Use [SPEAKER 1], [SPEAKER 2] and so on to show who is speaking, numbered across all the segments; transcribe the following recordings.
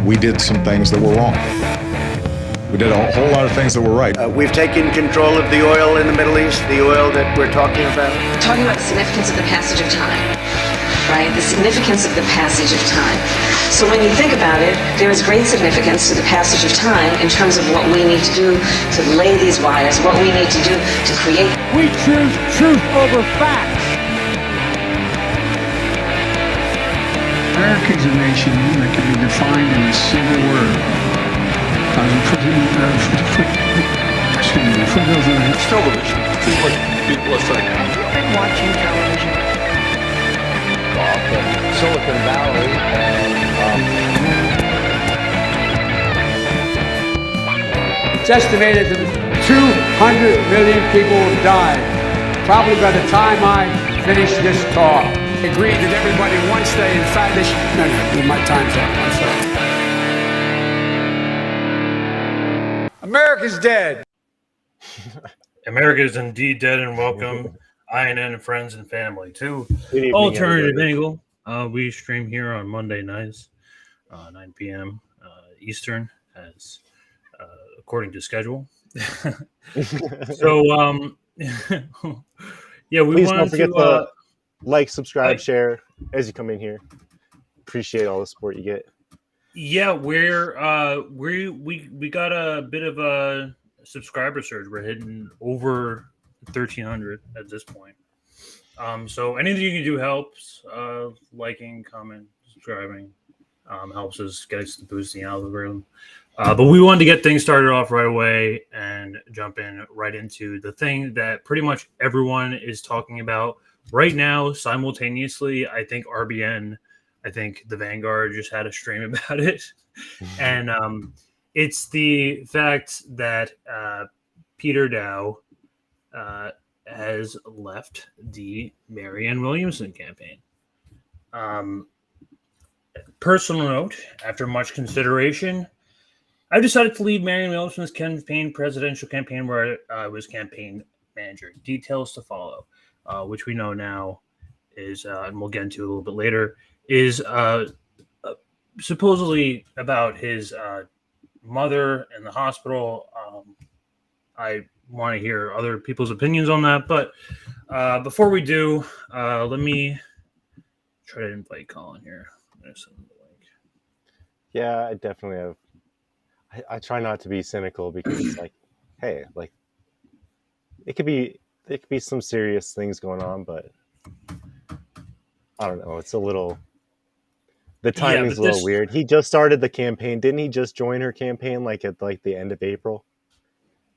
[SPEAKER 1] we did some things that were wrong. We did a whole lot of things that were right.
[SPEAKER 2] We've taken control of the oil in the Middle East, the oil that we're talking about.
[SPEAKER 3] We're talking about the significance of the passage of time, right? The significance of the passage of time. So when you think about it, there is great significance to the passage of time in terms of what we need to do to lay these wires, what we need to do to create.
[SPEAKER 4] We choose truth over facts.
[SPEAKER 5] America is a nation that can be defined in a single word.
[SPEAKER 6] It's television. It's what people are saying.
[SPEAKER 3] Have you been watching television?
[SPEAKER 7] Silicon Valley
[SPEAKER 4] It's estimated that 200 million people have died. Probably by the time I finish this talk. Agreed that everybody, once they, in fact, they should... No, my time's up. I'm sorry. America's dead.
[SPEAKER 8] America is indeed dead, and welcome INN and friends and family to Alternative Angle. We stream here on Monday nights, 9 p.m. Eastern, as according to schedule. So, yeah, we
[SPEAKER 9] Please
[SPEAKER 8] wanted
[SPEAKER 9] don't forget
[SPEAKER 8] to
[SPEAKER 9] like, subscribe, share as you come in here. Appreciate all the support you get.
[SPEAKER 8] Yeah, we got a bit of a subscriber surge. We're hitting over 1,300 at this point. So anything you can do helps. Liking, comment, subscribing helps us get us to boost the algorithm. But we wanted to get things started off right away and jump in right into the thing that pretty much everyone is talking about right now simultaneously. I think RBN. I think the Vanguard just had a stream about it. And it's the fact that Peter Daou has left the Marianne Williamson campaign. Personal note, after much consideration, I decided to leave Marianne Williamson's presidential campaign, where I was campaign manager. Details to follow, which we know now is, and we'll get into a little bit later, is supposedly about his mother in the hospital. I want to hear other people's opinions on that. But before we do, let me try to invite Colin here.
[SPEAKER 9] Yeah, I definitely have. I try not to be cynical because it's like, hey, like there could be some serious things going on, but I don't know. It's a little. The timing's a little weird. He just started the campaign. Didn't he just join her campaign at the end of April?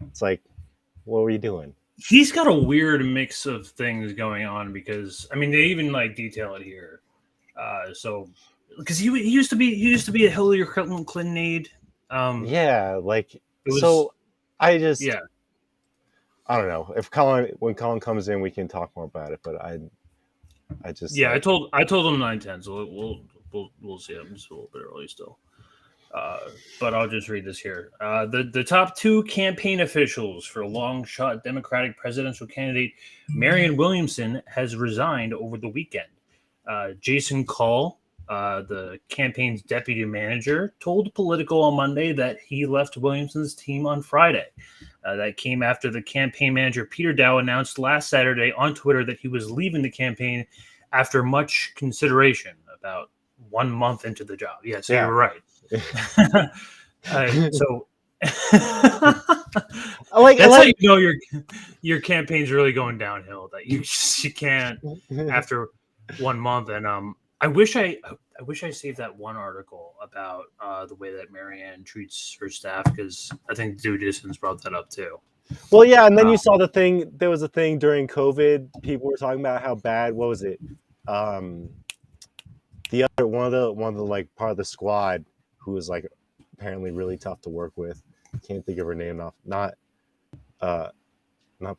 [SPEAKER 9] It's like, what were you doing?
[SPEAKER 8] He's got a weird mix of things going on because they even detail it here. So because he used to be a Hillary Clinton aide.
[SPEAKER 9] I don't know. When Colin comes in, we can talk more about it. But I told
[SPEAKER 8] him 9:10, so we'll see. I'm just a little bit early still. But I'll just read this here. The top two campaign officials for long-shot Democratic presidential candidate Marianne Williamson has resigned over the weekend. Jason Call, the campaign's deputy manager, told Politico on Monday that he left Williamson's team on Friday. That came after the campaign manager, Peter Daou, announced last Saturday on Twitter that he was leaving the campaign after much consideration, about 1 month into the job. Yeah, so you're right. So that's how you know your campaign's really going downhill. That you can't after 1 month. And I wish I saved that one article about the way that Marianne treats her staff, because I think Due Distance brought that up too.
[SPEAKER 9] Well, yeah, and then you saw the thing. There was a thing during COVID. People were talking about how bad. What was it? The other one of the part of the squad who was apparently really tough to work with. I can't think of her name off. Not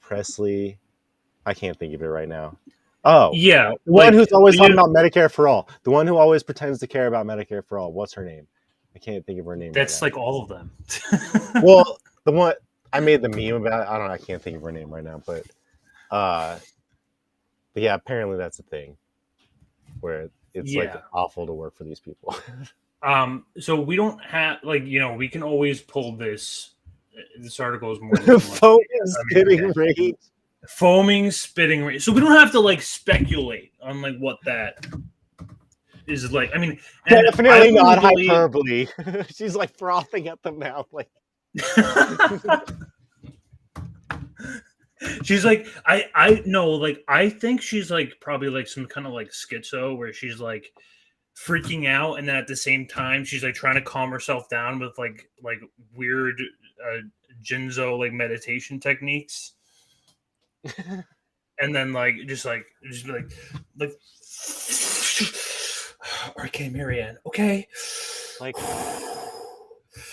[SPEAKER 9] Presley. I can't think of it right now. Oh, yeah, the one who's always talking about Medicare for all. The one who always pretends to care about Medicare for all. What's her name? I can't think of her name.
[SPEAKER 8] That's all of them.
[SPEAKER 9] Well, the one I made the meme about. I don't know. I can't think of her name right now, but yeah, apparently that's a thing where it's awful to work for these people.
[SPEAKER 8] So we don't have we can always pull this. This article is more than
[SPEAKER 9] Foaming spitting rage.
[SPEAKER 8] Foaming spitting rage. So we don't have to speculate on what that is like. I mean,
[SPEAKER 9] definitely not hyperbole. She's frothing at the mouth,
[SPEAKER 8] She's I know, I think she's probably some kind of schizo where she's freaking out, and then at the same time she's trying to calm herself down with weird Jinzo meditation techniques, and then just be like okay, Marianne, okay,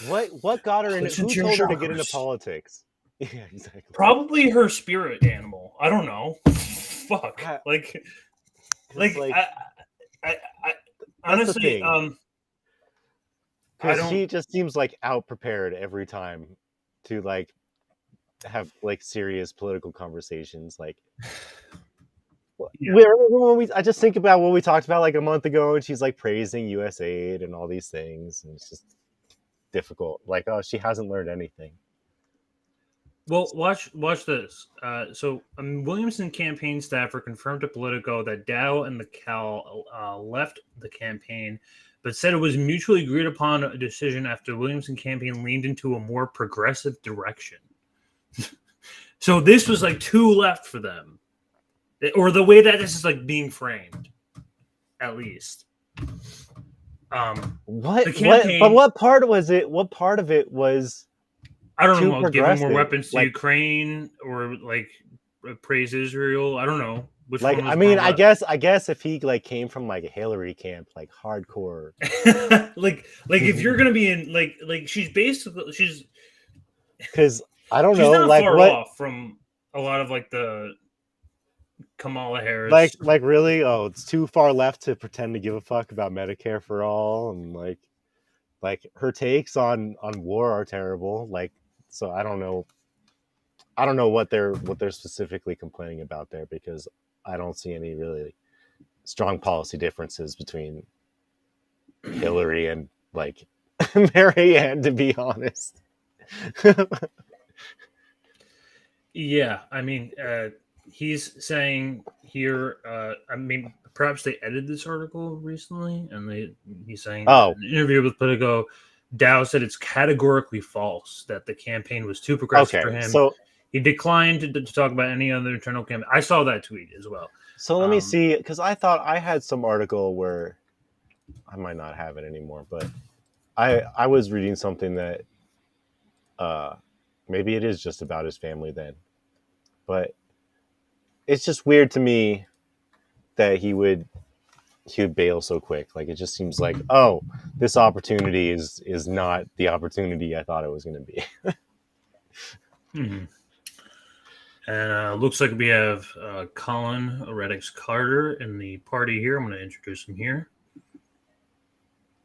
[SPEAKER 9] what got her into? Who told her to get into politics? Yeah, exactly.
[SPEAKER 8] Probably her spirit animal. I don't know. Fuck. I honestly,
[SPEAKER 9] because she just seems out prepared every time to have serious political conversations. I just think about what we talked about a month ago, and she's praising U.S. aid and all these things, and it's just difficult. She hasn't learned anything.
[SPEAKER 8] Well, watch this. So Williamson campaign staffer confirmed to Politico that Daou and the Cal left the campaign, but said it was mutually agreed upon a decision after Williamson campaign leaned into a more progressive direction. So this was two left for them, or the way that this is being framed, at least.
[SPEAKER 9] What part was it? What part of it was?
[SPEAKER 8] I don't know, giving more weapons to Ukraine or praise Israel. I don't know. Which one was
[SPEAKER 9] I guess if he came from a Hillary camp, hardcore.
[SPEAKER 8] If you're gonna be in she's
[SPEAKER 9] because I don't know,
[SPEAKER 8] not far off from a lot of the Kamala Harris.
[SPEAKER 9] Really? Oh, it's too far left to pretend to give a fuck about Medicare for all, and her takes on war are terrible. So I don't know what they're specifically complaining about there, because I don't see any really strong policy differences between Hillary and Marianne, to be honest.
[SPEAKER 8] Yeah, I mean, he's saying here. I mean, perhaps they edited this article recently, and he's saying in an interview with Politico, Daou said it's categorically false that the campaign was too progressive for him.
[SPEAKER 9] So
[SPEAKER 8] he declined to talk about any other internal campaign. I saw that tweet as well.
[SPEAKER 9] So let me see, because I thought I had some article where I might not have it anymore, but I was reading something that maybe it is just about his family then, but it's just weird to me that he would bail so quick. It just seems oh, this opportunity is not the opportunity I thought it was going to be.
[SPEAKER 8] Mm-hmm. And looks like we have Colin Reddix Carter in the party here. I'm going to introduce him here.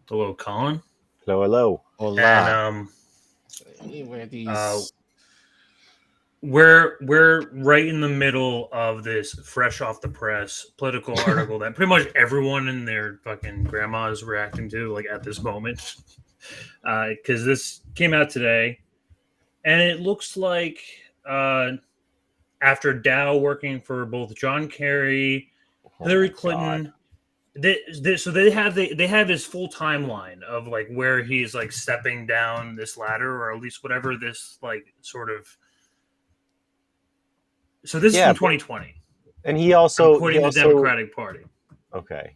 [SPEAKER 8] Hello, Colin.
[SPEAKER 9] Hello.
[SPEAKER 8] Hola. And we're right in the middle of this fresh off the press political article that pretty much everyone and their fucking grandma is reacting to at this moment, because this came out today, and it looks like after Daou working for both John Kerry, Hillary Clinton, so they have his full timeline of where he's stepping down this ladder, or at least whatever this sort of. So this is from 2020,
[SPEAKER 9] and he also
[SPEAKER 8] quitting the Democratic Party.
[SPEAKER 9] Okay.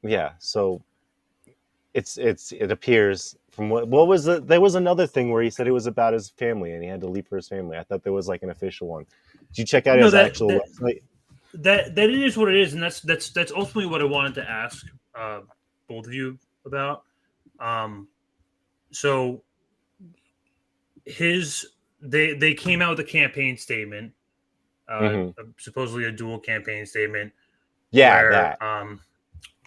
[SPEAKER 9] Yeah, so it appears from what was there was another thing where he said it was about his family and he had to leave for his family. I thought there was an official one. Did you check out his actual website?
[SPEAKER 8] That it is what it is, and that's ultimately what I wanted to ask both of you about. So they came out with a campaign statement, supposedly a dual campaign statement.
[SPEAKER 9] Yeah,
[SPEAKER 8] where,
[SPEAKER 9] that.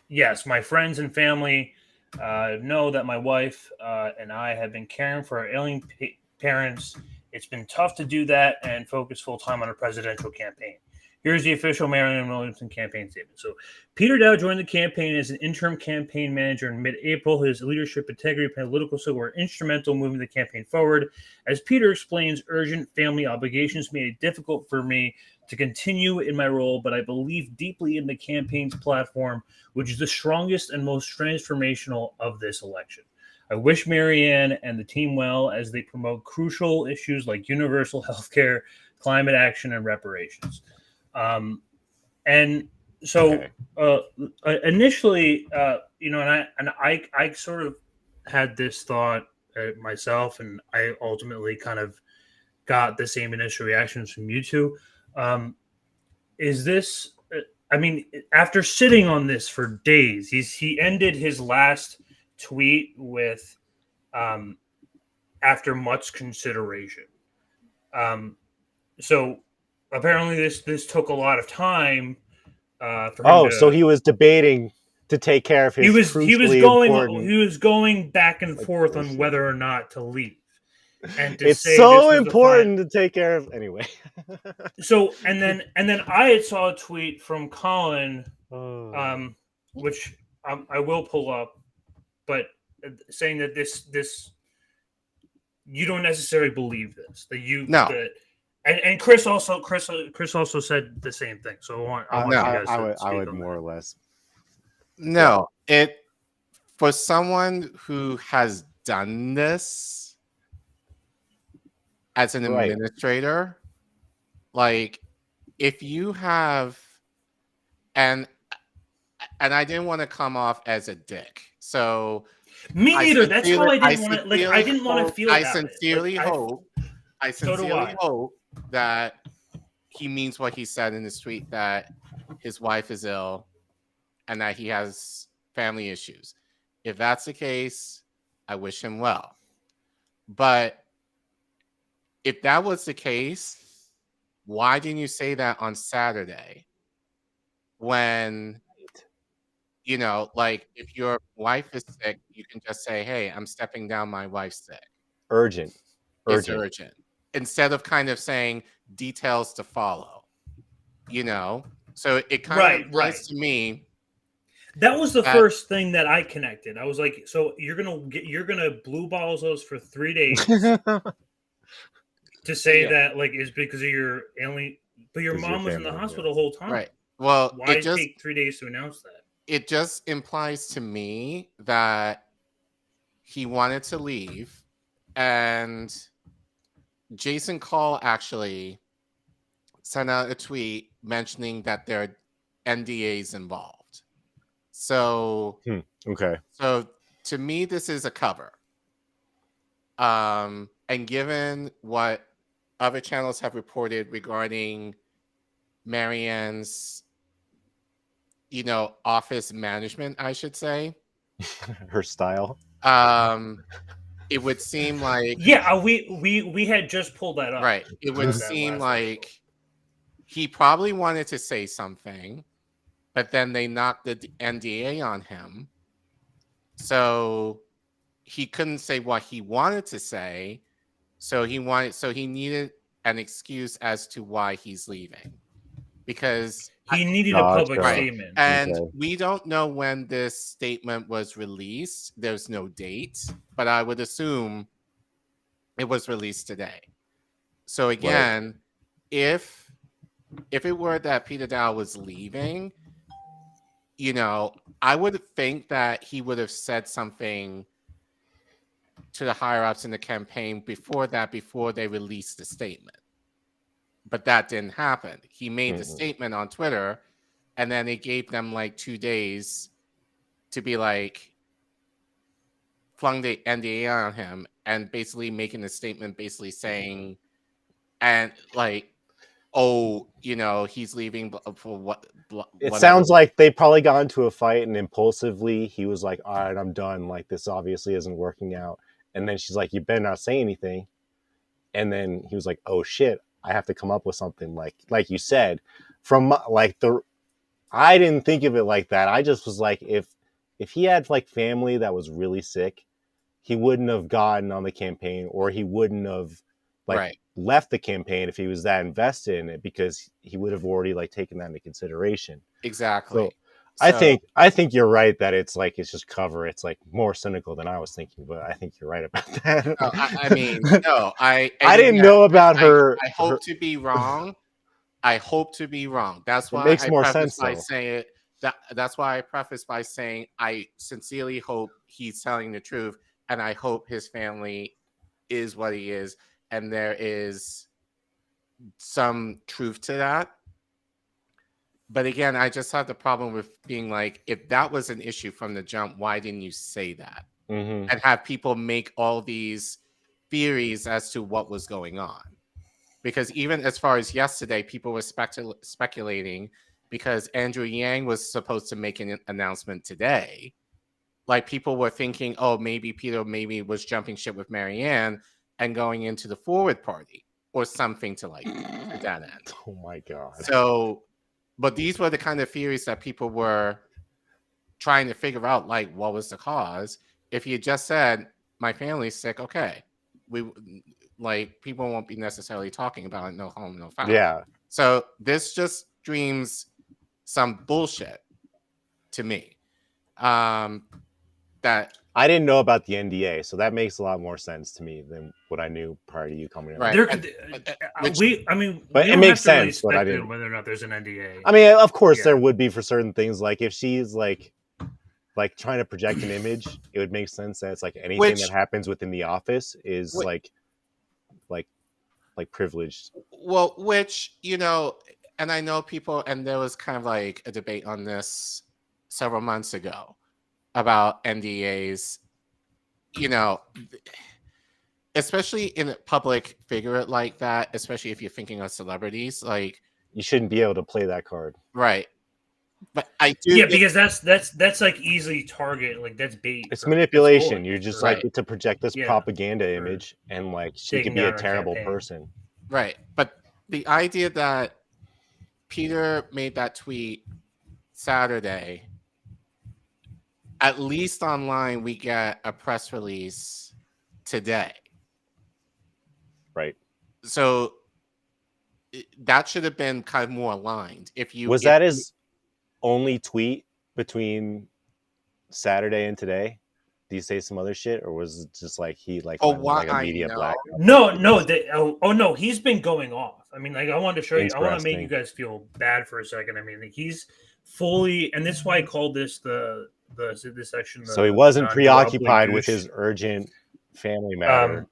[SPEAKER 8] Yes, my friends and family know that my wife and I have been caring for our ailing parents. It's been tough to do that and focus full time on a presidential campaign. Here's the official Marianne Williamson campaign statement. So, Peter Daou joined the campaign as an interim campaign manager in mid-April. His leadership, integrity, and political skill were instrumental in moving the campaign forward. As Peter explains, urgent family obligations made it difficult for me to continue in my role, but I believe deeply in the campaign's platform, which is the strongest and most transformational of this election. I wish Marianne and the team well as they promote crucial issues like universal health care, climate action, and reparations. And so initially, and I sort of had this thought myself, and I ultimately kind of got the same initial reactions from you two. Is this? I mean, after sitting on this for days, he ended his last tweet with, after much consideration. So apparently this took a lot of time for him
[SPEAKER 9] so he was debating to take care of his
[SPEAKER 8] he was going back and forth
[SPEAKER 9] bullshit.
[SPEAKER 8] on whether or not to leave. And to
[SPEAKER 9] it's
[SPEAKER 8] say
[SPEAKER 9] so important to take care of anyway.
[SPEAKER 8] So and then I had saw a tweet from Colin, which I will pull up, but saying that this you don't necessarily believe this, that you and Chris also said the same thing. So I want you guys to speak
[SPEAKER 9] I would
[SPEAKER 8] on
[SPEAKER 9] more
[SPEAKER 8] that.
[SPEAKER 9] or less.
[SPEAKER 7] No, it for someone who has done this as an administrator, like if you have, and I didn't want to come off as a dick, so
[SPEAKER 8] me neither. That's how I didn't want to. Like I didn't want to feel.
[SPEAKER 7] I sincerely hope that he means what he said in his tweet, that his wife is ill and that he has family issues. If that's the case, I wish him well. But if that was the case, why didn't you say that on Saturday? When, like if your wife is sick, you can just say, hey, I'm stepping down, my wife's sick.
[SPEAKER 9] Urgent.
[SPEAKER 7] It's urgent. Instead of kind of saying details to follow, So it kind of implies to me.
[SPEAKER 8] That was the first thing that I connected. I was like, so you're gonna blue balls those for 3 days to say that like is because of your alien, but your mom was in the hospital the whole time.
[SPEAKER 7] Right. Well,
[SPEAKER 8] why take 3 days to announce that?
[SPEAKER 7] It just implies to me that he wanted to leave, and Jason Call actually sent out a tweet mentioning that there are NDAs involved. So, So to me, this is a cover. And given what other channels have reported regarding Marianne's, office management, I should say,
[SPEAKER 9] her style.
[SPEAKER 7] It would seem like
[SPEAKER 8] we had just pulled that up.
[SPEAKER 7] Right. It would seem like he probably wanted to say something, but then they knocked the NDA on him. So he couldn't say what he wanted to say. So he needed an excuse as to why he's leaving. Because
[SPEAKER 8] he needed a public statement.
[SPEAKER 7] And we don't know when this statement was released. There's no date, but I would assume it was released today. So again, if it were that Peter Daou was leaving, I would think that he would have said something to the higher ups in the campaign before they released the statement. But that didn't happen. He made the statement on Twitter, and then it gave them like 2 days to be like, flung the NDA on him and basically making a statement basically saying, and like, he's leaving for what?
[SPEAKER 9] It sounds like they probably got into a fight and impulsively he was like, all right, I'm done. Like, this obviously isn't working out. And then she's like, you better not say anything. And then he was like, oh shit, I have to come up with something like you said, I didn't think of it like that. I just was like, if he had like family that was really sick, he wouldn't have gotten on the campaign, or he wouldn't have left the campaign if he was that invested in it, because he would have already like taken that into consideration.
[SPEAKER 7] Exactly.
[SPEAKER 9] So I think you're right that it's just cover. It's like more cynical than I was thinking, but I think you're right about that.
[SPEAKER 7] No, I mean, no,
[SPEAKER 9] I didn't know about her.
[SPEAKER 7] I hope to be wrong. I hope to be wrong. That's why
[SPEAKER 9] makes
[SPEAKER 7] I
[SPEAKER 9] more
[SPEAKER 7] preface
[SPEAKER 9] sense,
[SPEAKER 7] by
[SPEAKER 9] though.
[SPEAKER 7] saying that's why I preface by saying I sincerely hope he's telling the truth, and I hope his family is what he is, and there is some truth to that. But again, I just have the problem with being like, if that was an issue from the jump, why didn't you say that?
[SPEAKER 9] Mm-hmm.
[SPEAKER 7] And have people make all these theories as to what was going on? Because even as far as yesterday, people were speculating because Andrew Yang was supposed to make an announcement today. Like people were thinking, oh, maybe Peter maybe was jumping ship with Marianne and going into the forward party or something to that end.
[SPEAKER 9] Oh my God.
[SPEAKER 7] So, but these were the kind of theories that people were trying to figure out, like, what was the cause? If you just said, my family's sick, okay. People won't be necessarily talking about it, no harm, no foul.
[SPEAKER 9] Yeah.
[SPEAKER 7] So this just screams some bullshit to me. That
[SPEAKER 9] I didn't know about the NDA, so that makes a lot more sense to me than what I knew prior to you coming in.
[SPEAKER 7] Right.
[SPEAKER 9] But it makes sense, but I didn't.
[SPEAKER 8] Whether or not there's an NDA.
[SPEAKER 9] I mean, of course, there would be for certain things. Like if she's like trying to project an image, it would make sense that it's like anything that happens within the office is like privileged.
[SPEAKER 7] Well, which, and I know people, and there was kind of like a debate on this several months ago about NDAs, especially in a public figure like that, especially if you're thinking of celebrities, like
[SPEAKER 9] you shouldn't be able to play that card.
[SPEAKER 7] Right. But I do
[SPEAKER 8] because that's like easily target, like that's bait.
[SPEAKER 9] It's manipulation. You're just
[SPEAKER 7] right.
[SPEAKER 9] to project this propaganda image, and like she could be a terrible person.
[SPEAKER 7] Right. But the idea that Peter made that tweet Saturday, at least online, we get a press release today.
[SPEAKER 9] Right.
[SPEAKER 7] So that should have been kind of more aligned.
[SPEAKER 9] That his only tweet between Saturday and today? Did he say some other shit, or was it just like he went like a media blackout?
[SPEAKER 8] No, he's been going off. I mean, like I wanted to show you. I want to make you guys feel bad for a second. I mean, like, he's fully, and this is why I called this this section.
[SPEAKER 9] So he wasn't preoccupied with his urgent family matter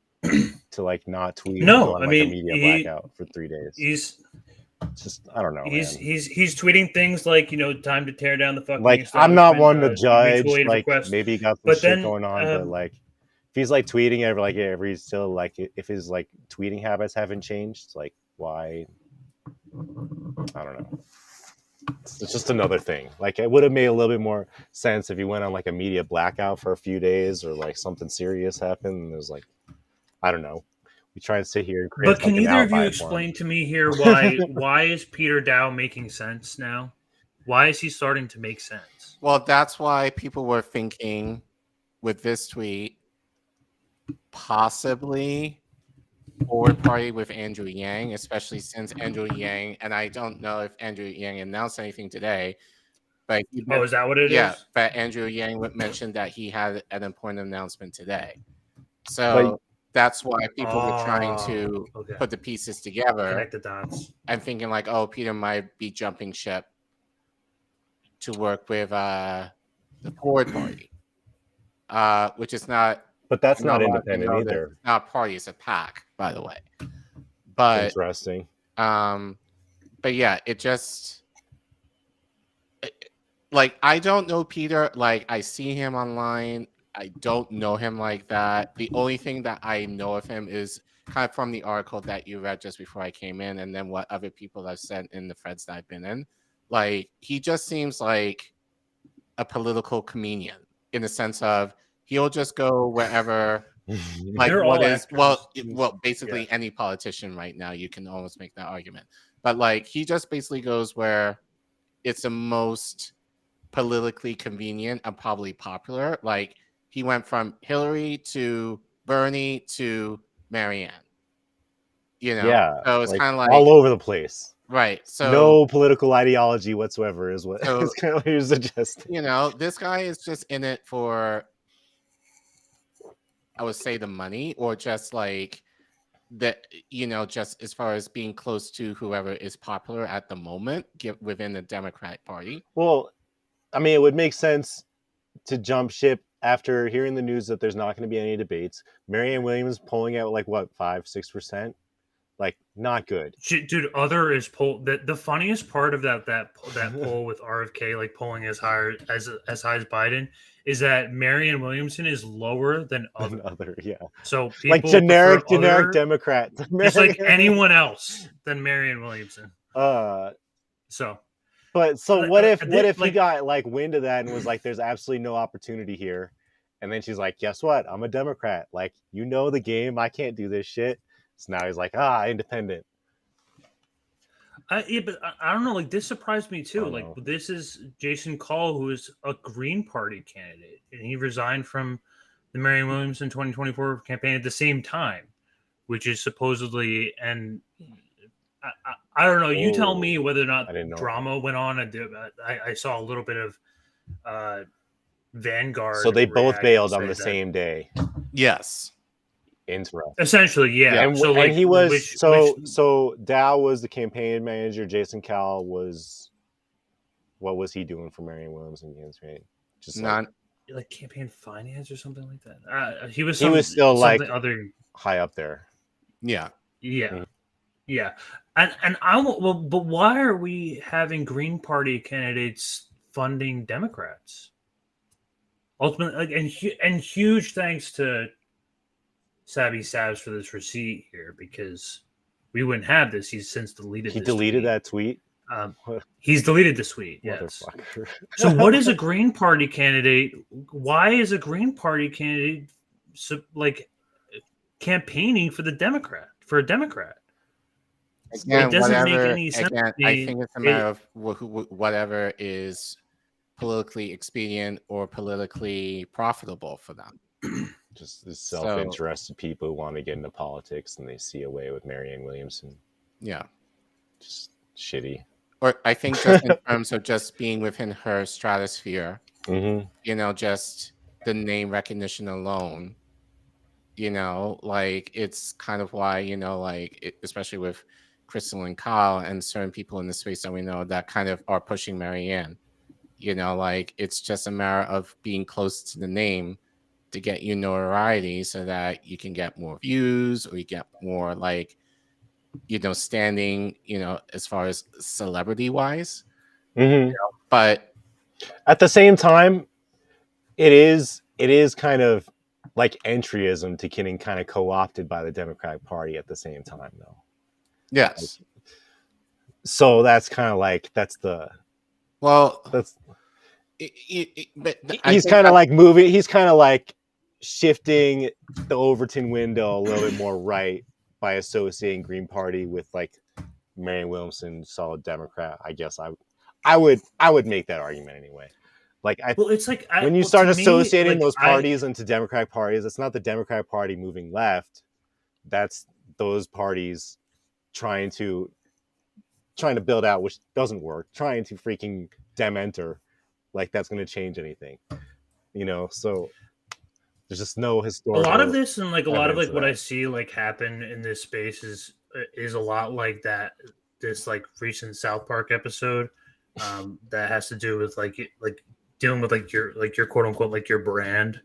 [SPEAKER 9] to not tweet.
[SPEAKER 8] No, I mean,
[SPEAKER 9] a media blackout for 3 days.
[SPEAKER 8] He's
[SPEAKER 9] just, I don't know.
[SPEAKER 8] He's tweeting things like, time to tear down the fucking.
[SPEAKER 9] I'm not one to judge. Maybe he got some shit going on, but if he's tweeting every still if his tweeting habits haven't changed, why? I don't know. It's just another thing. It would have made a little bit more sense if he went on a media blackout for a few days, or something serious happened. And there's I don't know. We try and sit here and create.
[SPEAKER 8] But can either of you explain to me here why is Peter Daou making sense now? Why is he starting to make sense?
[SPEAKER 7] Well, that's why people were thinking with this tweet, possibly forward party with Andrew Yang, especially since Andrew Yang, and I don't know if Andrew Yang announced anything today, but
[SPEAKER 8] is that what it is?
[SPEAKER 7] Yeah, but Andrew Yang mentioned that he had an important announcement today. So that's why people were trying to put the pieces together,
[SPEAKER 8] connect the dots,
[SPEAKER 7] and thinking Peter might be jumping ship to work with the forward party, which is not.
[SPEAKER 9] But that's not independent either.
[SPEAKER 7] It's not a party; it's a pack, by the way. But
[SPEAKER 9] interesting.
[SPEAKER 7] But yeah, it just I don't know Peter. I see him online. I don't know him like that. The only thing that I know of him is kind of from the article that you read just before I came in, and then what other people have said in the threads that I've been in. He just seems like a political comedian in the sense of he'll just go wherever. Basically any politician right now, you can almost make that argument. But he just basically goes where it's the most politically convenient and probably popular. He went from Hillary to Bernie to Marianne. You know,
[SPEAKER 9] Yeah,
[SPEAKER 7] so it's
[SPEAKER 9] like
[SPEAKER 7] kind of like
[SPEAKER 9] all over the place.
[SPEAKER 7] right. So
[SPEAKER 9] No political ideology whatsoever is what
[SPEAKER 7] So-
[SPEAKER 9] is kind of what you're suggesting.
[SPEAKER 7] you know, this guy is just in it for, I would say, the money, or just like that, you know, just as far as being close to whoever is popular at the moment within the Democratic Party.
[SPEAKER 9] Well, I mean, it would make sense to jump ship after hearing the news that there's not going to be any debates. Marianne Williams polling at like what 5-6%, like not good.
[SPEAKER 8] Dude, other is poll. The funniest part of that poll with RFK like polling as high as Biden is that Marianne Williamson is lower than other.
[SPEAKER 9] Other, yeah.
[SPEAKER 8] So people
[SPEAKER 9] Like generic
[SPEAKER 8] other,
[SPEAKER 9] Democrat,
[SPEAKER 8] just like anyone else than Marianne Williamson. So,
[SPEAKER 9] but so what if
[SPEAKER 8] like,
[SPEAKER 9] he got like wind of that and was like, "There's absolutely no opportunity here," and then she's like, "Guess what? I'm a Democrat. Like, you know the game. I can't do this shit." So now he's like, independent.
[SPEAKER 8] yeah, but I don't know. Like, this surprised me too. Like,
[SPEAKER 9] know.
[SPEAKER 8] this is Jason Call, who is a Green Party candidate, and he resigned from the Marianne Williamson 2024 campaign at the same time, which is supposedly. And I don't know. You tell me whether or not drama went on. I saw a little bit of Vanguard.
[SPEAKER 9] So they both bailed on the same day.
[SPEAKER 7] Yes.
[SPEAKER 9] Interesting.
[SPEAKER 8] Essentially, yeah.
[SPEAKER 9] And,
[SPEAKER 8] so like,
[SPEAKER 9] he was so Daou was the campaign manager. Jason Cowell was, what was he doing for Marianne Williamson campaign? Just
[SPEAKER 7] not
[SPEAKER 8] like campaign finance or something like that. He was
[SPEAKER 9] still like
[SPEAKER 8] other
[SPEAKER 9] high up there.
[SPEAKER 7] Yeah.
[SPEAKER 8] Yeah. And but why are we having Green Party candidates funding Democrats? Ultimately, and huge thanks to Savvy Savs for this receipt here, because we wouldn't have this. He's since deleted.
[SPEAKER 9] He deleted that tweet.
[SPEAKER 8] He's deleted the tweet. Yes. So, what is a Green Party candidate? Why is a Green Party candidate like campaigning for a Democrat?
[SPEAKER 7] Again,
[SPEAKER 8] it doesn't make any sense.
[SPEAKER 7] Again, I think it's a matter of whatever is politically expedient or politically profitable for them.
[SPEAKER 9] Just the self-interested people who want to get into politics and they see a way with Marianne Williamson.
[SPEAKER 7] Yeah.
[SPEAKER 9] Just shitty.
[SPEAKER 7] Or I think just in terms of just being within her stratosphere,
[SPEAKER 9] mm-hmm.
[SPEAKER 7] you know, just the name recognition alone, you know, like it's kind of why, you know, like especially with Crystal and Kyle and certain people in the space that we know that kind of are pushing Marianne, you know, like it's just a matter of being close to the name to get you notoriety so that you can get more views or you get more like, you know, standing, you know, as far as celebrity wise.
[SPEAKER 9] Mm-hmm.
[SPEAKER 7] You know, but
[SPEAKER 9] at the same time, it is kind of like entryism to getting kind of co-opted by the Democratic Party at the same time, though.
[SPEAKER 7] Yes.
[SPEAKER 9] So that's kind of like he's kind of like moving. He's kind of like shifting the Overton window a little bit more right by associating Green Party with like Marianne Williamson, solid Democrat. I guess I would make that argument anyway. Like
[SPEAKER 8] it's like
[SPEAKER 9] when you start associating those parties into Democratic parties, it's not the Democratic Party moving left. That's those parties trying to build out, which doesn't work. Trying to freaking enter, like that's going to change anything, you know? So there's just no historical.
[SPEAKER 8] A lot of this and like a lot of like what I see like happen in this space is a lot like that. This like recent South Park episode that has to do with like dealing with like your quote unquote like your brand.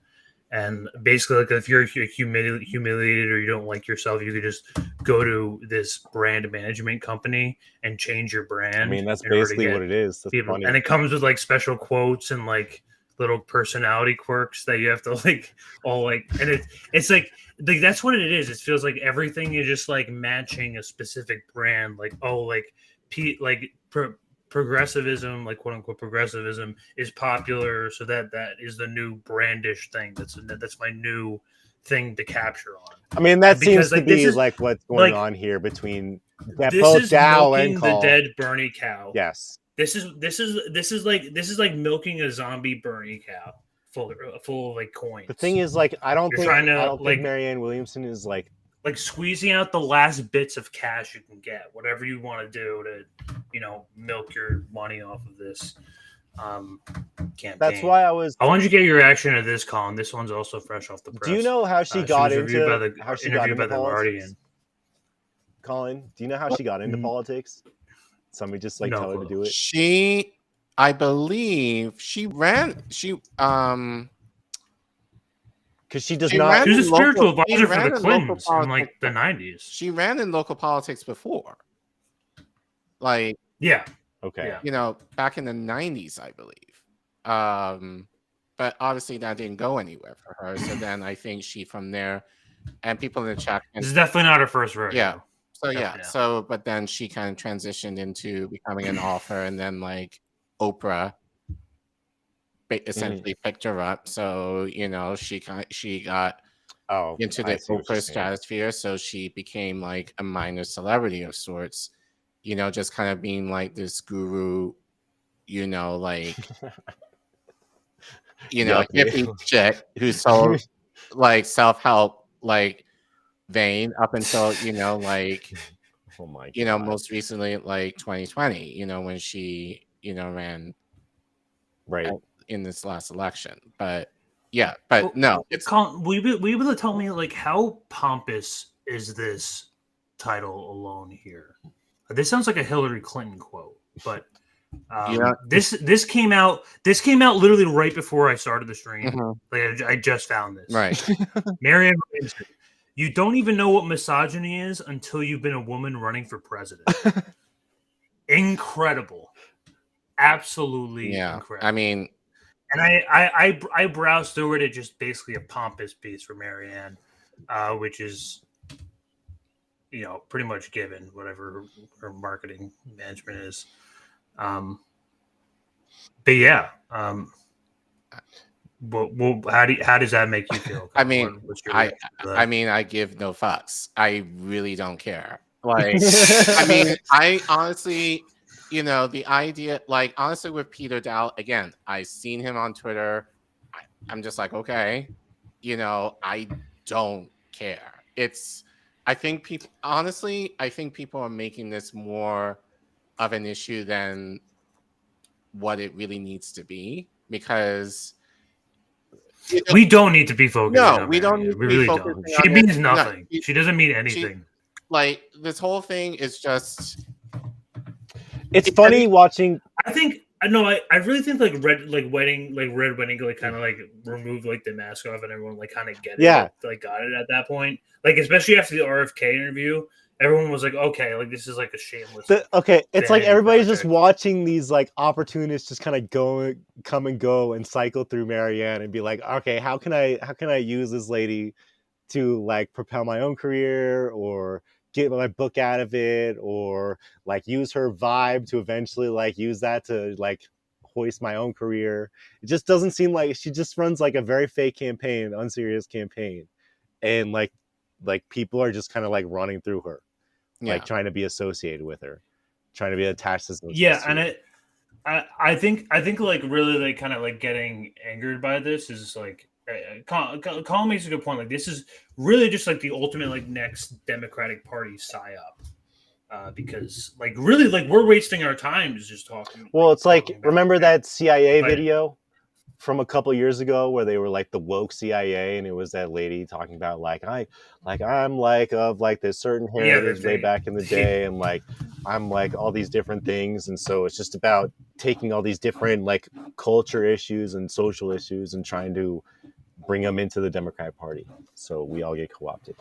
[SPEAKER 8] And basically, like if you're humiliated or you don't like yourself, you could just go to this brand management company and change your brand. I
[SPEAKER 9] mean, that's basically what it is. That's funny.
[SPEAKER 8] And it comes with like special quotes and like little personality quirks that you have to like all like. And it's like that's what it is. It feels like everything is just like matching a specific brand. Like progressivism, like quote unquote progressivism, is popular, so that is the new brandish thing. That's my new thing to capture on.
[SPEAKER 9] I mean, that seems to be like what's going on here between
[SPEAKER 8] both Daou and Call. The dead Bernie cow.
[SPEAKER 9] Yes,
[SPEAKER 8] this is like milking a zombie Bernie cow full of like coins.
[SPEAKER 9] The thing is, like, I don't think Marianne Williamson is like
[SPEAKER 8] like squeezing out the last bits of cash you can get, whatever you want to do to, milk your money off of this campaign.
[SPEAKER 9] That's why I was.
[SPEAKER 8] I wanted you to get your reaction to this, Colin. This one's also fresh off the press.
[SPEAKER 9] Do you know how she got into
[SPEAKER 8] the
[SPEAKER 9] politics? Colin, do you know how she got into politics? Somebody just tell her to do it.
[SPEAKER 7] I believe she ran.
[SPEAKER 9] Because she does not.
[SPEAKER 8] She was a spiritual advisor for the Clintons in the 90s.
[SPEAKER 7] She ran in local politics before.
[SPEAKER 8] Yeah.
[SPEAKER 9] Okay.
[SPEAKER 7] Back in the 90s, I believe. But obviously that didn't go anywhere for her. So then I think she from there, and people in the chat.
[SPEAKER 8] This is definitely not her first rodeo.
[SPEAKER 7] Yeah. So but then she kind of transitioned into becoming an author, and then Oprah essentially picked her up. So she got into the Oprah stratosphere. So she became a minor celebrity of sorts. Just kind of being this guru, hippie chick who sold self-help vein up until
[SPEAKER 9] oh my God.
[SPEAKER 7] most recently 2020 when she ran
[SPEAKER 9] right
[SPEAKER 7] in this last election. But no, it's
[SPEAKER 8] will you be able to tell me how pompous is this title alone here? This sounds like a Hillary Clinton quote, but this came out literally right before I started the stream.
[SPEAKER 7] Mm-hmm.
[SPEAKER 8] I just found this.
[SPEAKER 7] Right.
[SPEAKER 8] Marianne, you don't even know what misogyny is until you've been a woman running for president. Incredible. Absolutely incredible.
[SPEAKER 7] I mean,
[SPEAKER 8] and I browsed through it. It's just basically a pompous piece for Marianne, which is pretty much given whatever her marketing management is. But yeah. Well, how does that make you feel?
[SPEAKER 7] I mean, I give no fucks. I really don't care. I mean, I honestly, the idea, honestly, with Peter Daou, again, I've seen him on Twitter. I'm just okay, I don't care. I think people are making this more of an issue than what it really needs to be, because
[SPEAKER 8] we don't need to be focused.
[SPEAKER 7] No, we don't.
[SPEAKER 8] We really don't. She means nothing. She doesn't mean anything.
[SPEAKER 7] This whole thing is just.
[SPEAKER 9] It's funny watching.
[SPEAKER 8] I think. No, I really think red wedding kind of remove the mask off and everyone kind of get it.
[SPEAKER 9] Yeah.
[SPEAKER 8] Got it at that point. Especially after the RFK interview, everyone was okay, this is a shameless.
[SPEAKER 9] It's everybody's just watching these opportunists just kind of come and go and cycle through Marianne and be okay, how can I use this lady to propel my own career or get my book out of it, or use her vibe to eventually use that to hoist my own career. It just doesn't seem she just runs a very fake campaign, unserious campaign, and people are just kind of running through her, trying to be associated with her, trying to be attached to some.
[SPEAKER 8] Yeah, and I think really kind of getting angered by this is Colin makes a good point. This is really just the ultimate next Democratic Party psyop, because really we're wasting our time just talking.
[SPEAKER 9] Well, it's remember that CIA video from a couple years ago where they were the woke CIA, and it was that lady talking about I'm of this certain heritage way back in the day, and I'm all these different things, and so it's just about taking all these different culture issues and social issues and trying to bring them into the Democratic Party, so we all get co-opted.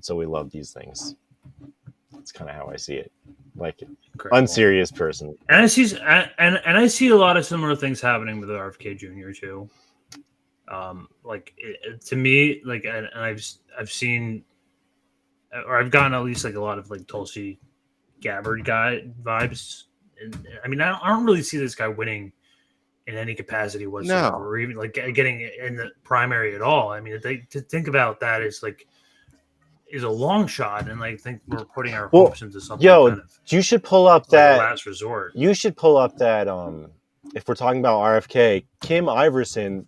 [SPEAKER 9] So we love these things. That's kind of how I see it. Unserious person.
[SPEAKER 8] And I see a lot of similar things happening with RFK Jr. too. To me, and I've seen, or I've gotten at least a lot of Tulsi Gabbard guy vibes. And I mean, I don't really see this guy winning in any capacity whatsoever, or even getting in the primary at all. I mean, to think about that is a long shot, and I think we're putting our hopes into something.
[SPEAKER 9] You should pull up that
[SPEAKER 8] last resort.
[SPEAKER 9] You should pull up that if we're talking about RFK, Kim Iverson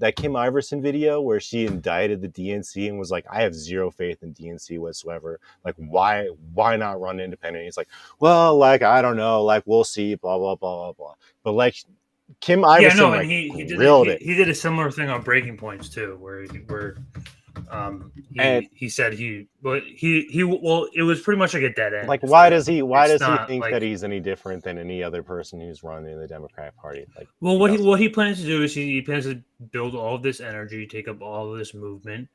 [SPEAKER 9] video where she indicted the DNC and was like, I have zero faith in DNC whatsoever. Like, why not run independent? He's like, well, like, I don't know, like, we'll see, blah, blah, blah, blah, blah. But like, Kim Iverson,
[SPEAKER 8] and
[SPEAKER 9] like,
[SPEAKER 8] he
[SPEAKER 9] grilled it.
[SPEAKER 8] He did a similar thing on Breaking Points too, where he said it was pretty much like a dead end.
[SPEAKER 9] Like, why does he
[SPEAKER 8] not,
[SPEAKER 9] think
[SPEAKER 8] like,
[SPEAKER 9] that he's any different than any other person who's running the Democratic Party? Like,
[SPEAKER 8] well, what he plans to do is he plans to build all of this energy, take up all of this movement,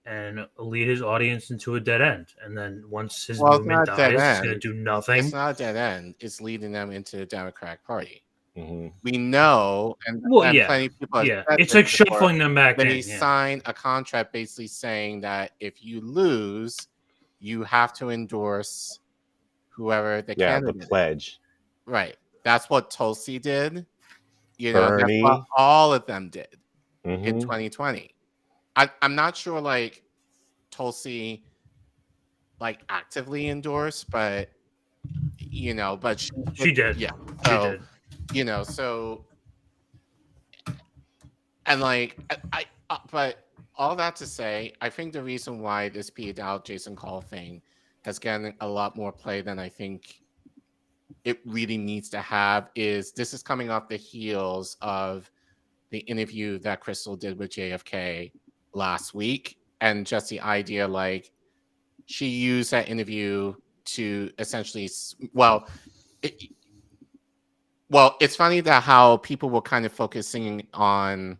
[SPEAKER 8] and lead his audience into a dead end. And then once his movement dies, he's going to do nothing.
[SPEAKER 7] It's not a dead end. It's leading them into the Democratic Party.
[SPEAKER 9] Mm-hmm.
[SPEAKER 7] We know, and plenty of people.
[SPEAKER 8] It's like shuffling them back.
[SPEAKER 7] Then he signed a contract basically saying that if you lose, you have to endorse whoever the candidate.
[SPEAKER 9] The pledge.
[SPEAKER 7] Right. That's what Tulsi did.
[SPEAKER 9] Bernie.
[SPEAKER 7] That's what all of them did
[SPEAKER 9] mm-hmm.
[SPEAKER 7] in 2020. I'm not sure, like, Tulsi, like, actively endorsed, but but
[SPEAKER 8] she did.
[SPEAKER 7] Yeah.
[SPEAKER 8] She did.
[SPEAKER 7] So, and like, but all that to say, I think the reason why this Pete Daou Jason Call thing has gotten a lot more play than I think it really needs to have is this is coming off the heels of the interview that Crystal did with JFK last week. And just the idea, like, she used that interview to essentially, it's funny that how people were kind of focusing on,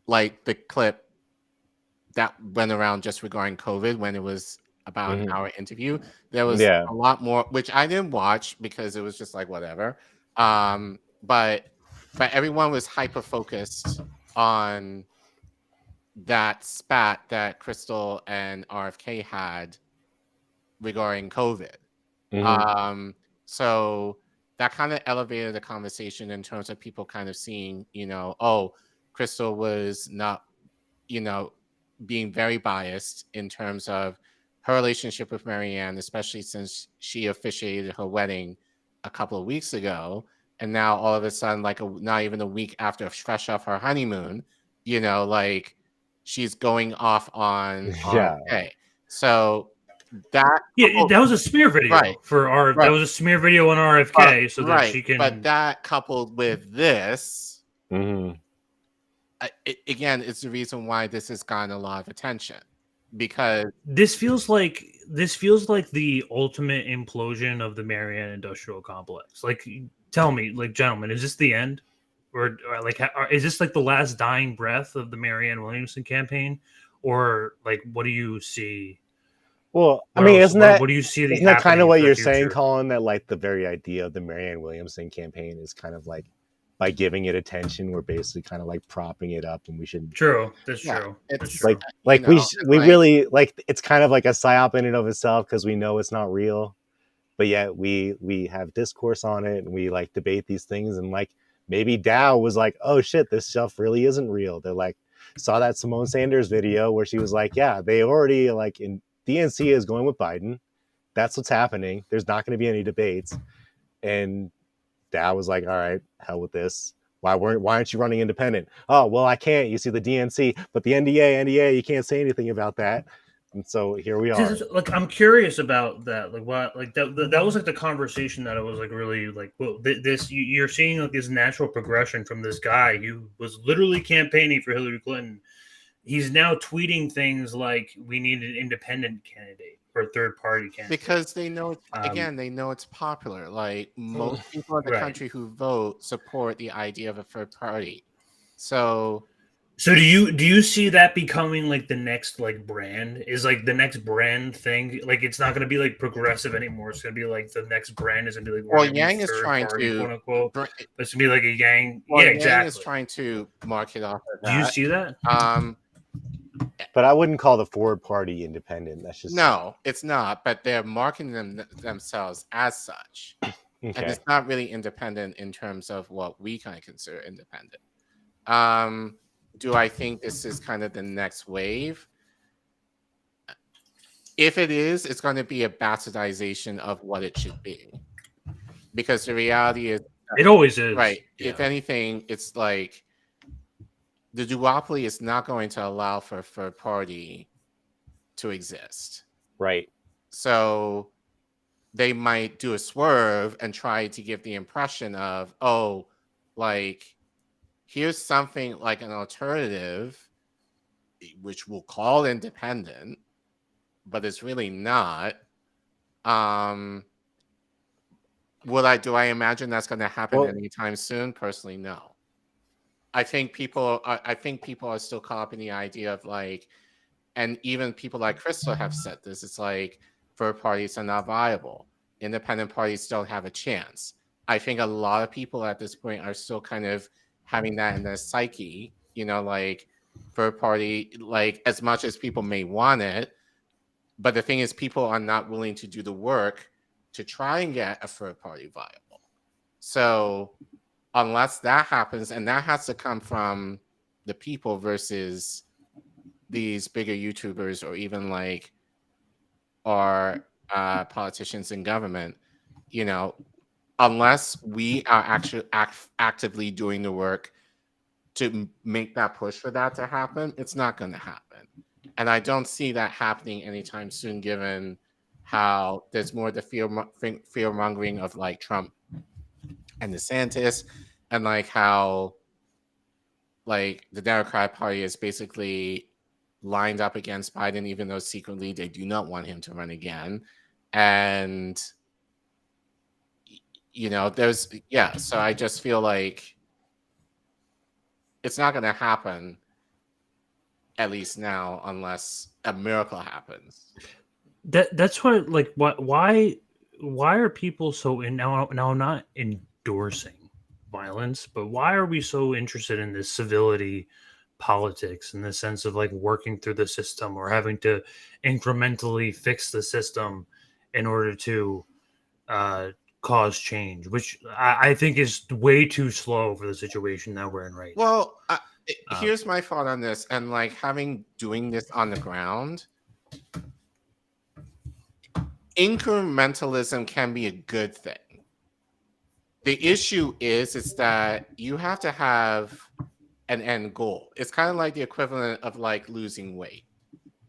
[SPEAKER 7] like, the clip that went around just regarding COVID when it was about an hour interview. There was a lot more, which I didn't watch because it was just like whatever. But everyone was hyper focused on that spat that Crystal and RFK had regarding COVID. So that kind of elevated the conversation in terms of people kind of seeing, Crystal was not, being very biased in terms of her relationship with Marianne, especially since she officiated her wedding a couple of weeks ago. And now all of a sudden, like not even a week after, fresh off her honeymoon, like she's going off on RFK. So that
[SPEAKER 8] was a smear video that was a smear video on RFK, so that she can.
[SPEAKER 7] But that coupled with this, again, it's the reason why this has gotten a lot of attention, because
[SPEAKER 8] this feels like the ultimate implosion of the Marianne industrial complex. Like, tell me, like, gentlemen, is this the end, or is this like the last dying breath of the Marianne Williamson campaign, or like what do you see?
[SPEAKER 9] Well, I mean,
[SPEAKER 8] what do you see?
[SPEAKER 9] Isn't that kind of what you're saying, Colin? That like the very idea of the Marianne Williamson campaign is kind of like, by giving it attention, we're basically kind of like propping it up, and we should.
[SPEAKER 8] True, that's true.
[SPEAKER 7] It's
[SPEAKER 9] like we really like, it's kind of like a psyop in and of itself because we know it's not real, but yet we have discourse on it and we like debate these things, and like maybe Daou was like, oh shit, this stuff really isn't real. They're like, saw that Simone Sanders video where she was like, yeah, they already like in DNC is going with Biden. That's what's happening. There's not going to be any debates. And Daou was like, all right, hell with this. Why aren't you running independent? Oh, well, I can't. You see the DNC, but the NDA, you can't say anything about that. And so here we are.
[SPEAKER 8] Like, I'm curious about that. Like, what? Like that was like the conversation that I was like really like. Well, you're seeing like this natural progression from this guy who was literally campaigning for Hillary Clinton. He's now tweeting things like, "We need an independent candidate or a third party candidate,"
[SPEAKER 7] because they know they know it's popular. Like, most people in the country who vote support the idea of a third party. So
[SPEAKER 8] do you see that becoming like the next like brand? Is like the next brand thing? Like, it's not going to be like progressive anymore. It's going to be like the next brand is going to be like.
[SPEAKER 7] Well, Yang is trying to,
[SPEAKER 8] quote unquote. But it's going to be like a Yang.
[SPEAKER 7] Well,
[SPEAKER 8] yeah,
[SPEAKER 7] Yang
[SPEAKER 8] exactly.
[SPEAKER 7] is trying to market off of that.
[SPEAKER 8] Do you see that?
[SPEAKER 9] But I wouldn't call the Forward Party independent. That's just
[SPEAKER 7] no, it's not. But they're marketing themselves as such, and it's not really independent in terms of what we kind of consider independent. Do I think this is kind of the next wave? If it is, it's going to be a bastardization of what it should be, because the reality is
[SPEAKER 8] It always is.
[SPEAKER 7] Right.
[SPEAKER 8] Yeah.
[SPEAKER 7] If anything, it's like the duopoly is not going to allow for a third party to exist.
[SPEAKER 9] Right.
[SPEAKER 7] So they might do a swerve and try to give the impression of, oh, like, here's something like an alternative, which we'll call independent, but it's really not. Do I imagine that's going to happen anytime soon? Personally, no. I think people are still caught up in the idea of like, and even people like Crystal have said this. It's like third parties are not viable. Independent parties don't have a chance. I think a lot of people at this point are still kind of having that in their psyche. Like third party, like as much as people may want it, but the thing is, people are not willing to do the work to try and get a third party viable. So unless that happens, and that has to come from the people versus these bigger YouTubers or even like our politicians in government, unless we are actually actively doing the work to make that push for that to happen, it's not going to happen. And I don't see that happening anytime soon, given how there's more the fear mongering of like Trump and DeSantis, and like how like the Democrat Party is basically lined up against Biden, even though secretly they do not want him to run again. And so I just feel like it's not going to happen, at least now, unless a miracle happens.
[SPEAKER 8] That's what, like, why are people so now I'm not endorsing violence, but why are we so interested in this civility politics, in the sense of like working through the system or having to incrementally fix the system in order to cause change, which I think is way too slow for the situation that we're in right now.
[SPEAKER 7] Well, here's my thought on this, and like doing this on the ground, incrementalism can be a good thing. The issue is that you have to have an end goal. It's kind of like the equivalent of like losing weight.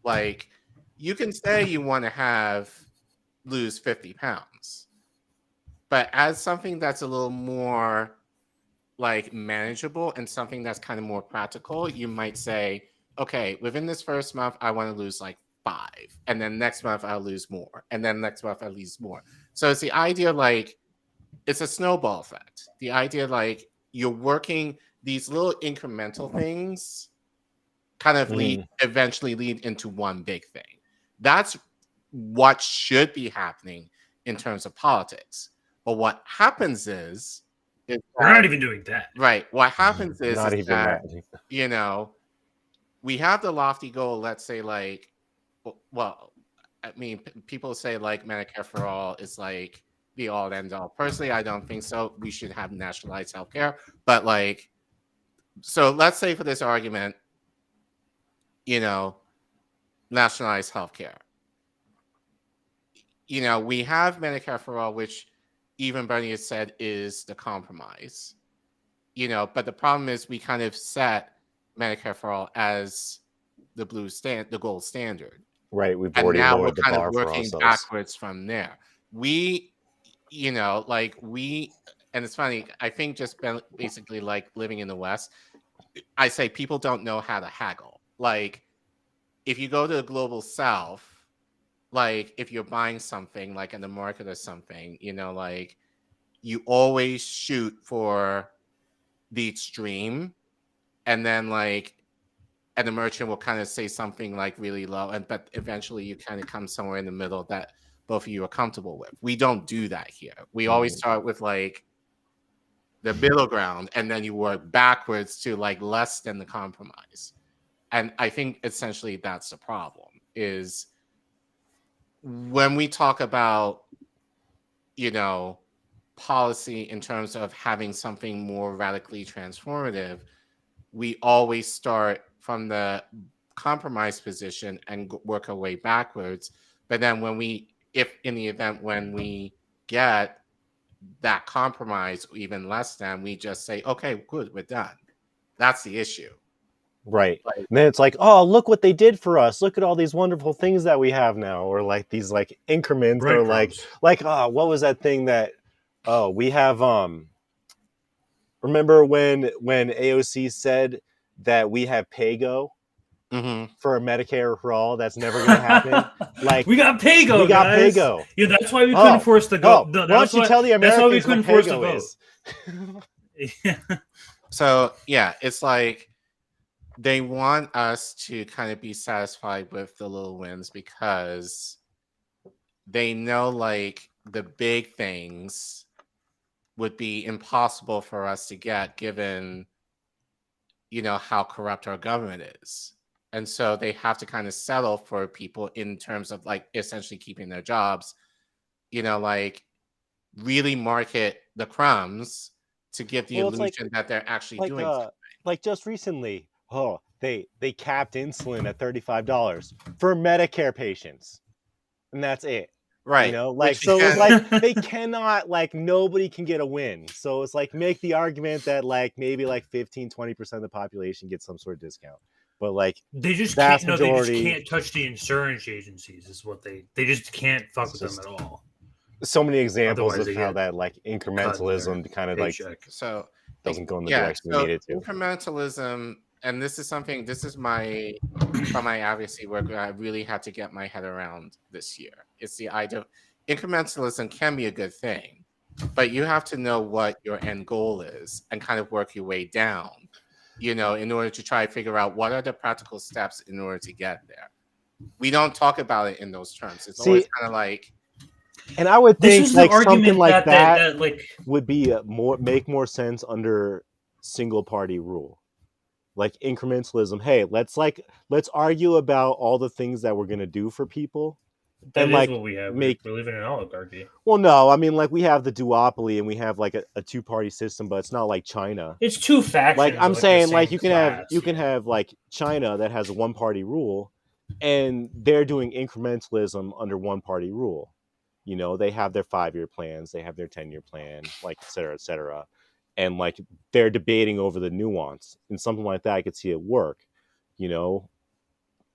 [SPEAKER 7] Like you can say you want to lose 50 pounds, but as something that's a little more like manageable and something that's kind of more practical, you might say, okay, within this first month, I want to lose like 5, and then next month I'll lose more, and then next month I'll lose more. So it's the idea like it's a snowball effect. The idea like you're working these little incremental things kind of eventually lead into one big thing. That's what should be happening in terms of politics. But what happens is
[SPEAKER 8] we're not even doing that.
[SPEAKER 7] Right. What happens is
[SPEAKER 9] Not even
[SPEAKER 7] that,
[SPEAKER 9] that.
[SPEAKER 7] we have the lofty goal, let's say like, well, I mean, people say like Medicare for all is like the all end all. Personally, I don't think so. We should have nationalized healthcare. But like, so let's say for this argument, nationalized healthcare. We have Medicare for all, which even Bernie has said is the compromise. But the problem is we kind of set Medicare for all as the gold standard.
[SPEAKER 9] Right. We've
[SPEAKER 7] And
[SPEAKER 9] already
[SPEAKER 7] now we're
[SPEAKER 9] lowered the
[SPEAKER 7] kind
[SPEAKER 9] bar
[SPEAKER 7] of
[SPEAKER 9] for
[SPEAKER 7] working
[SPEAKER 9] ourselves.
[SPEAKER 7] backwards from there. And it's funny, I think just basically like living in the West, I say people don't know how to haggle. Like if you go to the global South, like if you're buying something like in the market or something, like you always shoot for the extreme, and then like, and the merchant will kind of say something like really low, but eventually you kind of come somewhere in the middle that both of you are comfortable with. We don't do that here. We always start with like the middle ground, and then you work backwards to like less than the compromise. And I think essentially that's the problem, is when we talk about, policy in terms of having something more radically transformative, we always start from the compromise position and work our way backwards. But then when we get that compromise, or even less than, we just say, okay, good, we're done. That's the issue.
[SPEAKER 9] Right.
[SPEAKER 7] Like,
[SPEAKER 9] And then it's like, oh, look what they did for us. Look at all these wonderful things that we have now. Or like these like increments or
[SPEAKER 8] Breadcrumbs.
[SPEAKER 9] oh, what was that thing that we have remember when AOC said that we have PAYGO for Medicare for all? That's never gonna happen. Like
[SPEAKER 8] we got PAYGO,
[SPEAKER 9] we got
[SPEAKER 8] guys.
[SPEAKER 9] PAYGO.
[SPEAKER 8] Yeah, that's why we couldn't force the go.
[SPEAKER 9] Why don't you tell the Americans what PAYGO is?
[SPEAKER 8] Yeah.
[SPEAKER 7] So yeah, it's like they want us to kind of be satisfied with the little wins because they know like the big things would be impossible for us to get given, you know, how corrupt our government is. And so they have to kind of settle for people in terms of like essentially keeping their jobs, you know, like really market the crumbs to give the illusion that they're actually doing something.
[SPEAKER 9] Like just recently, they capped insulin at $35 for Medicare patients, and that's it.
[SPEAKER 7] Right.
[SPEAKER 9] You know, like so it's like they cannot, like nobody can get a win. So it's like make the argument that like maybe like 15-20% of the population gets some sort of discount. But like
[SPEAKER 8] they just
[SPEAKER 9] vast
[SPEAKER 8] can't
[SPEAKER 9] majority,
[SPEAKER 8] they just can't touch the insurance agencies is what they just can't fuck with them at all.
[SPEAKER 9] So many examples
[SPEAKER 8] Otherwise
[SPEAKER 9] of how that like incrementalism kind of like
[SPEAKER 7] so
[SPEAKER 9] doesn't go in the direction we need it to.
[SPEAKER 7] Incrementalism, and this is my from my advocacy work I really had to get my head around this year. It's the idea of incrementalism can be a good thing, but you have to know what your end goal is and kind of work your way down, you know, in order to try to figure out what are the practical steps in order to get there. We don't talk about it in those terms. It's always kind of like,
[SPEAKER 9] and I would think like something like that
[SPEAKER 8] like
[SPEAKER 9] would be make more sense under single party rule. Like incrementalism, hey, let's argue about all the things that we're gonna do for people.
[SPEAKER 8] That
[SPEAKER 9] and
[SPEAKER 8] is
[SPEAKER 9] like
[SPEAKER 8] what we have.
[SPEAKER 9] We're
[SPEAKER 8] living in an oligarchy.
[SPEAKER 9] Well, no, I mean like we have the duopoly and we have like a two-party system, but it's not like China.
[SPEAKER 8] It's two factions.
[SPEAKER 9] Like I'm saying, like you can have like China that has a one-party rule, and they're doing incrementalism under one-party rule. You know, they have their 5-year plans, they have their 10-year plan, like et cetera, et cetera. And like they're debating over the nuance. And something like that, I could see it work. You know,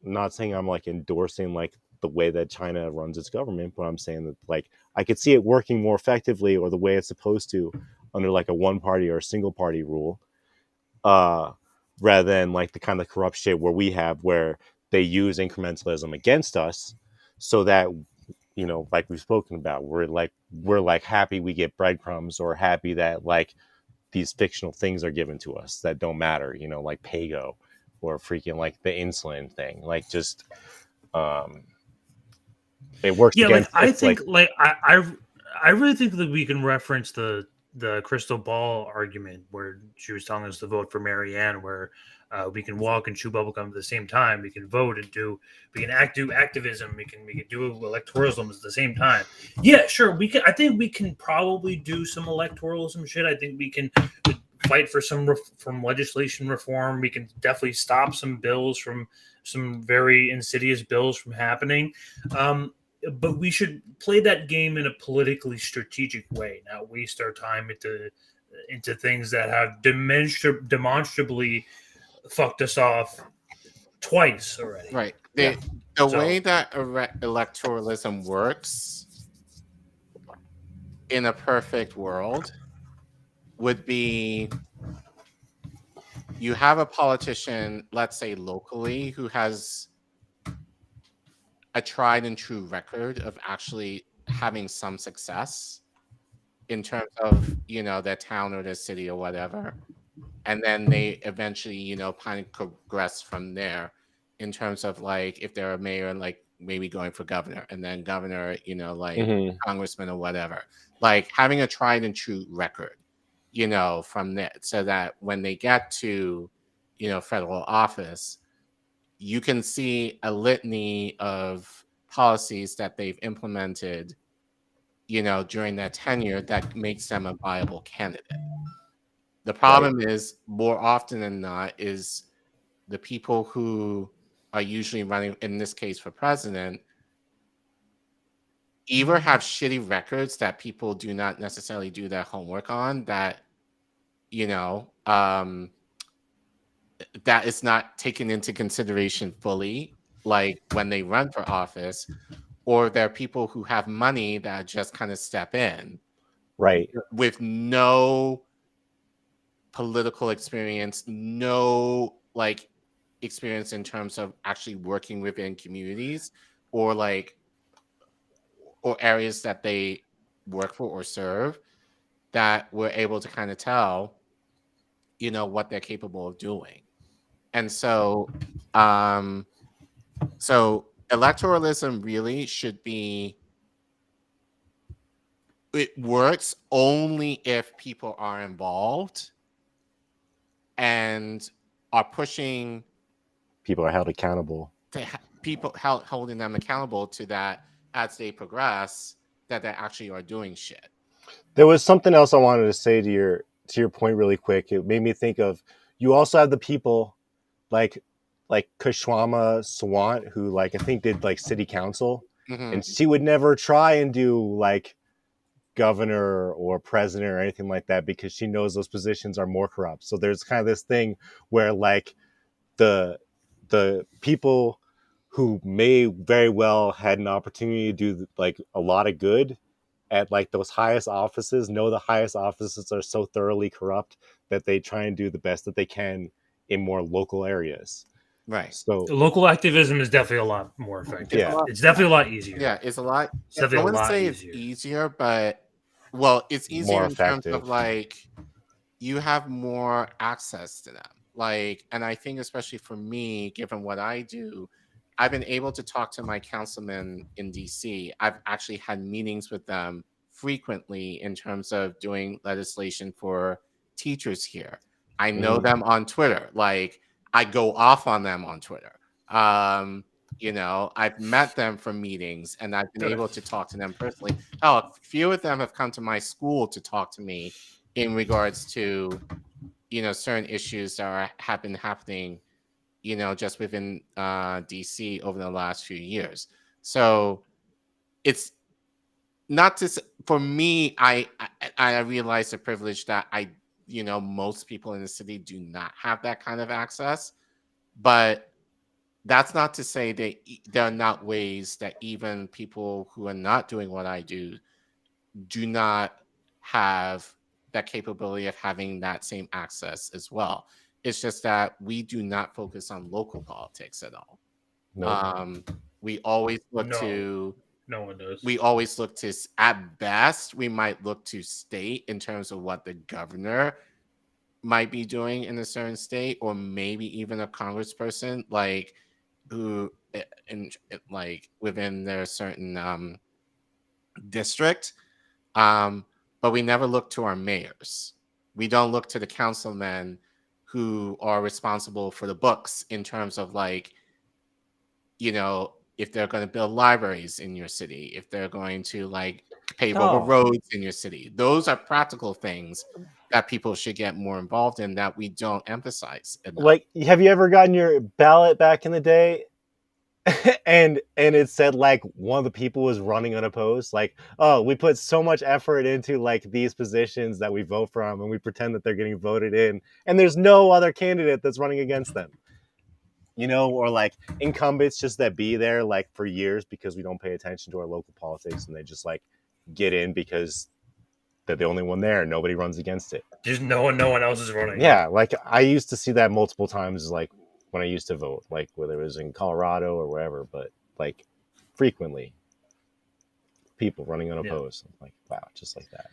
[SPEAKER 9] I'm not saying I'm like endorsing like the way that China runs its government, but I'm saying that like I could see it working more effectively or the way it's supposed to under like a one-party or a single-party rule, rather than like the kind of corrupt shit where we have where they use incrementalism against us, so that, you know, like we've spoken about, we're like happy we get breadcrumbs or happy that like these fictional things are given to us that don't matter, you know, like PAYGO or freaking like the insulin thing, like just it works.
[SPEAKER 8] Yeah, like I think like I really think that we can reference the crystal ball argument where she was telling us to vote for Marianne, where we can walk and chew bubblegum at the same time. We can vote and do activism. We can do electoralism at the same time. Yeah, sure. I think we can probably do some electoralism shit. I think we can fight for some legislation reform. We can definitely stop some bills from some very insidious bills from happening. But we should play that game in a politically strategic way, not waste our time into things that have demonstrably fucked us off twice already.
[SPEAKER 7] Right. The way that electoralism works in a perfect world would be you have a politician, let's say locally, who has a tried and true record of actually having some success in terms of, you know, their town or their city or whatever. And then they eventually, you know, kind of progress from there in terms of like if they're a mayor, like maybe going for governor and then governor, you know, like congressman or whatever, like having a tried and true record, you know, from there, so that when they get to, you know, federal office, you can see a litany of policies that they've implemented, you know, during their tenure that makes them a viable candidate. The problem is, more often than not, is the people who are usually running, in this case for president, either have shitty records that people do not necessarily do their homework on, that that is not taken into consideration fully, like when they run for office, or there are people who have money that just kind of step in
[SPEAKER 9] Right.
[SPEAKER 7] with no political experience, no like experience in terms of actually working within communities or areas that they work for or serve, that we're able to kind of tell what they're capable of doing. And so electoralism really should be, it works only if people are involved and are pushing,
[SPEAKER 9] People are held accountable.
[SPEAKER 7] people holding them accountable to that as they progress, that they actually are doing shit.
[SPEAKER 9] There was something else I wanted to say to your point really quick. It made me think of, you also have the people like Kashwama Sawant, who like I think did like city council, and she would never try and do like governor or president or anything like that because she knows those positions are more corrupt. So there's kind of this thing where like the people who may very well had an opportunity to do like a lot of good at like those highest offices know the highest offices are so thoroughly corrupt that they try and do the best that they can in more local areas.
[SPEAKER 7] Right.
[SPEAKER 9] So
[SPEAKER 8] local activism is definitely a lot more effective.
[SPEAKER 9] Yeah.
[SPEAKER 8] It's definitely a lot easier.
[SPEAKER 7] Yeah, it's a lot.
[SPEAKER 8] It's definitely
[SPEAKER 7] I
[SPEAKER 8] a
[SPEAKER 7] wouldn't
[SPEAKER 8] lot
[SPEAKER 7] say
[SPEAKER 8] easier.
[SPEAKER 7] it's easier, but well, it's easier
[SPEAKER 9] More
[SPEAKER 7] in terms
[SPEAKER 9] effective.
[SPEAKER 7] of like you have more access to them. Like, and I think especially for me, given what I do, I've been able to talk to my councilmen in DC. I've actually had meetings with them frequently in terms of doing legislation for teachers here. I know them on Twitter. Like, I go off on them on Twitter. I've met them for meetings and I've been able to talk to them personally. Oh, a few of them have come to my school to talk to me in regards to, certain issues that have been happening, just within DC over the last few years. So it's not to, for me, I realize the privilege that most people in the city do not have that kind of access, but that's not to say that there are not ways that even people who are not doing what I do not have that capability of having that same access as well. It's just that we do not focus on local politics at all.
[SPEAKER 9] Nope.
[SPEAKER 7] We always look
[SPEAKER 8] no one does.
[SPEAKER 7] We always look to, at best, we might look to state in terms of what the governor might be doing in a certain state, or maybe even a congressperson, like who like within their certain district. But we never look to our mayors. We don't look to the councilmen who are responsible for the books in terms of like, if they're going to build libraries in your city, if they're going to like pave over roads in your city. Those are practical things that people should get more involved in that we don't emphasize enough.
[SPEAKER 9] Like, have you ever gotten your ballot back in the day and it said like one of the people was running unopposed? Like, oh, we put so much effort into like these positions that we vote from, and we pretend that they're getting voted in, and there's no other candidate that's running against them. Or like incumbents just that be there like for years because we don't pay attention to our local politics, and they just like get in because they're the only one there and nobody runs against it.
[SPEAKER 8] Just no one else is running.
[SPEAKER 9] Yeah, like I used to see that multiple times, like when I used to vote, like whether it was in Colorado or wherever, but like frequently people running unopposed. Yeah. Like, wow, just like that.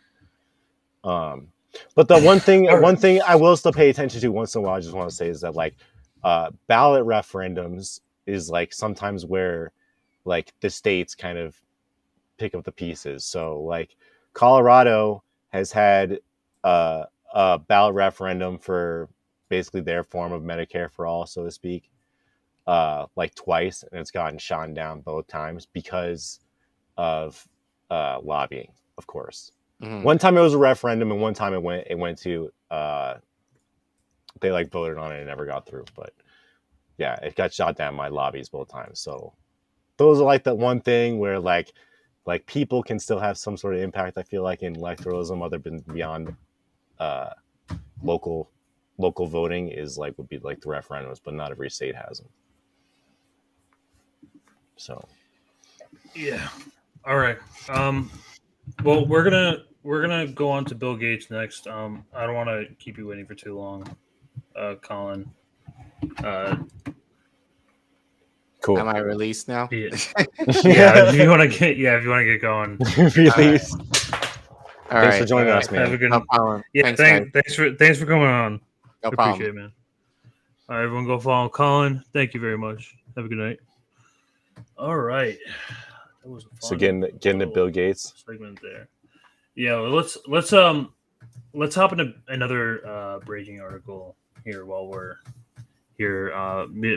[SPEAKER 9] But the one thing I will still pay attention to once in a while, I just want to say, is that like ballot referendums is like sometimes where like the states kind of pick up the pieces. So like Colorado has had a ballot referendum for basically their form of Medicare for all, so to speak, like twice, and it's gotten shot down both times because of lobbying, of course. Mm-hmm. One time it was a referendum, and one time it went to they like voted on it and it never got through. But yeah, it got shot down by lobbies both times. So those are like the one thing where like like people can still have some sort of impact. I feel like in electoralism, other than beyond local voting would be like the referendums, but not every state has them. So
[SPEAKER 8] Yeah. All right. Well, we're gonna go on to Bill Gates next. I don't want to keep you waiting for too long, Colin.
[SPEAKER 9] cool.
[SPEAKER 7] Am I released now?
[SPEAKER 8] Yeah. If you want to get going.
[SPEAKER 9] Release.
[SPEAKER 7] All
[SPEAKER 9] Thanks
[SPEAKER 7] right.
[SPEAKER 9] for joining us,
[SPEAKER 8] Have a
[SPEAKER 9] man.
[SPEAKER 8] good.
[SPEAKER 7] No problem.
[SPEAKER 8] Yeah. Thanks for coming on.
[SPEAKER 7] No
[SPEAKER 8] Appreciate
[SPEAKER 7] problem.
[SPEAKER 8] it, man. All right, everyone, go follow Colin. Thank you very much. Have a good night. All right. That was a fun
[SPEAKER 9] So getting to Bill Gates
[SPEAKER 8] segment there. Yeah, well, let's hop into another breaking article here while we're here.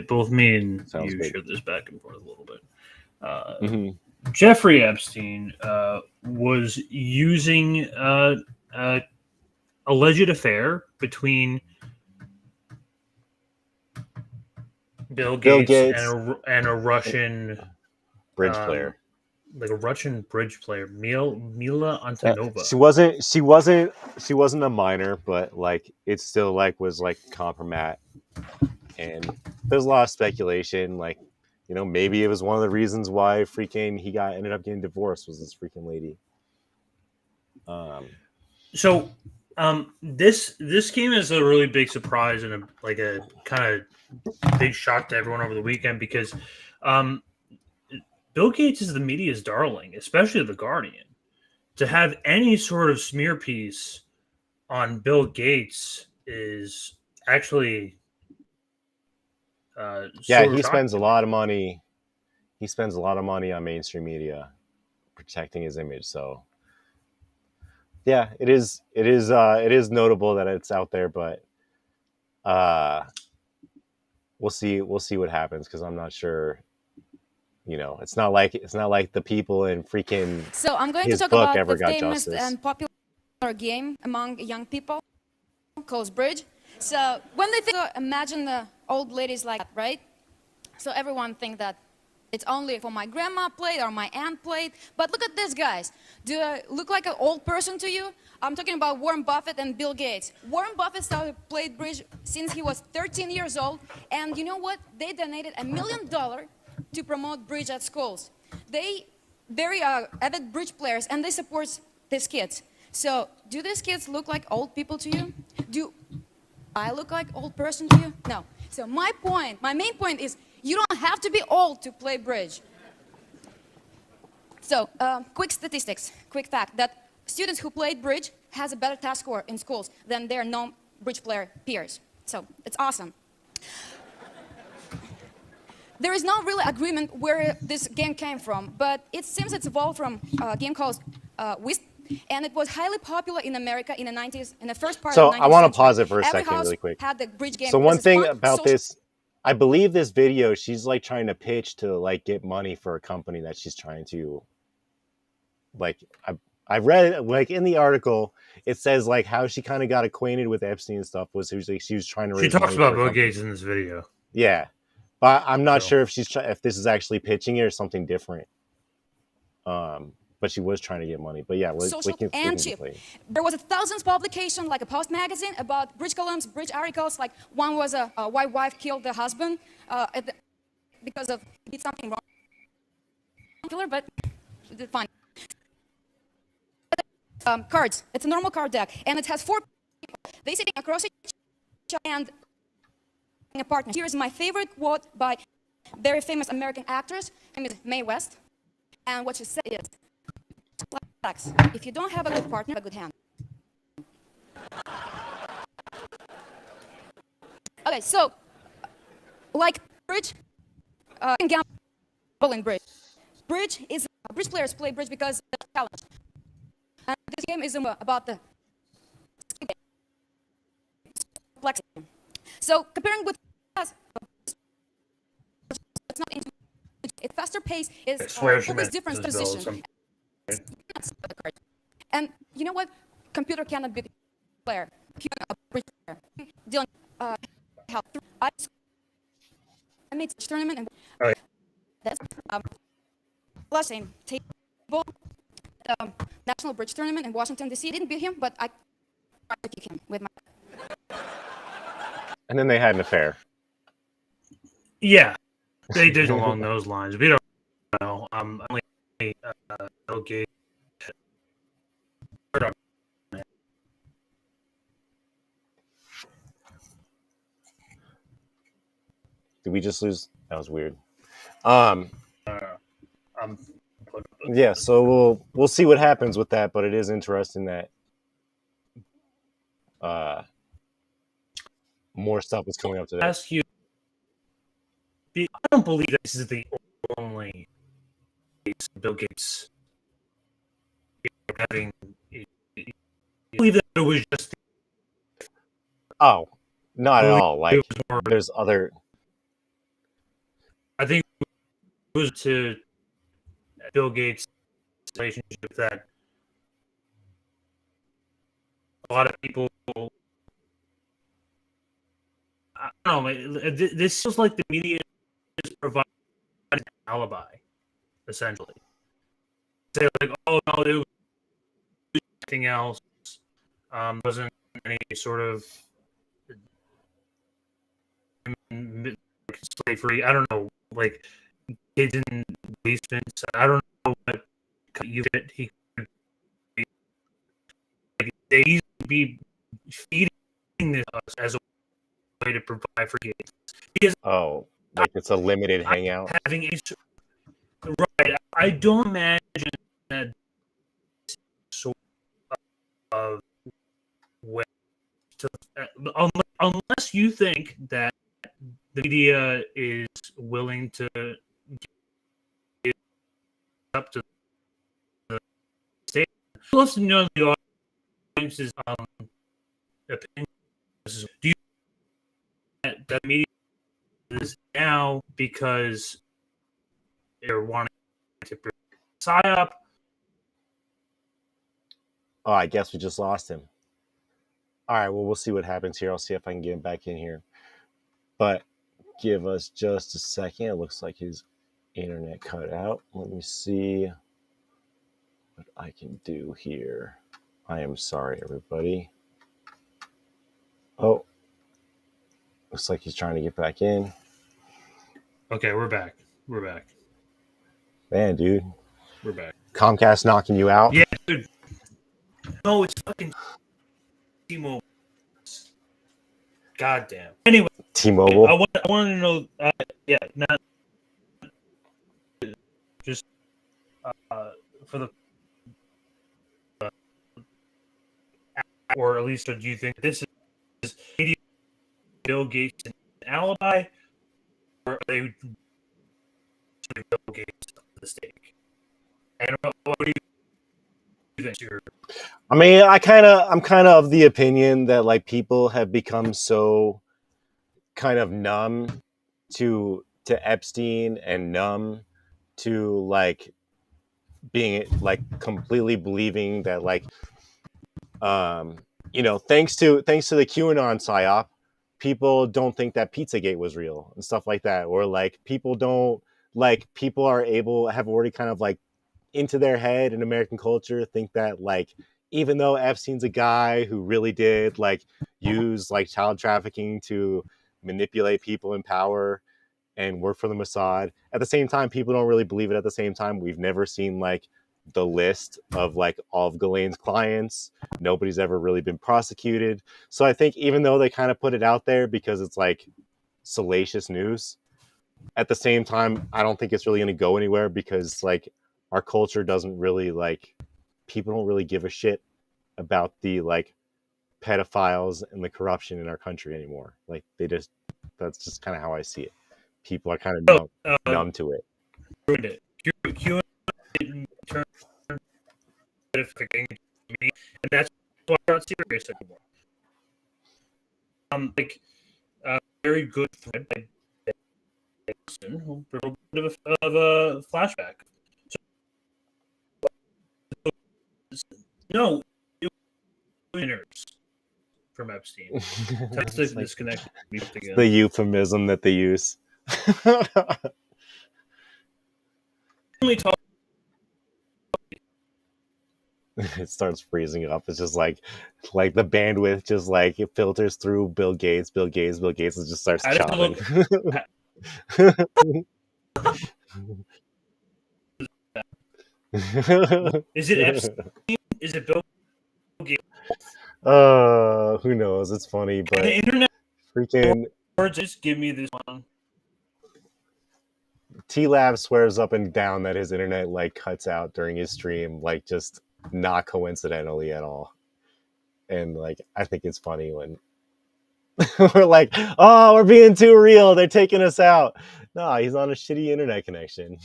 [SPEAKER 8] Both me and
[SPEAKER 9] Sounds
[SPEAKER 8] you
[SPEAKER 9] good.
[SPEAKER 8] share this back and forth a little bit.
[SPEAKER 9] Mm-hmm.
[SPEAKER 8] Jeffrey Epstein was using alleged affair between Bill Gates. And a Russian
[SPEAKER 9] bridge player.
[SPEAKER 8] Like a Russian bridge player, Mila Antonova.
[SPEAKER 9] She wasn't a minor, but like it still like was like compromat. And there's a lot of speculation, like, you know, maybe it was one of the reasons why freaking he ended up getting divorced was this freaking lady.
[SPEAKER 8] This came as a really big surprise and a kind of big shock to everyone over the weekend because Bill Gates is the media's darling, especially The Guardian. To have any sort of smear piece on Bill Gates is actually
[SPEAKER 9] he spends a lot of money. He spends a lot of money on mainstream media protecting his image. So yeah, it is notable that it's out there, but we'll see what happens because I'm not sure. You know, it's not like the people in freaking
[SPEAKER 10] so I'm going
[SPEAKER 9] his
[SPEAKER 10] to talk
[SPEAKER 9] book
[SPEAKER 10] about
[SPEAKER 9] ever
[SPEAKER 10] the
[SPEAKER 9] got
[SPEAKER 10] famous
[SPEAKER 9] justice.
[SPEAKER 10] and popular game among young people called bridge. So when they think, imagine the old ladies like that, right? So everyone think that it's only for my grandma played or my aunt played. But look at this, guys. Do I look like an old person to you? I'm talking about Warren Buffett and Bill Gates. Warren Buffett started playing bridge since he was 13 years old. And you know what? They donated $1 million to promote bridge at schools. They very avid bridge players and they support these kids. So do these kids look like old people to you? Do I look like old person to you? No. So my main point is you don't have to be old to play bridge. So quick statistics, quick fact that students who played bridge has a better test score in schools than their non-bridge player peers. So it's awesome. There is no really agreement where this game came from, but it seems it's evolved from a game called Whist, and it was highly popular in America in the 90s, in the first part of the 90s.
[SPEAKER 9] So I want to pause it for a second really quick.
[SPEAKER 10] Had the bridge game.
[SPEAKER 9] So one thing about this, I believe this video, she's like trying to pitch to like get money for a company that she's trying to, like, I read it, like in the article, it says like how she kind of got acquainted with Epstein and stuff was like she was trying to raise
[SPEAKER 8] She talks
[SPEAKER 9] money
[SPEAKER 8] about
[SPEAKER 9] for a
[SPEAKER 8] Bill
[SPEAKER 9] company.
[SPEAKER 8] Gates in this video.
[SPEAKER 9] Yeah. But I'm not sure if if this is actually pitching it or something different. But she was trying to get money. But yeah,
[SPEAKER 10] social and cheap. There was a thousands publication, like a Post magazine, about bridge columns, bridge articles. Like one was a white wife killed the husband because of he did something wrong. But it's fine. Cards. It's a normal card deck, and it has 4 people. They sitting across each other and a partner. Here is my favorite quote by very famous American actress, her name is Mae West, and what she said is, if you don't have a good partner, a good hand. Okay, so like bridge, gambling bridge. Bridge players play bridge because it's a challenge. And this game is about the complexity. So comparing with us, it's not into it's faster pace is always different transition. And you know what? Computer cannot be the player. Dylan, I made such tournament and that's last same take the National Bridge Tournament in Washington, D.C. I didn't beat him, but I tried to kick him with my...
[SPEAKER 9] And then they had an affair.
[SPEAKER 8] Yeah, they did along those lines. We don't know. Only Bill Gates.
[SPEAKER 9] Did we just lose? That was weird. Yeah, so we'll see what happens with that, but it is interesting that more stuff is coming up today.
[SPEAKER 8] Ask you, I don't believe this is the only case Bill Gates having. I believe that it was just.
[SPEAKER 9] Oh, not at all. Like there's other.
[SPEAKER 8] I think it was to Bill Gates' relationship that a lot of people. I don't know. This feels like the media is providing an alibi, essentially. Say like, oh no, it was anything else. Wasn't any sort of slavery. I don't know, like kids in basements. I don't know what you get. He could be, like, they easily be feeding this us as a way to provide for kids. Because
[SPEAKER 9] like it's a limited hangout.
[SPEAKER 8] Having a right, I don't imagine that sort of way to, unless you think that the media is willing to give up to the state. I'd love to know the audience's opinion. Do you think that media is now because they're wanting to PSYOP?
[SPEAKER 9] Oh, I guess we just lost him. All right, well, we'll see what happens here. I'll see if I can get him back in here. But give us just a second. It looks like his internet cut out. Let me see what I can do here. I am sorry, everybody. Oh, looks like he's trying to get back in.
[SPEAKER 8] Okay, we're back. We're back.
[SPEAKER 9] Man, dude.
[SPEAKER 8] We're back.
[SPEAKER 9] Comcast knocking you out?
[SPEAKER 8] Yeah, dude. No, it's fucking T-Mobile. Goddamn. Anyway,
[SPEAKER 9] T-Mobile.
[SPEAKER 8] I want to know. Yeah, not just for the, or at least, do you think this is Bill Gates an alibi, or are they Bill Gates the stake? And what do you think?
[SPEAKER 9] I mean, I'm kind of the opinion that like people have become so kind of numb to Epstein and numb to like being like completely believing that like thanks to the QAnon psyop, people don't think that Pizzagate was real and stuff like that, or like people have already kind of like into their head in American culture think that like even though Epstein's a guy who really did like use like child trafficking to manipulate people in power and work for the Mossad, at the same time people don't really believe it. At the same time, we've never seen like the list of like all of Ghislaine's clients. Nobody's ever really been prosecuted. So I think even though they kind of put it out there because it's like salacious news, at the same time I don't think it's really going to go anywhere because like our culture doesn't really like, people don't really give a shit about the like pedophiles and the corruption in our country anymore. Like that's just kind of how I see it. People are kind of numb to it.
[SPEAKER 8] And that's why I'm not serious anymore. Very good thread by Dixon, a little bit of a flashback. No, it was winners from Epstein. That's the disconnect.
[SPEAKER 9] The euphemism that they use.
[SPEAKER 8] Only talk
[SPEAKER 9] it starts freezing up. It's just like the bandwidth just like it filters through Bill Gates, and just starts chopping.
[SPEAKER 8] Is it Epstein? Is it Bill Gates?
[SPEAKER 9] Who knows? It's funny, but
[SPEAKER 8] the internet
[SPEAKER 9] freaking
[SPEAKER 8] just give me this one.
[SPEAKER 9] T-Lab swears up and down that his internet like cuts out during his stream, like just not coincidentally at all. And like I think it's funny when we're like, oh, we're being too real. They're taking us out. No, he's on a shitty internet connection.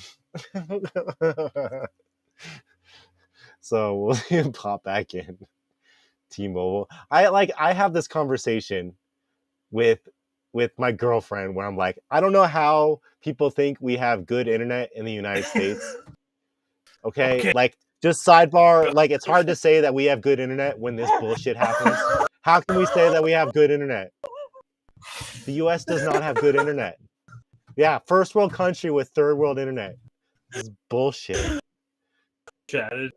[SPEAKER 9] So we'll pop back in. T-Mobile. I have this conversation with my girlfriend where I'm like, I don't know how people think we have good internet in the United States. Okay? Like just sidebar, like it's hard to say that we have good internet when this bullshit happens. How can we say that we have good internet? The US does not have good internet. Yeah, first world country with third world internet. This is bullshit.
[SPEAKER 8] Chatted.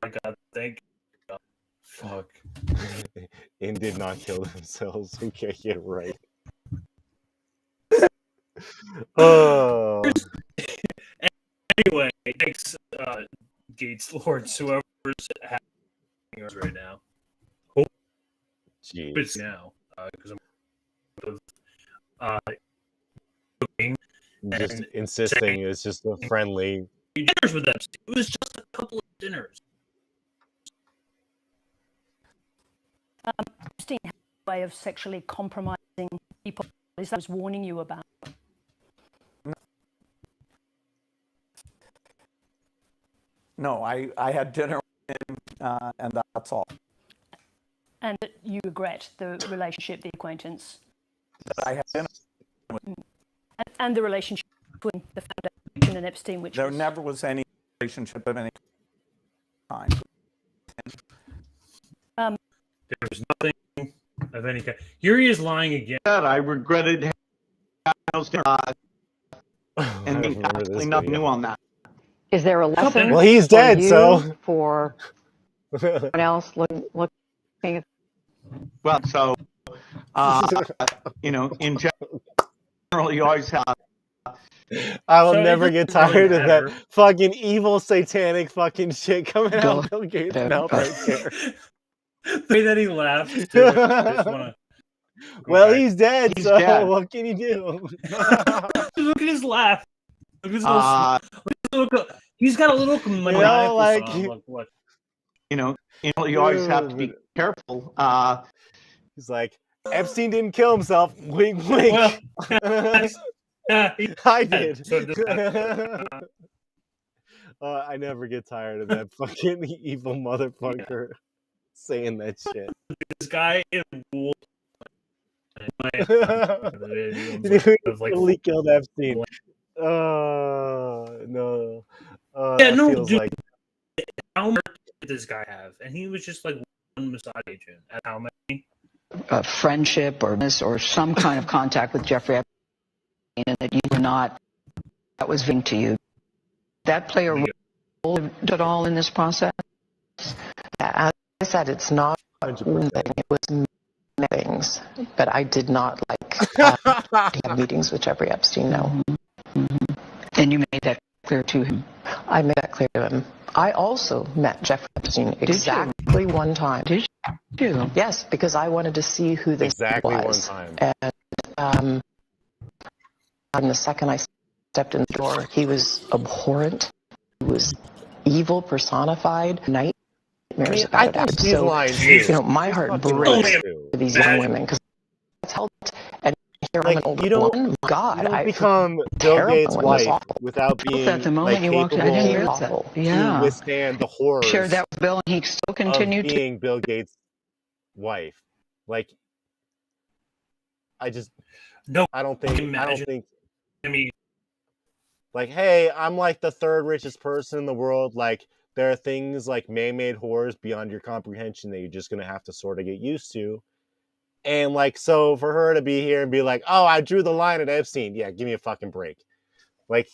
[SPEAKER 8] I got thank you.
[SPEAKER 6] Fuck.
[SPEAKER 9] And did not kill themselves. Okay, yeah, right. Oh.
[SPEAKER 8] Anyway, thanks, Gates Lords, whoever's having us right now. Hope it's now, because I'm cooking.
[SPEAKER 9] Just insisting it's just a friendly.
[SPEAKER 8] Dinners with them. It was just a couple of dinners.
[SPEAKER 11] Epstein had a way of sexually compromising people. Is that I was warning you about?
[SPEAKER 12] No, I had dinner with him, and that's all.
[SPEAKER 11] And that you regret the relationship, the acquaintance.
[SPEAKER 12] That I had dinner with.
[SPEAKER 11] And the relationship between the Foundation and Epstein, which
[SPEAKER 12] there never was any relationship of any kind.
[SPEAKER 8] There was nothing of any kind. Here he is lying again.
[SPEAKER 2] I regretted having and being absolutely nothing new on that.
[SPEAKER 13] Is there a lesson?
[SPEAKER 9] Well, he's dead, so
[SPEAKER 13] for someone else looking at.
[SPEAKER 2] Well, so in general, you always have.
[SPEAKER 9] I will never get tired of that fucking evil satanic fucking shit coming out of Bill Gates' mouth right there.
[SPEAKER 8] The way that he laughed. Too, I just wanna
[SPEAKER 9] well,
[SPEAKER 8] back.
[SPEAKER 9] He's dead,
[SPEAKER 2] He's
[SPEAKER 9] so
[SPEAKER 2] dead.
[SPEAKER 9] what can you do?
[SPEAKER 8] Look at his laugh. Look at his little, he's got a little maniacal
[SPEAKER 9] like,
[SPEAKER 8] what?
[SPEAKER 2] You always have to be careful.
[SPEAKER 9] He's like, Epstein didn't kill himself. Wink, wink.
[SPEAKER 8] Well,
[SPEAKER 9] I did.
[SPEAKER 8] So
[SPEAKER 9] I never get tired of that fucking evil motherfucker saying that shit.
[SPEAKER 8] This guy is ruled.
[SPEAKER 9] He really killed Epstein. No.
[SPEAKER 8] Yeah, no,
[SPEAKER 9] feels
[SPEAKER 8] dude.
[SPEAKER 9] like...
[SPEAKER 8] How much did this guy have? And he was just like one massage agent. At how many?
[SPEAKER 13] Friendship or some kind of contact with Jeffrey Epstein, and that you were not. That was vain to you. That play a role at all in this process?
[SPEAKER 14] As I said, it's not one thing. It was many things, but I did not have meetings with Jeffrey Epstein. No.
[SPEAKER 13] Mm-hmm. And you made that clear to him.
[SPEAKER 14] I made that clear to him. I also met Jeffrey Epstein exactly one time.
[SPEAKER 13] Did you?
[SPEAKER 14] Yes, because I wanted to see who this was.
[SPEAKER 9] One time.
[SPEAKER 14] And the second I stepped in the door, he was abhorrent. He was evil personified. Nightmares about it. So, my heart breaks for these young women because that's helped. And here I'm an old woman. God,
[SPEAKER 9] you don't become Bill Gates' wife without being
[SPEAKER 13] at the moment you walked in. I didn't realize that. Yeah.
[SPEAKER 9] To withstand the horrors.
[SPEAKER 13] Shared that with Bill, and he still continued
[SPEAKER 9] of being Bill Gates' wife. Like, I don't think.
[SPEAKER 8] I mean,
[SPEAKER 9] like, hey, I'm like the third richest person in the world. Like, there are things like man-made horrors beyond your comprehension that you're just gonna have to sort of get used to. And like, so for her to be here and be like, oh, I drew the line at Epstein. Yeah, give me a fucking break. Like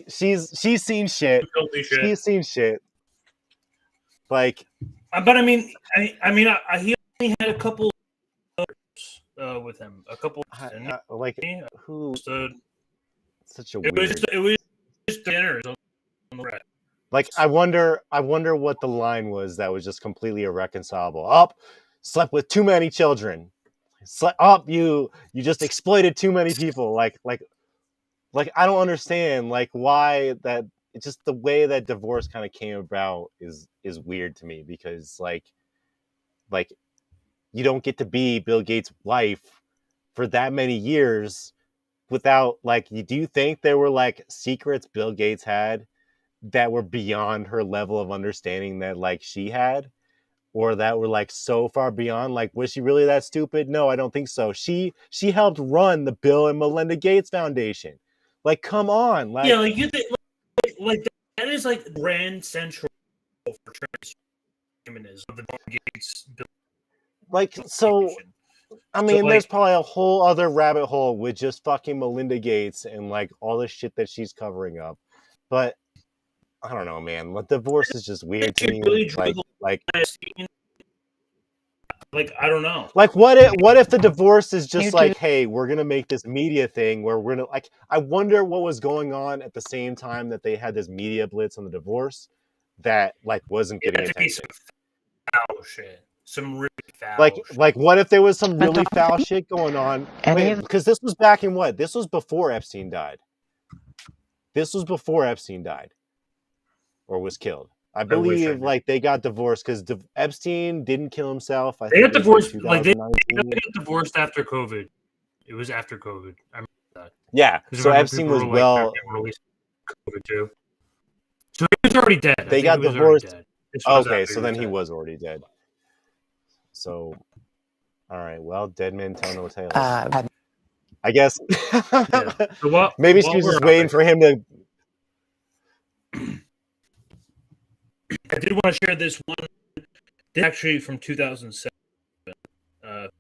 [SPEAKER 9] she's seen shit. She's seen shit. Like,
[SPEAKER 8] but I mean, he only had a couple with him, a couple.
[SPEAKER 9] Like, who? Such a
[SPEAKER 8] it
[SPEAKER 9] weird.
[SPEAKER 8] was just dinners on the red.
[SPEAKER 9] Like, I wonder what the line was that was just completely irreconcilable. Up, slept with too many children. Up, you just exploited too many people. Like I don't understand like why that. It's just the way that divorce kind of came about is weird to me, because like you don't get to be Bill Gates' wife for that many years without like. Do you think there were like secrets Bill Gates had that were beyond her level of understanding that like she had, or that were like so far beyond? Like, was she really that stupid? No, I don't think so. She helped run the Bill and Melinda Gates Foundation. Like, come on. Like,
[SPEAKER 8] yeah, like you think like that is like grand central for transhumanism. The Bill Gates Bill
[SPEAKER 9] like, so I mean,
[SPEAKER 8] like,
[SPEAKER 9] there's probably a whole other rabbit hole with just fucking Melinda Gates and like all the shit that she's covering up. But I don't know, man. Like, divorce is just weird to me.
[SPEAKER 8] Really
[SPEAKER 9] like
[SPEAKER 8] I don't know.
[SPEAKER 9] Like, what if the divorce is just like, hey, we're gonna make this media thing where we're gonna like. I wonder what was going on at the same time that they had this media blitz on the divorce that like wasn't getting attention.
[SPEAKER 8] Some foul shit. Some really foul shit.
[SPEAKER 9] Like what if there was some really foul shit going on? Because this was back in what? This was before Epstein died. This was before Epstein died or was killed. I believe like they got divorced because Epstein didn't kill himself.
[SPEAKER 8] They got divorced. Like they got divorced after COVID. It was after COVID. I remember that.
[SPEAKER 9] Yeah. So Epstein was well.
[SPEAKER 8] COVID too. So he was already dead.
[SPEAKER 9] They got divorced. Okay, so then he was already dead. So, all right. Well, dead men tell no tales. I guess.
[SPEAKER 8] Yeah. So
[SPEAKER 9] maybe she was just waiting for him to.
[SPEAKER 8] I did want to share this one. This actually from 2007.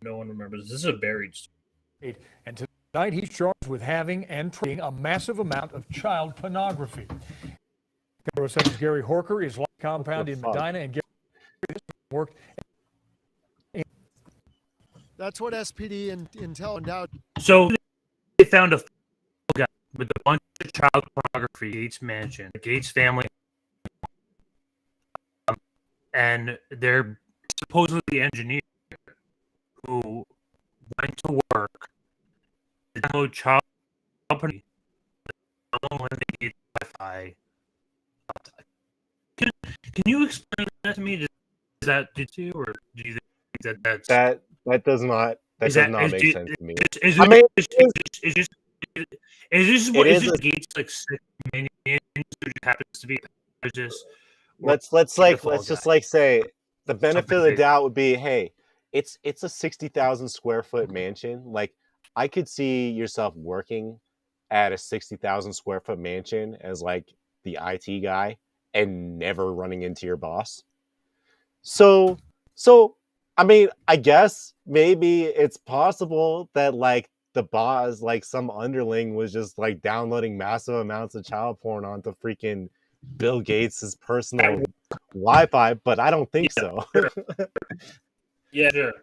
[SPEAKER 8] No one remembers. This is a buried story.
[SPEAKER 15] And tonight he's charged with having and trading a massive amount of child pornography. Federal Secretary Gary Horker is locked compound in Medina, and Gary worked.
[SPEAKER 16] That's what SPD and Intel and Dow.
[SPEAKER 8] So they found a guy with a bunch of child pornography, Gates Mansion, the Gates family. And they're supposedly the engineer who went to work to download child pornography, Wi-Fi. Can you explain that to me? Is that did you, or do you think that
[SPEAKER 9] does not make sense to me?
[SPEAKER 8] Is this Gates like sick minions who just happens to be just?
[SPEAKER 9] Let's just say the benefit of the doubt would be, hey, it's a 60,000 square foot mansion. Like, I could see yourself working at a 60,000 square foot mansion as like the IT guy and never running into your boss. So I mean, I guess maybe it's possible that like the boss, like some underling, was just like downloading massive amounts of child porn onto freaking Bill Gates' personal Wi-Fi, but I don't think so.
[SPEAKER 8] Sure. Yeah, sure.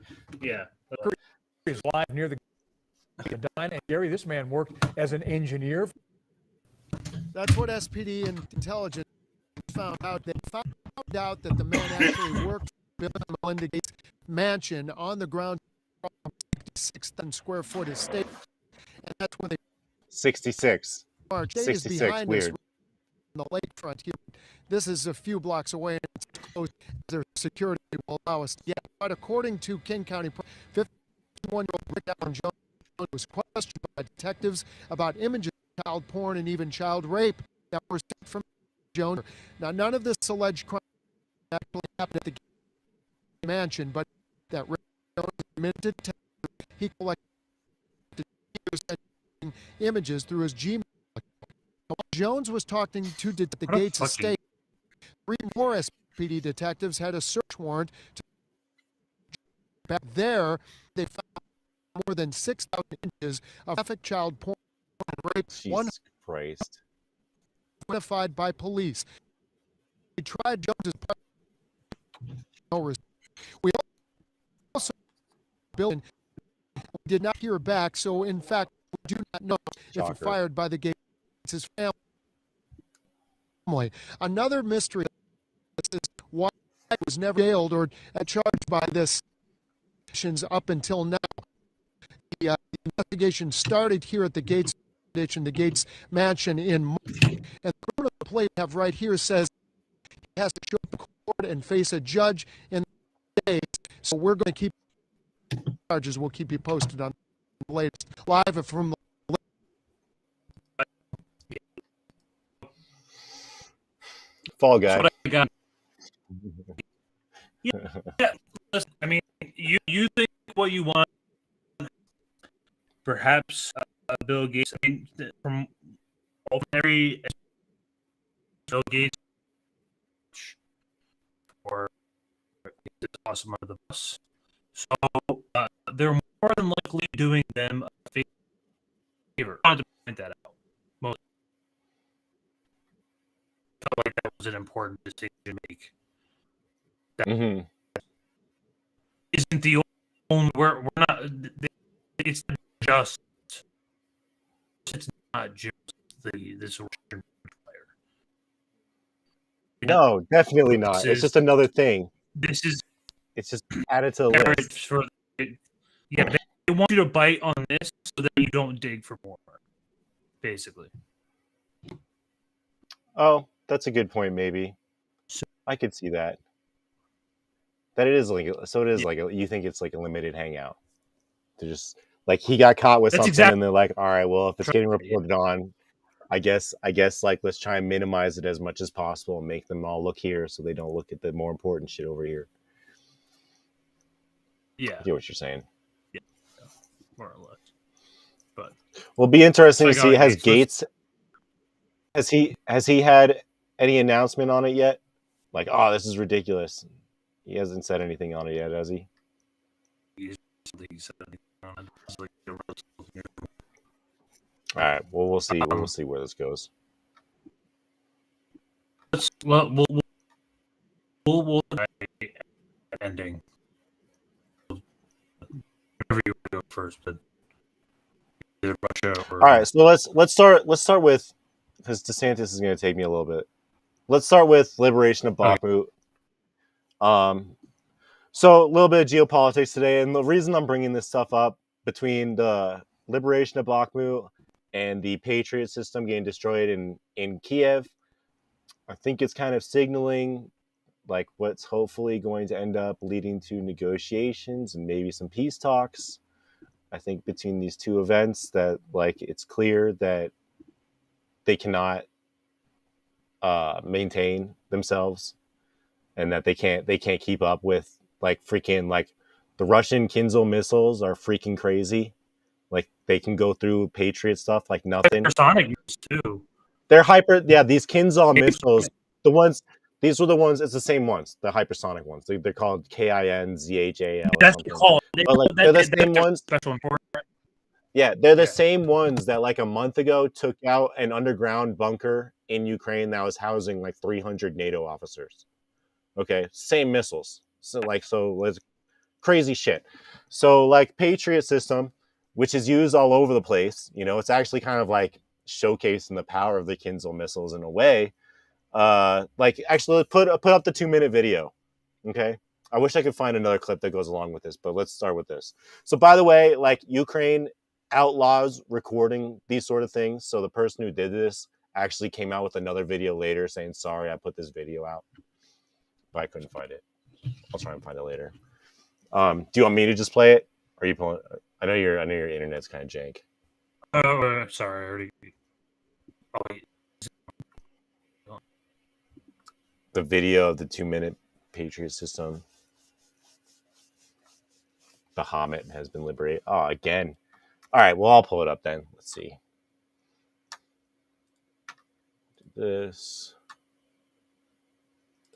[SPEAKER 8] Yeah.
[SPEAKER 15] He's live near the Medina. And Gary, this man worked as an engineer.
[SPEAKER 16] That's what SPD and intelligence found out. They found out that the man actually worked for Bill and Melinda Gates' mansion on the ground, 66,000 square foot estate, and that's when they
[SPEAKER 9] 66.
[SPEAKER 16] March.
[SPEAKER 9] 66.
[SPEAKER 16] Behind
[SPEAKER 9] Weird.
[SPEAKER 16] us on the lakefront here. This is a few blocks away, and it's close. Their security will allow us. Yeah, but according to King County, 51-year-old Rick Allen Jones was questioned by detectives about images of child porn and even child rape that were sent from Jones. Now, none of this alleged crime actually happened at the mansion, but that Rick Jones admitted to he collected images through his Gmail. While Jones was talking to the Gates estate, 3 more SPD detectives had a search warrant. Back there, they found more than 6,000 images of graphic child porn and rape.
[SPEAKER 9] Jesus Christ.
[SPEAKER 16] Identified by police. They tried Jones's We also built. We did not hear back, so in fact, we do not know if he fired by the Gates' family. Another mystery is why he was never jailed or charged by this up until now. The investigation started here at the Gates Foundation, the Gates Mansion in March, and the criminal plate I have right here says he has to show up in court and face a judge in days. So we're going to keep charges. We'll keep you posted on the latest. Live from the
[SPEAKER 9] Fall Guy.
[SPEAKER 8] That's what I got. Yeah, listen, I mean, you think what you want. Perhaps Bill Gates. I mean, from every Bill Gates or awesome under the bus. So they're more than likely doing them a favor. I wanted to point that out. Most felt like that was an important decision to make. That isn't the only. We're not. It's just. It's not just this Russian player.
[SPEAKER 9] No, definitely not. It's just another thing.
[SPEAKER 8] This is.
[SPEAKER 9] It's just added to the list.
[SPEAKER 8] Yeah, they want you to bite on this so that you don't dig for more. Basically.
[SPEAKER 9] Oh, that's a good point. Maybe I could see that. That it is like so. It is like you think it's like a limited hangout. To just like he got caught with something, and they're like, all right, well, if it's getting reported on, I guess like let's try and minimize it as much as possible and make them all look here so they don't look at the more important shit over here.
[SPEAKER 8] Yeah,
[SPEAKER 9] I get what you're saying.
[SPEAKER 8] Yeah, more or less. But
[SPEAKER 9] will be interesting to see. Has Gates has he had any announcement on it yet? Like, oh, this is ridiculous. He hasn't said anything on it yet, has he? All right. Well, we'll see. We'll see where this goes.
[SPEAKER 8] We'll try ending. Whatever you go first, but either Russia or.
[SPEAKER 9] All right. So let's start with, because DeSantis is going to take me a little bit. Let's start with liberation of Bakhmut. So a little bit of geopolitics today, and the reason I'm bringing this stuff up between the liberation of Bakhmut and the Patriot system getting destroyed in Kiev, I think it's kind of signaling like what's hopefully going to end up leading to negotiations and maybe some peace talks. I think between these two events that like it's clear that they cannot maintain themselves and that they can't keep up with like freaking like the Russian Kinzhal missiles are freaking crazy. Like they can go through Patriot stuff like nothing.
[SPEAKER 8] Hypersonic too.
[SPEAKER 9] They're these Kinzhal missiles, these were the ones, it's the same ones, the hypersonic ones. They're called KINZHAL.
[SPEAKER 8] That's what called.
[SPEAKER 9] But like, they're the same ones.
[SPEAKER 8] Special important.
[SPEAKER 9] Yeah, they're the same ones that like a month ago took out an underground bunker in Ukraine that was housing like 300 NATO officers. Okay, same missiles. So it's crazy shit. So like Patriot system, which is used all over the place, it's actually kind of like showcasing the power of the Kinzhal missiles in a way. Like actually let's put up the 2-minute video. Okay. I wish I could find another clip that goes along with this, but let's start with this. So by the way, like Ukraine outlaws recording these sort of things. So the person who did this actually came out with another video later saying, sorry, I put this video out, but I couldn't find it. I'll try and find it later. Do you want me to just play it? Or are you pulling? I know your internet's kind of jank.
[SPEAKER 8] Oh, sorry. I already.
[SPEAKER 9] The video of the 2-minute Patriot system. Bahamut has been liberated. Oh, again. All right. Well, I'll pull it up then. Let's see. Do this.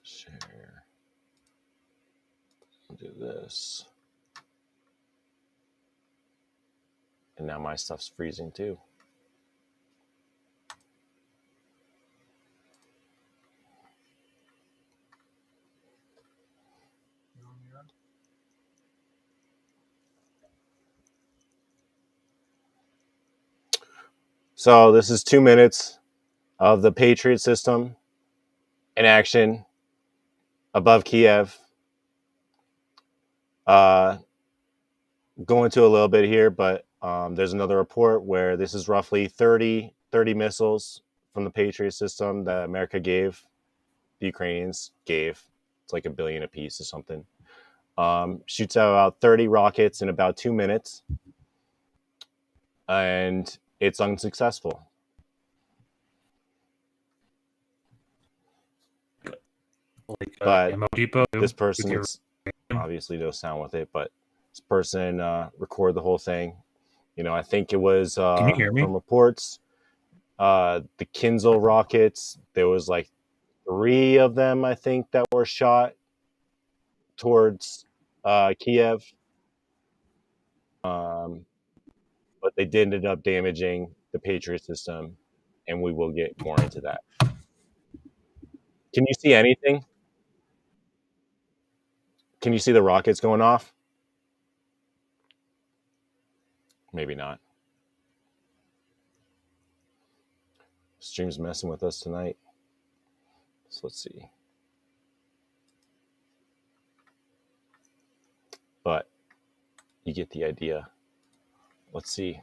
[SPEAKER 9] Share. Do this. And now my stuff's freezing too. So this is 2 minutes of the Patriot system in action above Kiev. Go into a little bit here, but there's another report where this is roughly 30 missiles from the Patriot system that America gave, the Ukrainians gave. It's like $1 billion a piece or something. Shoots out about 30 rockets in about 2 minutes, and it's unsuccessful. But this person, it's obviously no sound with it, but this person recorded the whole thing. You know, I think it was
[SPEAKER 8] Can you hear me?
[SPEAKER 9] from reports, the Kinzel rockets, there was like 3 of them, I think, that were shot towards Kiev. But they did end up damaging the Patriot system, and we will get more into that. Can you see anything? Can you see the rockets going off? Maybe not. Stream's messing with us tonight. So let's see. But you get the idea. Let's see.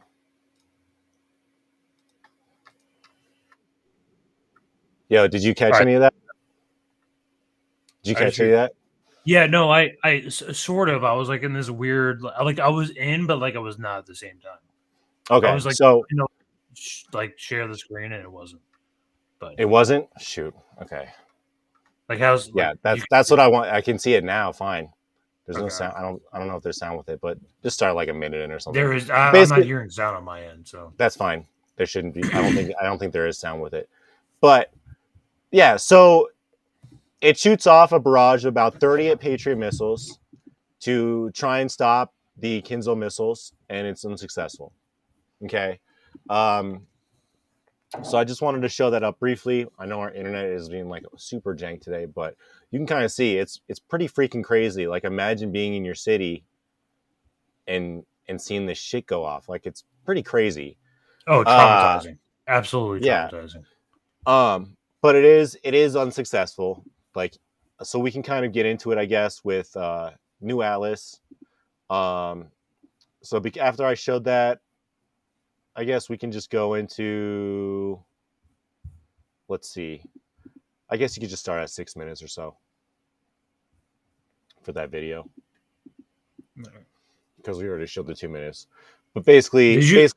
[SPEAKER 9] Yo, did you catch any of that? Did you catch any of that?
[SPEAKER 8] Yeah, no, I sort of. I was like in this weird, like I was in, but like I was not at the same time.
[SPEAKER 9] Okay,
[SPEAKER 8] I was like,
[SPEAKER 9] so
[SPEAKER 8] like share the screen, and it wasn't. But
[SPEAKER 9] it wasn't. Shoot. Okay.
[SPEAKER 8] Like how's?
[SPEAKER 9] Yeah,
[SPEAKER 8] like,
[SPEAKER 9] that's what I want. I can see it now. Fine. There's no
[SPEAKER 8] Okay.
[SPEAKER 9] sound. I don't know if there's sound with it, but just start like a minute in or something.
[SPEAKER 8] There is. I'm not hearing sound on my end, so
[SPEAKER 9] that's fine. There shouldn't be. I don't think there is sound with it. But yeah, so it shoots off a barrage of about 30 Patriot missiles to try and stop the Kinzel missiles, and it's unsuccessful. Okay. So I just wanted to show that up briefly. I know our internet is being like super jank today, but you can kind of see it's pretty freaking crazy. Like imagine being in your city and seeing this shit go off. Like it's pretty crazy.
[SPEAKER 8] Oh, traumatizing. Absolutely traumatizing.
[SPEAKER 9] Yeah. But it is unsuccessful. Like, so we can kind of get into it, I guess, with New Atlas. So after I showed that, I guess we can just go into, let's see. I guess you could just start at 6 minutes or so for that video. Because we already showed the 2 minutes. But basically there's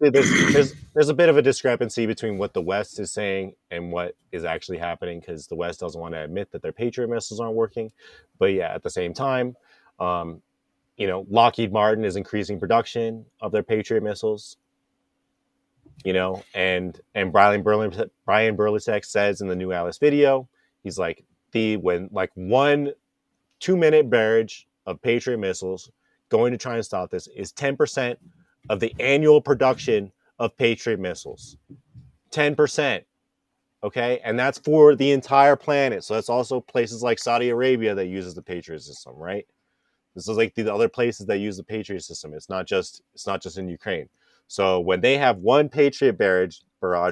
[SPEAKER 9] a bit of a discrepancy between what the West is saying and what is actually happening, because the West doesn't want to admit that their Patriot missiles aren't working. But yeah, at the same time, Lockheed Martin is increasing production of their Patriot missiles. And Brian Burlisek says in the New Atlas video, he's like, when 1 2-minute barrage of Patriot missiles going to try and stop this is 10% of the annual production of Patriot missiles. 10%. Okay? And that's for the entire planet. So that's also places like Saudi Arabia that uses the Patriot system, right? This is like the other places that use the Patriot system. It's not just in Ukraine. So when they have 1 Patriot barrage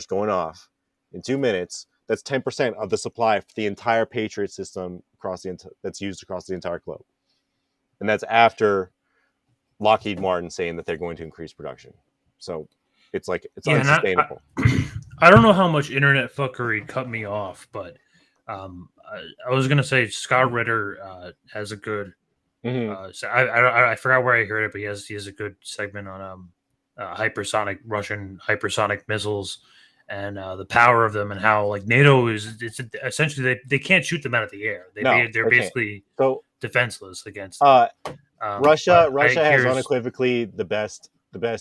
[SPEAKER 9] going off in 2 minutes, that's 10% of the supply for the entire Patriot system that's used across the entire globe. And that's after Lockheed Martin saying that they're going to increase production. So it's unsustainable.
[SPEAKER 8] I don't know how much internet fuckery cut me off, but I was gonna say Scott Ritter has a good. So I forgot where I heard it, but he has a good segment on Russian hypersonic missiles and the power of them, and how like NATO it's essentially they can't shoot them out of the air. They're basically defenseless against them.
[SPEAKER 9] Russia has unequivocally the best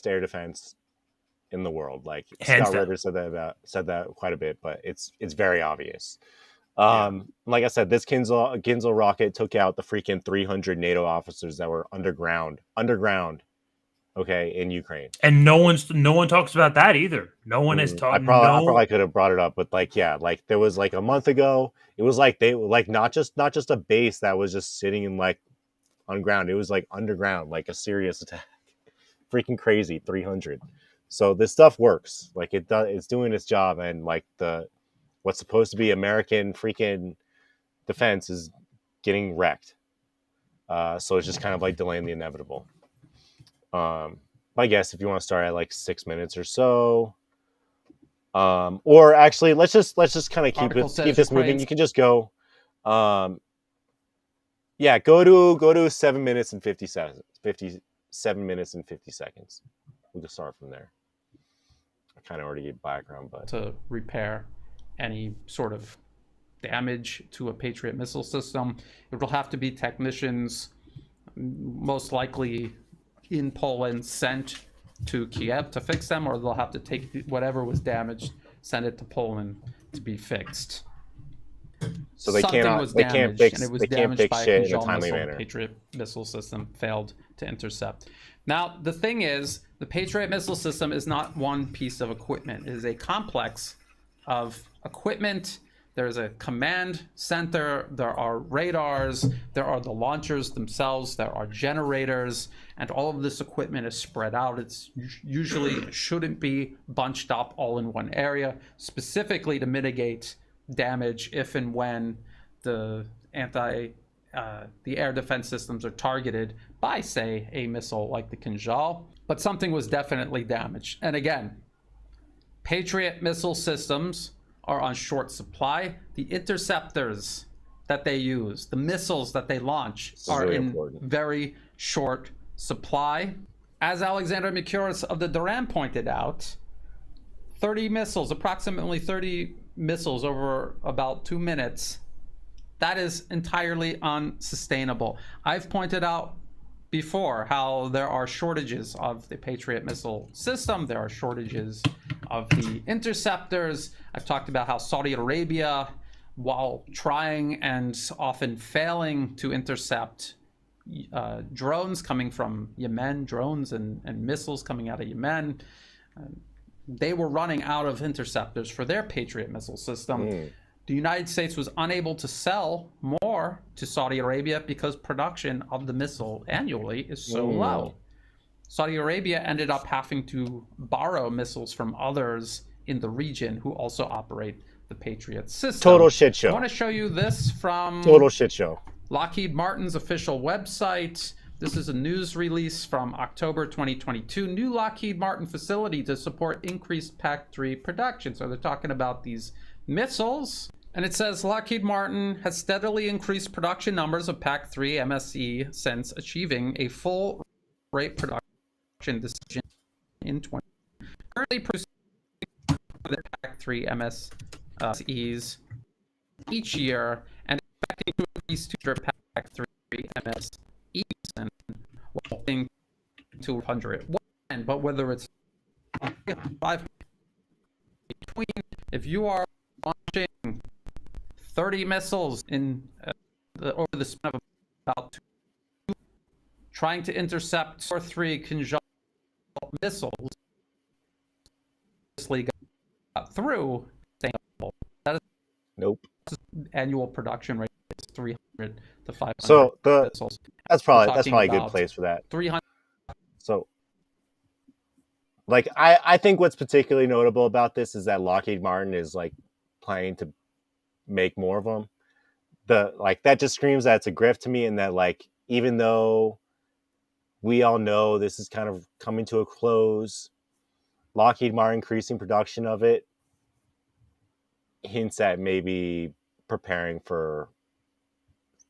[SPEAKER 9] air defense in the world. Like Scott Ritter said that quite a bit, but it's very obvious. Like I said, this Kinzel rocket took out the freaking 300 NATO officers that were underground, okay, in Ukraine.
[SPEAKER 8] And no one talks about that either. No one has talked.
[SPEAKER 9] I probably could have brought it up, but there was like a month ago, it was like they like not just a base that was just sitting in like on ground. It was like underground, like a serious attack. Freaking crazy, 300. So this stuff works. Like it's doing its job, and like what's supposed to be American freaking defense is getting wrecked. So it's just kind of like delaying the inevitable. I guess if you want to start at like 6 minutes or so, or actually let's just kind of keep this moving. You can just go, go to 7 minutes and 57 minutes and 50 seconds. We'll just start from there. I kind of already gave background, but
[SPEAKER 17] to repair any sort of damage to a Patriot missile system, it will have to be technicians, most likely in Poland, sent to Kiev to fix them, or they'll have to take whatever was damaged, send it to Poland to be fixed.
[SPEAKER 9] So they
[SPEAKER 17] Something
[SPEAKER 9] can't
[SPEAKER 17] was
[SPEAKER 9] they
[SPEAKER 17] damaged,
[SPEAKER 9] can't fix
[SPEAKER 17] and it was
[SPEAKER 9] they can't
[SPEAKER 17] damaged
[SPEAKER 9] fix
[SPEAKER 17] by
[SPEAKER 9] shit
[SPEAKER 17] a
[SPEAKER 9] in a
[SPEAKER 17] Kinjal
[SPEAKER 9] timely
[SPEAKER 17] missile.
[SPEAKER 9] manner.
[SPEAKER 17] Patriot missile system failed to intercept. Now, the thing is, the Patriot missile system is not one piece of equipment. It is a complex of equipment. There's a command center, there are radars, there are the launchers themselves, there are generators, and all of this equipment is spread out. It's usually shouldn't be bunched up all in one area, specifically to mitigate damage if and when the air defense systems are targeted by, say, a missile like the Kinjal. But something was definitely damaged. And again, Patriot missile systems are on short supply. The interceptors that they use, the missiles that they launch, are
[SPEAKER 9] really
[SPEAKER 17] in
[SPEAKER 9] important.
[SPEAKER 17] very short supply. As Alexander Mikuris of the Duran pointed out, 30 missiles, approximately 30 missiles over about 2 minutes, that is entirely unsustainable. I've pointed out before how there are shortages of the Patriot missile system. There are shortages of the interceptors. I've talked about how Saudi Arabia, while trying and often failing to intercept drones coming from Yemen, drones and missiles coming out of Yemen, they were running out of interceptors for their Patriot missile system. The United States was unable to sell more to Saudi Arabia because production of the missile annually is so low. Saudi Arabia ended up having to borrow missiles from others in the region who also operate the Patriot system.
[SPEAKER 9] Total shit show.
[SPEAKER 17] I want to show you this from
[SPEAKER 9] Total shit show.
[SPEAKER 17] Lockheed Martin's official website. This is a news release from October 2022. New Lockheed Martin facility to support increased PAC-3 production. So they're talking about these missiles. And it says Lockheed Martin has steadily increased production numbers of PAC-3 MSE since achieving a full rate production decision in 2020. Currently producing their PAC-3 MSEs each year and expecting to increase to their PAC-3 MSEs and hoping to 100. But whether it's 500 between, if you are launching 30 missiles in over the span of about 2, trying to intercept 2 or 3 Kinjal missiles, got through. That is annual production rate is 300 to 500 missiles.
[SPEAKER 9] That's probably a good place for that.
[SPEAKER 17] 300.
[SPEAKER 9] So, like, I think what's particularly notable about this is that Lockheed Martin is like planning to make more of them. That just screams that it's a grift to me, and that like even though we all know this is kind of coming to a close, Lockheed Martin increasing production of it hints at maybe preparing for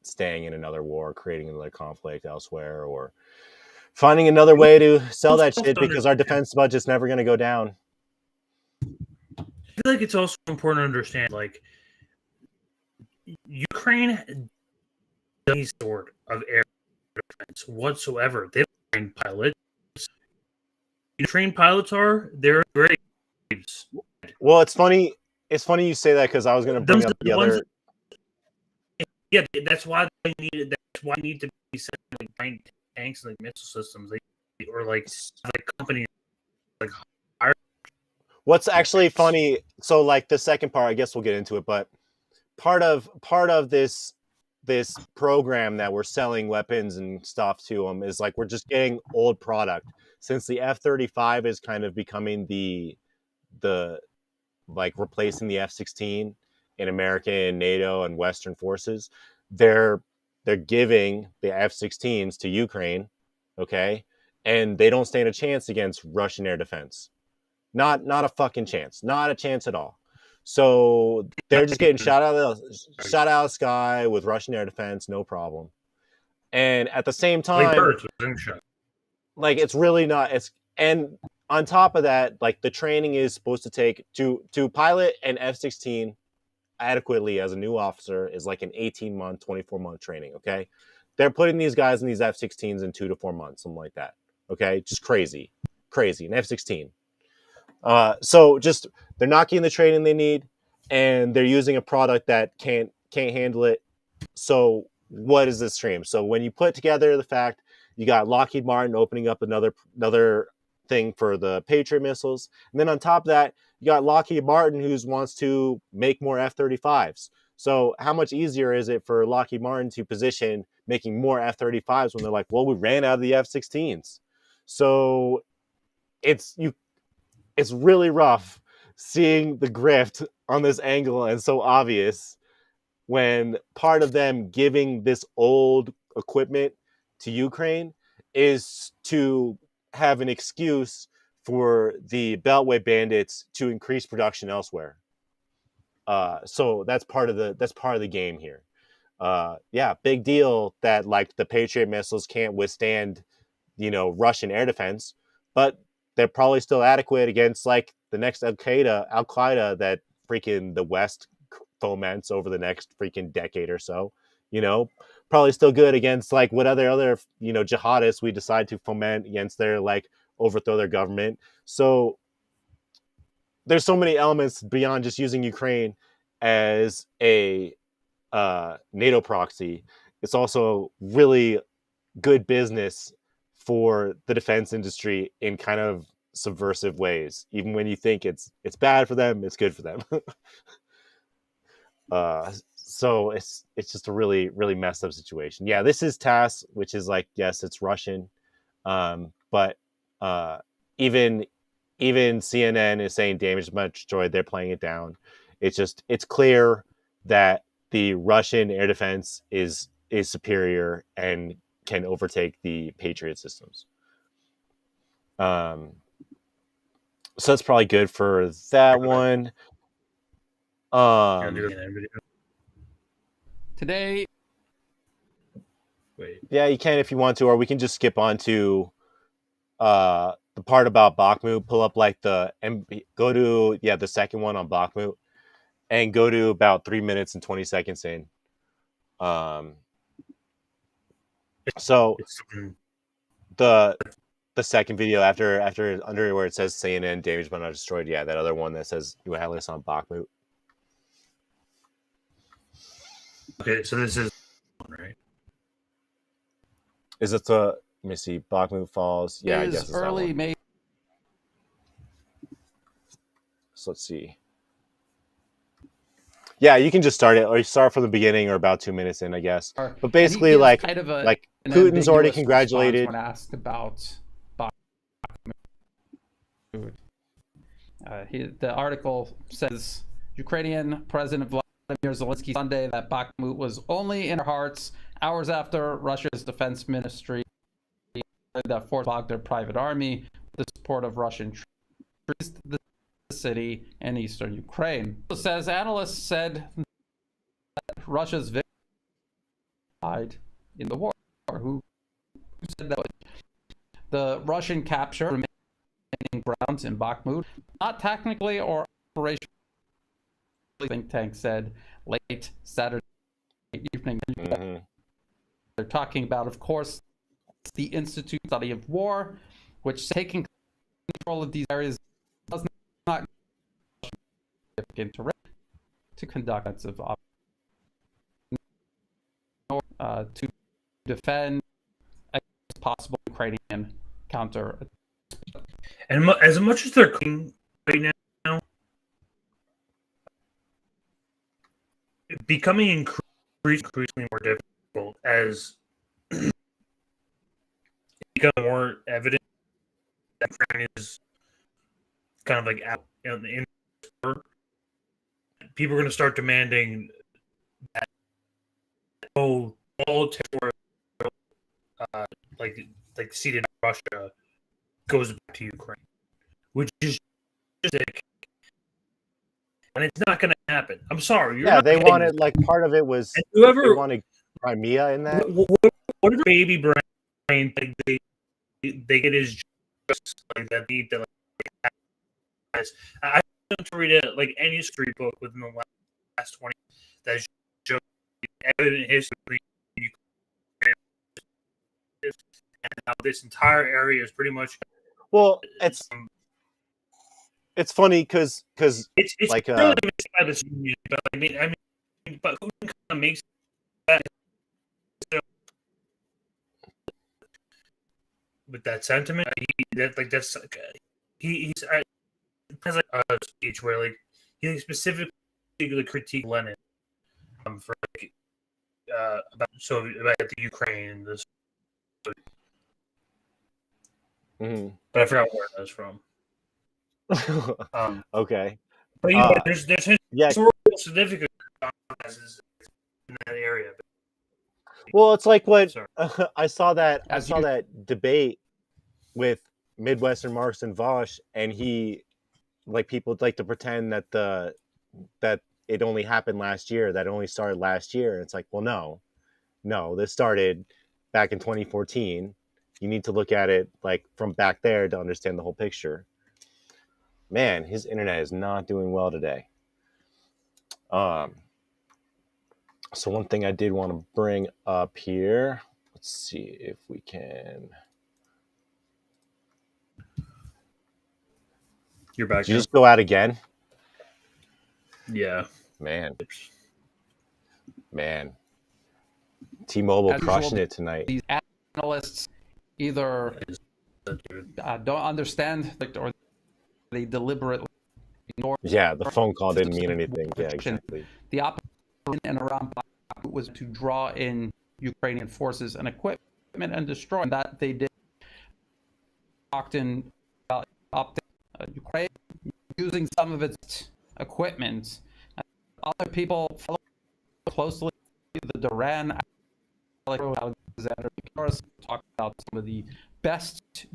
[SPEAKER 9] staying in another war, creating another conflict elsewhere, or finding another way to sell that shit because our defense budget's never going to go down.
[SPEAKER 8] I feel like it's also important to understand, like, Ukraine doesn't any sort of air defense whatsoever. They don't train pilots. Trained pilots they're graves.
[SPEAKER 9] Well, it's funny. It's funny you say that because I was going to bring up the other.
[SPEAKER 8] Yeah, that's why they need. That's why they need to be sending like tanks and like missile systems, or like companies like.
[SPEAKER 9] What's actually funny? So, like the second part, I guess we'll get into it, but part of this program that we're selling weapons and stuff to them is like we're just getting old product, since the F-35 is kind of becoming the like replacing the F-16 in American, NATO, and Western forces, they're giving the F-16s to Ukraine, okay, and they don't stand a chance against Russian air defense. Not a fucking chance. Not a chance at all. So they're just getting shot out of the sky with Russian air defense, no problem. And at the same time, like it's really not. And on top of that, like the training is supposed to take to pilot an F-16 adequately as a new officer is like an 18-month, 24-month training. Okay, they're putting these guys in these F-16s in 2 to 4 months, something like that. Okay, just crazy, an F-16. So just they're not getting the training they need, and they're using a product that can't handle it. So what is this stream? So when you put together the fact you got Lockheed Martin opening up another thing for the Patriot missiles, and then on top of that, you got Lockheed Martin who wants to make more F-35s. So how much easier is it for Lockheed Martin to position making more F-35s when they're like, well, we ran out of the F-16s. So it's really rough seeing the grift on this angle and so obvious when part of them giving this old equipment to Ukraine is to have an excuse for the Beltway bandits to increase production elsewhere. So that's part of the game here. Yeah, big deal that like the Patriot missiles can't withstand, Russian air defense, but they're probably still adequate against like the next Al Qaeda that freaking the West foments over the next freaking decade or so. Probably still good against like what other jihadists we decide to foment against their like overthrow their government. So there's so many elements beyond just using Ukraine as a NATO proxy. It's also really good business for the defense industry in kind of subversive ways. Even when you think it's bad for them, it's good for them. So it's just a really, really messed up situation. Yeah, this is TASS, which is like, yes, it's Russian. But even CNN is saying damage much destroyed. They're playing it down. It's clear that the Russian air defense is superior and can overtake the Patriot systems. So that's probably good for that one.
[SPEAKER 17] Today.
[SPEAKER 8] Wait.
[SPEAKER 9] Yeah, you can if you want to, or we can just skip on to the part about Bakhmut. Pull up like go to the second one on Bakhmut, and go to about 3 minutes and 20 seconds in. So the second video after under where it says CNN damaged but not destroyed. Yeah, that other one that says U.S. on Bakhmut.
[SPEAKER 8] Okay, so this is right.
[SPEAKER 9] Is it the? Let me see. Bakhmut Falls. Yeah, I guess it's
[SPEAKER 17] early
[SPEAKER 9] that one.
[SPEAKER 17] May.
[SPEAKER 9] So let's see. Yeah, you can just start it, or you start from the beginning, or about 2 minutes in, I guess. But basically, like
[SPEAKER 17] kind of
[SPEAKER 9] like Putin's already congratulated.
[SPEAKER 17] When asked about Bakhmut. The article says Ukrainian President Vladimir Zelensky Sunday that Bakhmut was only in our hearts hours after Russia's defense ministry that Fort Wagner private army with the support of Russian troops the city in eastern Ukraine. It says analysts said that Russia's victory died in the war. Who said that? The Russian capture remaining grounds in Bakhmut, not technically or operationally, think tank said late Saturday evening.
[SPEAKER 9] Mm-hmm.
[SPEAKER 17] They're talking about, of course, the Institute Study of War, which taking control of these areas does not significant to conduct offensive to defend against possible Ukrainian counter.
[SPEAKER 8] And as much as they're cooking right now, becoming increasingly more difficult as it becomes more evident that Ukraine is kind of like out in people are going to start demanding that all territory, like ceded by Russia, goes back to Ukraine, which is just and it's not going to happen. I'm sorry.
[SPEAKER 9] Yeah, they wanted like part of it was they wanted Crimea in that.
[SPEAKER 8] Whatever baby brain they get is just like that. I don't read it like any history book within the last 20 that shows evident history and how this entire area is pretty much.
[SPEAKER 9] Well, it's funny because
[SPEAKER 8] it's
[SPEAKER 9] like
[SPEAKER 8] really mixed by this union, but I mean, but who kind of makes that with that sentiment? He's has like a speech where like he specifically critiqued Lenin for like, about the Ukraine and this.
[SPEAKER 9] Mm-hmm.
[SPEAKER 8] But I forgot where that was from.
[SPEAKER 9] Okay,
[SPEAKER 8] but you know, there's historical significance in that area.
[SPEAKER 9] Well, it's like what I saw that debate with Midwestern Marx and Vosh, and he like people like to pretend that that it only happened last year, that it only started last year. And it's like, well, no, this started back in 2014. You need to look at it like from back there to understand the whole picture. Man, his internet is not doing well today. So one thing I did want to bring up here, let's see if we can.
[SPEAKER 8] You're back.
[SPEAKER 9] Did you just go out again?
[SPEAKER 8] Yeah.
[SPEAKER 9] Man. T-Mobile crushing it tonight.
[SPEAKER 17] These analysts either don't understand or they deliberately ignore.
[SPEAKER 9] Yeah, the phone call didn't mean anything. Yeah, exactly.
[SPEAKER 17] The operation in and around Bakhmut was to draw in Ukrainian forces and equipment and destroy them. That they did. Talked in Ukraine using some of its equipment. Other people follow closely the Duran. Alexander talked about some of the best,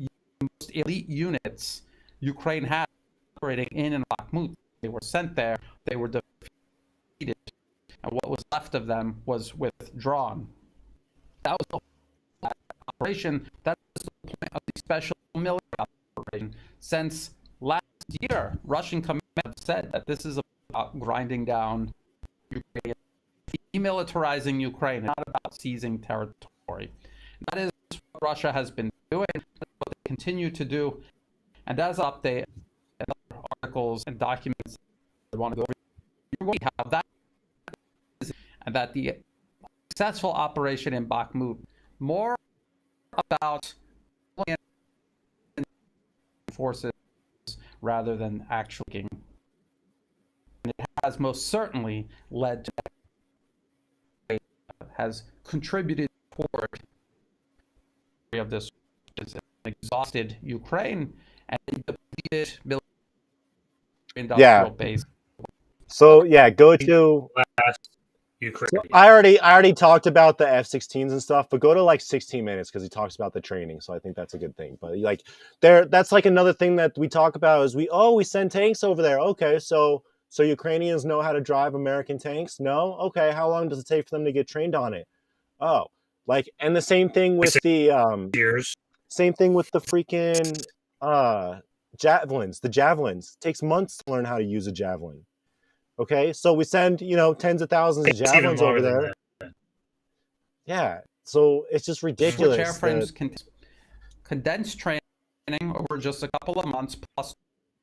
[SPEAKER 17] most elite units Ukraine had operating in and Bakhmut. They were sent there. They were defeated, and what was left of them was withdrawn. That was the whole operation. That was the point of the special military operation. Since last year, Russian command said that this is about grinding down Ukraine, demilitarizing Ukraine, not about seizing territory. That is what Russia has been doing. That's what they continue to do. And as update and other articles and documents I want to go over, you're going to have that, and that the successful operation in Bakhmut more about forces rather than actually. And it has most certainly led to, has contributed toward of this exhausted Ukraine and depleted military industrial base.
[SPEAKER 9] So yeah, go to
[SPEAKER 8] Ukraine.
[SPEAKER 9] So I already talked about the F-16s and stuff, but go to like 16 minutes because he talks about the training. So I think that's a good thing. But like that's like another thing that we talk about is we send tanks over there. Okay, so Ukrainians know how to drive American tanks? No? Okay, how long does it take for them to get trained on it? Oh, like, and the same thing with the
[SPEAKER 8] years.
[SPEAKER 9] Same thing with the freaking javelins. The javelins takes months to learn how to use a javelin. Okay, so we send tens of thousands of javelins over there. Yeah, so it's just ridiculous.
[SPEAKER 17] Which airframes can condense training over just a couple of months plus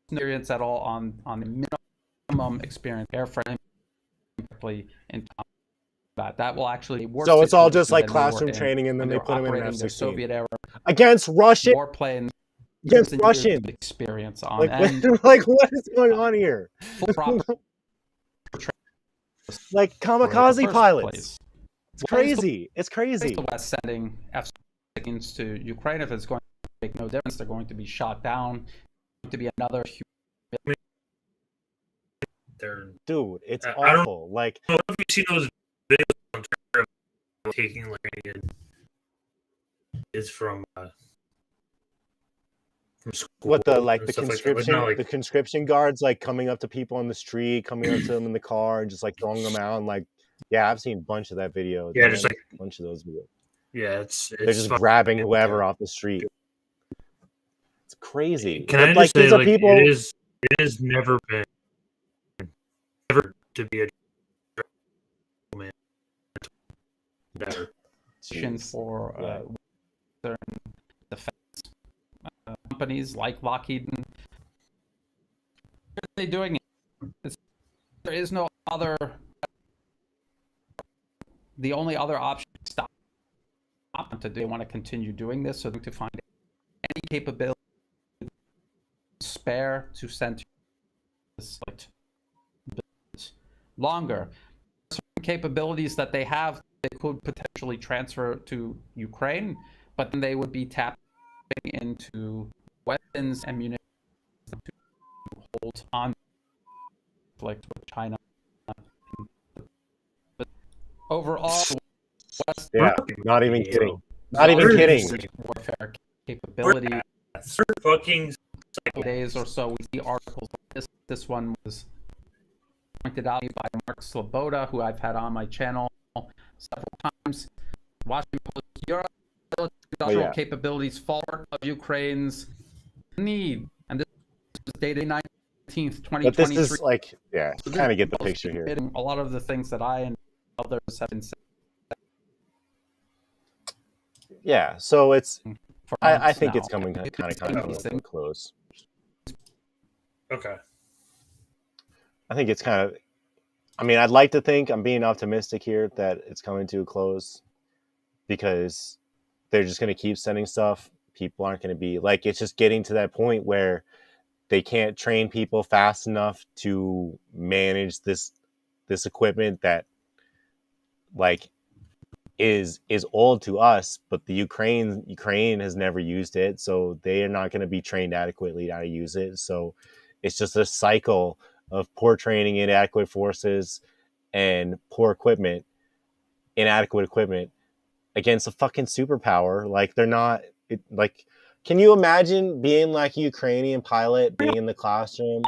[SPEAKER 17] experience at all on the minimum experience airframe in combat. That will actually work.
[SPEAKER 9] So it's all just like classroom training, and then they put them in an F-16
[SPEAKER 17] Soviet era
[SPEAKER 9] against Russian
[SPEAKER 17] warplanes.
[SPEAKER 9] Against Russian
[SPEAKER 17] experience on
[SPEAKER 9] like what is going on here? Like kamikaze pilots. It's crazy. It's crazy.
[SPEAKER 17] The West sending F-16s to Ukraine if it's going make no difference. They're going to be shot down. Going to be another.
[SPEAKER 9] Dude, it's
[SPEAKER 8] I don't
[SPEAKER 9] awful. Like,
[SPEAKER 8] know if you've seen those videos on Twitter of taking like is from school.
[SPEAKER 9] what the
[SPEAKER 8] and
[SPEAKER 9] the
[SPEAKER 8] stuff
[SPEAKER 9] conscription
[SPEAKER 8] like that.
[SPEAKER 9] the conscription guards like coming up to people on the street, coming up to them in the car, and just like throwing them out. And like, yeah, I've seen a bunch of that video.
[SPEAKER 8] Yeah,
[SPEAKER 9] man.
[SPEAKER 8] just like
[SPEAKER 9] a bunch of those videos.
[SPEAKER 8] Yeah, it's
[SPEAKER 9] They're just grabbing whoever off the street. It's crazy.
[SPEAKER 8] Can
[SPEAKER 9] But,
[SPEAKER 8] I
[SPEAKER 9] like,
[SPEAKER 8] just say,
[SPEAKER 9] these are
[SPEAKER 8] like,
[SPEAKER 9] people.
[SPEAKER 8] it has never been to be a man. Never.
[SPEAKER 17] For Western defense companies like Lockheed. What are they doing? There is no other. The only other option to stop to do. They want to continue doing this, so to find any capability spare to send this longer. Certain capabilities that they have, they could potentially transfer to Ukraine, but then they would be tapping into weapons and munitions to hold on conflict with China. But overall,
[SPEAKER 9] Yeah, not even kidding. Not even kidding.
[SPEAKER 17] Warfare capability.
[SPEAKER 8] Fucking
[SPEAKER 17] days or so, we see articles like this. This one was pointed out by Mark Sloboda, who I've had on my channel several times. Washington Post, Europe industrial capabilities fall of Ukraine's need, and this was dated 19th, 2023.
[SPEAKER 9] But this is like, yeah,
[SPEAKER 17] So
[SPEAKER 9] kind of get the picture here.
[SPEAKER 17] A lot of the things that I and others have been saying.
[SPEAKER 9] Yeah, so it's. I think
[SPEAKER 17] now.
[SPEAKER 9] it's coming kind of to a close.
[SPEAKER 8] Okay.
[SPEAKER 9] I think it's kind of. I mean, I'd like to think, I'm being optimistic here, that it's coming to a close, because they're just going to keep sending stuff. People aren't going to be like, it's just getting to that point where they can't train people fast enough to manage this equipment that like is old to us, but the Ukraine has never used it, so they are not going to be trained adequately how to use it. So it's just a cycle of poor training, inadequate forces, and poor equipment, inadequate equipment against a fucking superpower. Like, they're not like. Can you imagine being like a Ukrainian pilot, being in the classroom?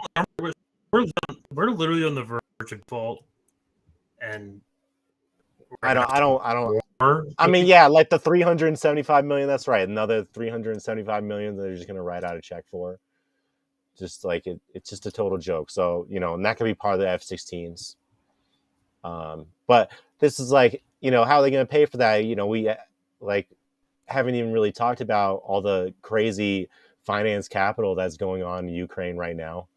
[SPEAKER 8] We're literally on the verge of fault, and
[SPEAKER 9] I don't. I mean, yeah, like the 375 million. That's right. Another 375 million that they're just gonna write out a check for. Just like it's just a total joke. So, and that could be part of the F-16s. But this is like, how are they gonna pay for that? We like haven't even really talked about all the crazy finance capital that's going on in Ukraine right now.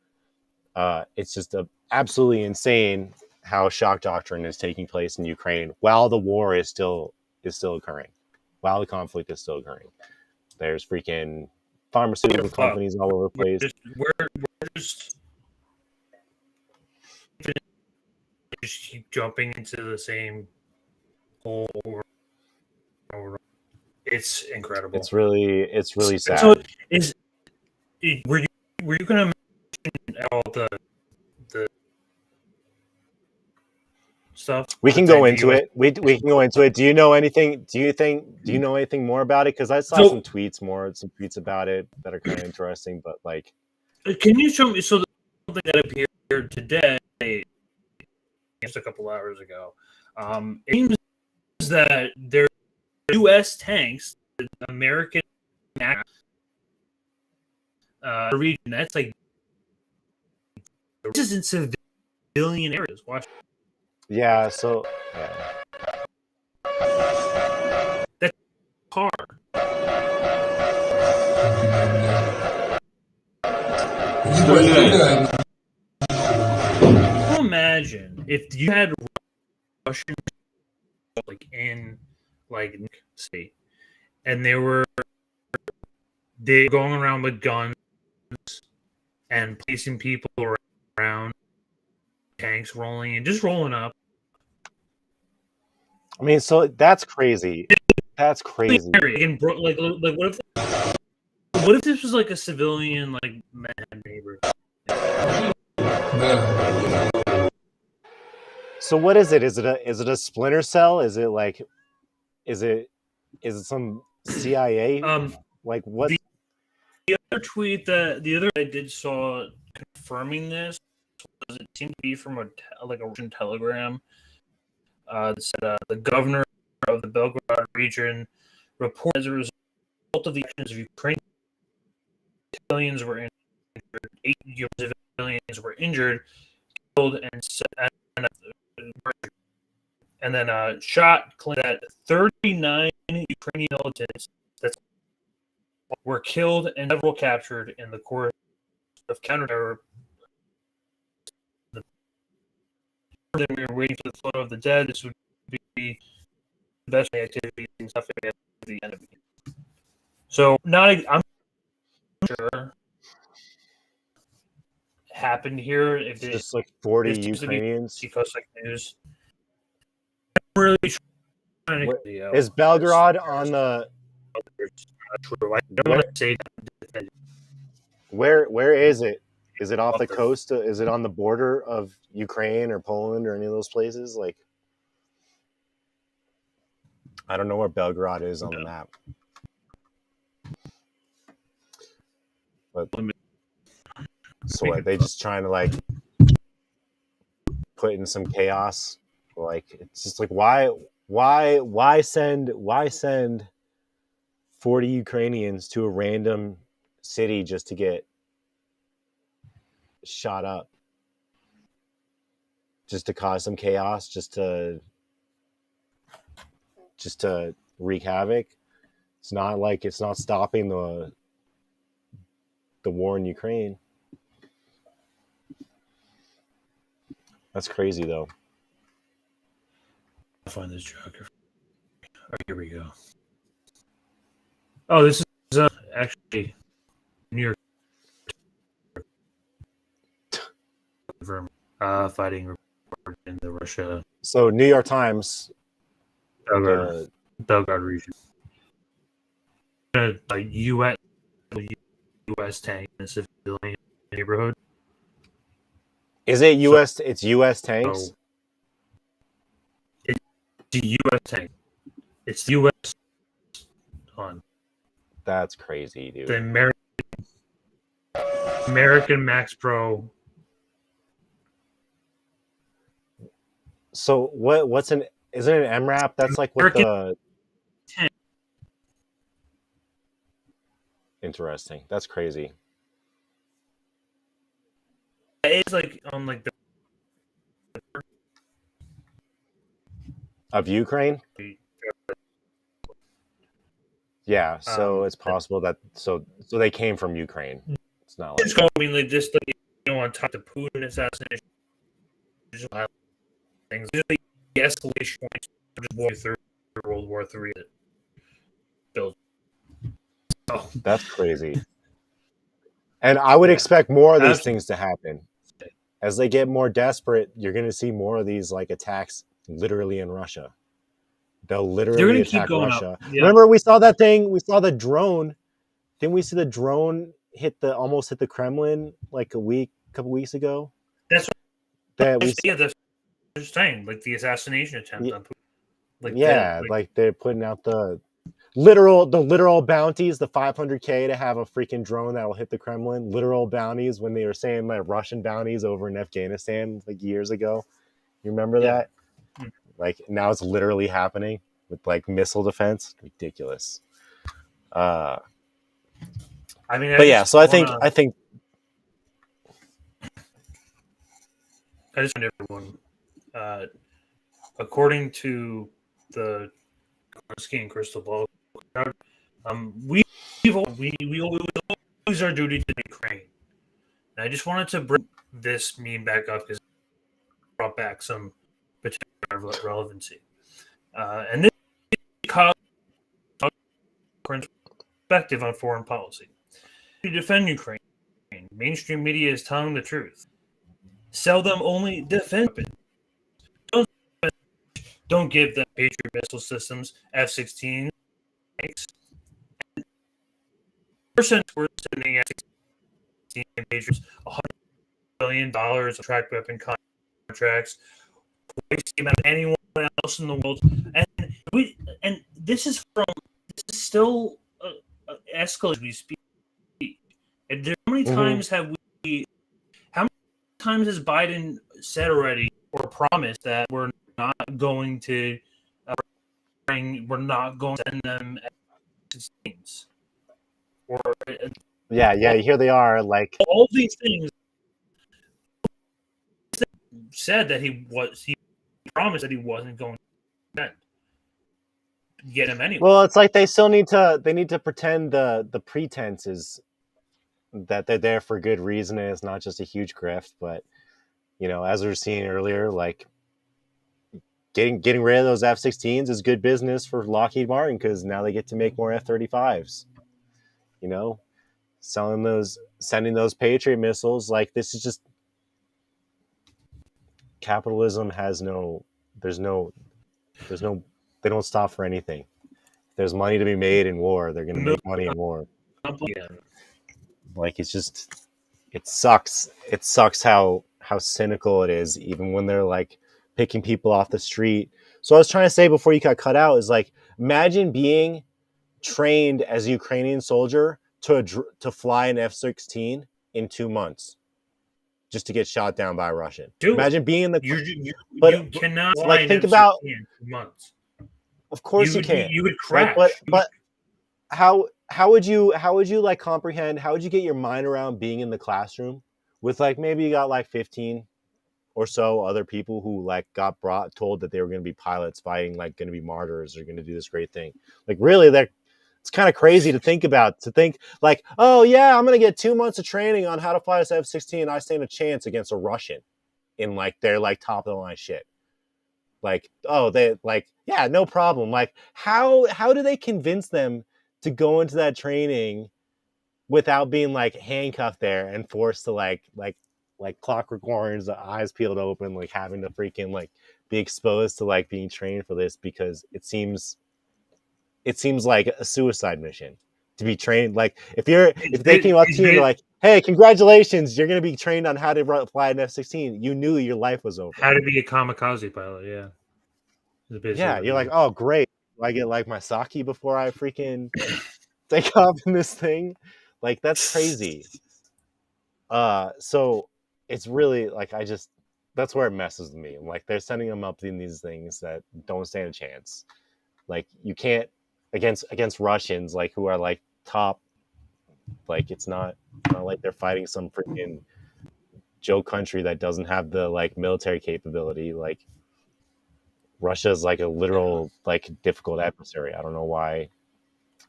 [SPEAKER 9] It's just absolutely insane how shock doctrine is taking place in Ukraine while the war is still occurring, while the conflict is still occurring. There's freaking pharmaceutical companies all over the place.
[SPEAKER 8] We're just keep jumping into the same hole. It's incredible.
[SPEAKER 9] It's really sad.
[SPEAKER 8] So were you gonna mention all the stuff?
[SPEAKER 9] We can go into it. We can go into it. Do you know anything? Do you know anything more about it? Because I saw some tweets about it that are kind of interesting. But like,
[SPEAKER 8] can you show me? So something that appeared today, just a couple hours ago. It seems that there are U.S. tanks, American region. That's like this is in civilian areas. Watch.
[SPEAKER 9] Yeah, so
[SPEAKER 8] that's car. Can you imagine if you had Russian like in like state, and they were going around with guns and placing people around, tanks rolling and just rolling up.
[SPEAKER 9] I mean, so that's crazy. That's crazy.
[SPEAKER 8] Like what if What if this was like a civilian, like Manhattan neighbor?
[SPEAKER 9] So what is it? Is it a Splinter Cell? Is it like, is it some CIA? Like what?
[SPEAKER 8] The other tweet that I did saw confirming this was it seemed to be from a Russian telegram. That said, the governor of the Belgrade region reported as a result of the actions of Ukraine, civilians were injured, 8 civilians were injured, killed, and then shot. Claimed that 39 Ukrainian militants were killed and several captured in the course of counter-terror. Then we were waiting for the flow of the dead. This would be the best activity and stuff against the enemy. So, I'm sure happened here. If
[SPEAKER 9] It's just like 40 Ukrainians.
[SPEAKER 8] Because like news. I'm really trying to
[SPEAKER 9] is Belgrade on the?
[SPEAKER 8] True. I don't want to say that.
[SPEAKER 9] Where is it? Is it off the coast? Is it on the border of Ukraine or Poland or any of those places? Like, I don't know where Belgrade is on the map. But so what, they just trying to like put in some chaos? Like, it's just like why send 40 Ukrainians to a random city just to get shot up, just to cause some chaos, just to wreak havoc? It's not stopping the war in Ukraine. That's crazy though.
[SPEAKER 8] I'll find this geography. Oh, here we go. Oh, this is actually New York fighting report in the Russia.
[SPEAKER 9] So New York Times,
[SPEAKER 8] Belgrade region. A U.S. tank in a civilian neighborhood.
[SPEAKER 9] Is it U.S.? It's U.S. tanks.
[SPEAKER 8] So it's the U.S. tank. It's the U.S. on.
[SPEAKER 9] That's crazy, dude.
[SPEAKER 8] The American Max Pro.
[SPEAKER 9] So isn't it an MRAP? That's like what the. Interesting. That's crazy.
[SPEAKER 8] It's like on like the
[SPEAKER 9] of Ukraine. Yeah, so it's possible that so they came from Ukraine. It's not like.
[SPEAKER 8] I mean, like this, on top of Putin assassination, things. The escalation points of World War III. Built. Oh.
[SPEAKER 9] That's crazy. And I would expect more of these things to happen. As they get more desperate, you're going to see more of these like attacks literally in Russia. They'll literally attack Russia. Yeah. Remember, we saw that thing. We saw the drone. Didn't we see the drone almost hit the Kremlin like a couple weeks ago?
[SPEAKER 8] That's that's saying, like the assassination attempt on Putin.
[SPEAKER 9] Like they're putting out the literal bounties, the 500K to have a freaking drone that will hit the Kremlin. Literal bounties when they were saying like Russian bounties over in Afghanistan like years ago. You remember that? Like now it's literally happening with like missile defense. Ridiculous. I
[SPEAKER 8] mean,
[SPEAKER 9] so I think
[SPEAKER 8] I just want everyone, according to the Ski and Crystal Ball, we always our duty to Ukraine. And I just wanted to bring this meme back up because it brought back some potential relevancy. And this caused perspective on foreign policy. To defend Ukraine, mainstream media is telling the truth. Sell them only defense weapons. Don't give them Patriot missile systems, F-16, tanks. we're sending F-16 majors $100 billion of track weapon contracts, twice the amount of anyone else in the world, and this is still escalating as we speak. And how many times how many times has Biden said already or promised that we're not going to send them F-16s? Or
[SPEAKER 9] Yeah, here they are. Like
[SPEAKER 8] all these things said that he promised that he wasn't going to get him anyway.
[SPEAKER 9] Well, it's like they still need to pretend the pretense is that they're there for good reason and it's not just a huge grift. But as we were seeing earlier, like getting rid of those F-16s is good business for Lockheed Martin because now they get to make more F-35s. Sending those Patriot missiles, like this is just capitalism has they don't stop for anything. If there's money to be made in war, they're going to make money in war. Like it sucks. It sucks how cynical it is, even when they're like picking people off the street. So I was trying to say before you got cut out is like, imagine being trained as a Ukrainian soldier to fly an F-16 in 2 months just to get shot down by a Russian. Imagine being in the
[SPEAKER 8] you cannot
[SPEAKER 9] like think about
[SPEAKER 8] 2 months.
[SPEAKER 9] Of course you can.
[SPEAKER 8] You would crash.
[SPEAKER 9] But how would you like comprehend? How would you get your mind around being in the classroom with like maybe you got like 15 or so other people who like got told that they were going to be pilots fighting, like going to be martyrs or going to do this great thing. Like really, it's kind of crazy to think about. To think like, oh yeah, I'm going to get 2 months of training on how to fly this F-16. I stand a chance against a Russian in like their like top of the line shit. Like, oh, they like, yeah, no problem. Like, how do they convince them to go into that training without being like handcuffed there and forced to like Clockwork Orange, the eyes peeled open, like having to freaking like be exposed to like being trained for this because it seems like a suicide mission to be trained. Like if they came up to you and like, hey, congratulations, you're going to be trained on how to fly an F-16. You knew your life was over.
[SPEAKER 8] How to be a kamikaze pilot, yeah.
[SPEAKER 9] Yeah, you're like, oh, great. Do I get like my sake before I freaking take off in this thing? Like, that's crazy. So it's really like, that's where it messes with me. Like, they're sending them up in these things that don't stand a chance. Like, you can't against Russians, like who are like top. Like, it's not like they're fighting some freaking joke country that doesn't have the like military capability. Like, Russia is like a literal like difficult adversary. I don't know why.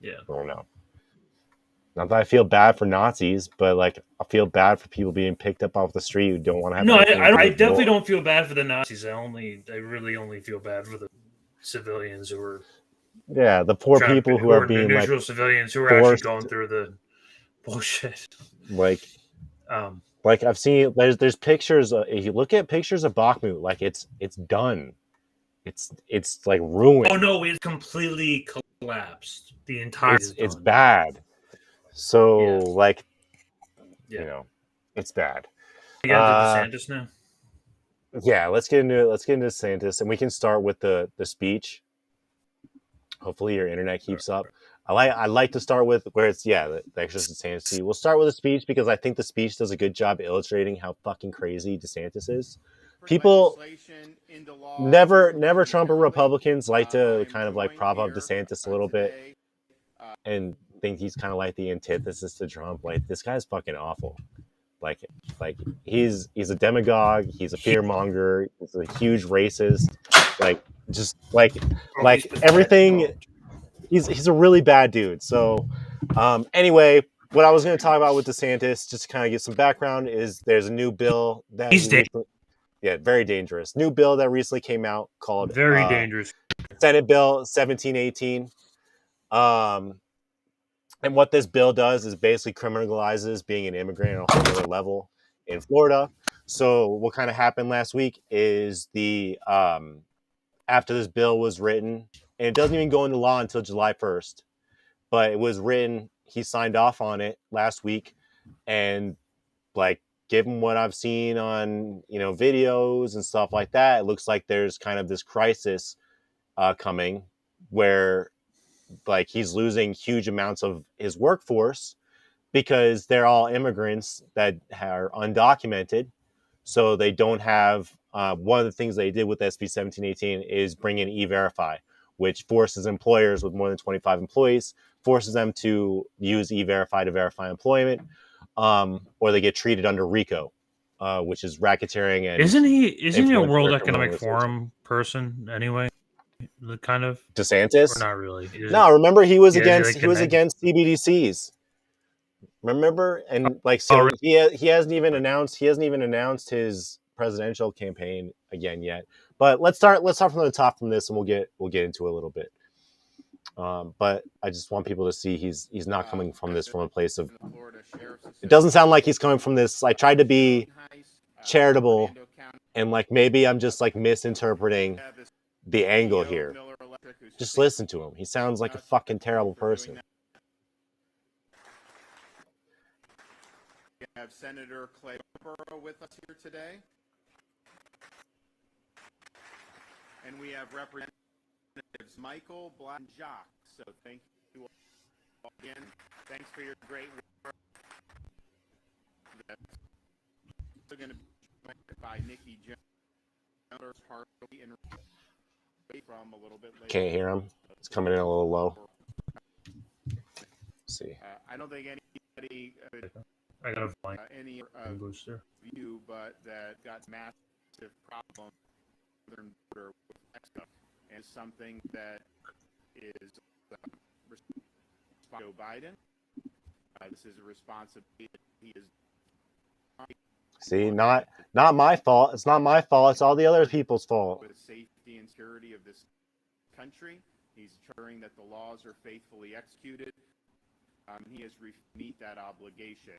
[SPEAKER 8] Yeah.
[SPEAKER 9] I don't know. Not that I feel bad for Nazis, but like I feel bad for people being picked up off the street who don't want to have.
[SPEAKER 8] No, I definitely don't feel bad for the Nazis. I really only feel bad for the civilians who are.
[SPEAKER 9] Yeah, the poor people who are being
[SPEAKER 8] neutral
[SPEAKER 9] like
[SPEAKER 8] civilians who are actually going through the bullshit.
[SPEAKER 9] Like I've seen there's pictures. If you look at pictures of Bakhmut, like it's done. It's like ruined.
[SPEAKER 8] Oh no, it's completely collapsed. The entire
[SPEAKER 9] it's bad. So like, it's bad.
[SPEAKER 8] You got into DeSantis now.
[SPEAKER 9] Yeah, let's get into DeSantis, and we can start with the speech. Hopefully, your internet keeps up. I like to start with where it's the extra DeSantis. We'll start with the speech because I think the speech does a good job illustrating how fucking crazy DeSantis is. People never Trump or Republicans like to kind of like prop up DeSantis a little bit and think he's kind of like the antithesis to Trump. Like, this guy's fucking awful. Like he's a demagogue. He's a fearmonger. He's a huge racist. Like, just like everything. He's a really bad dude. So anyway, what I was going to talk about with DeSantis, just to kind of get some background, is there's a new bill that very dangerous. New bill that recently came out called
[SPEAKER 8] very dangerous
[SPEAKER 9] Senate Bill 1718. And what this bill does is basically criminalizes being an immigrant on a whole other level in Florida. So what kind of happened last week is after this bill was written, and it doesn't even go into law until July 1st, but it was written he signed off on it last week, and like, given what I've seen on videos and stuff like that, it looks like there's kind of this crisis coming where like he's losing huge amounts of his workforce because they're all immigrants that are undocumented, so they don't have. One of the things they did with SB 1718 is bring in E-Verify, which forces employers with more than 25 employees, forces them to use E-Verify to verify employment, or they get treated under RICO, which is racketeering. And
[SPEAKER 8] isn't he a World Economic Forum person anyway? Kind of
[SPEAKER 9] DeSantis,
[SPEAKER 8] or not really?
[SPEAKER 9] No, remember he was against
[SPEAKER 8] like
[SPEAKER 9] against CBDCs. Remember, and like he hasn't even announced his presidential campaign again yet. But let's start from the top from this, and we'll get into it a little bit. But I just want people to see he's not coming from this from a place of. It doesn't sound like he's coming from this. I tried to be charitable, and like maybe I'm just like misinterpreting the angle here. Just listen to him. He sounds like a fucking terrible person.
[SPEAKER 18] We have Senator Clay Borough with us here today. And we have Representatives Michael, Black, and Jacques. So thank you all again. Thanks for your great work. That's also going to be joined by Nikki Jones, Harley, and from a little bit later.
[SPEAKER 9] Can't hear him. It's coming in a little low. Let's see.
[SPEAKER 18] I don't think anybody
[SPEAKER 8] I gotta find
[SPEAKER 18] any
[SPEAKER 8] booster
[SPEAKER 18] view, but that got massive problem southern border with Mexico, and something that is Joe Biden. This is a responsibility. He is.
[SPEAKER 9] See, not my fault. It's not my fault. It's all the other people's fault.
[SPEAKER 18] With the safety and security of this country, he's ensuring that the laws are faithfully executed. He has meet that obligation.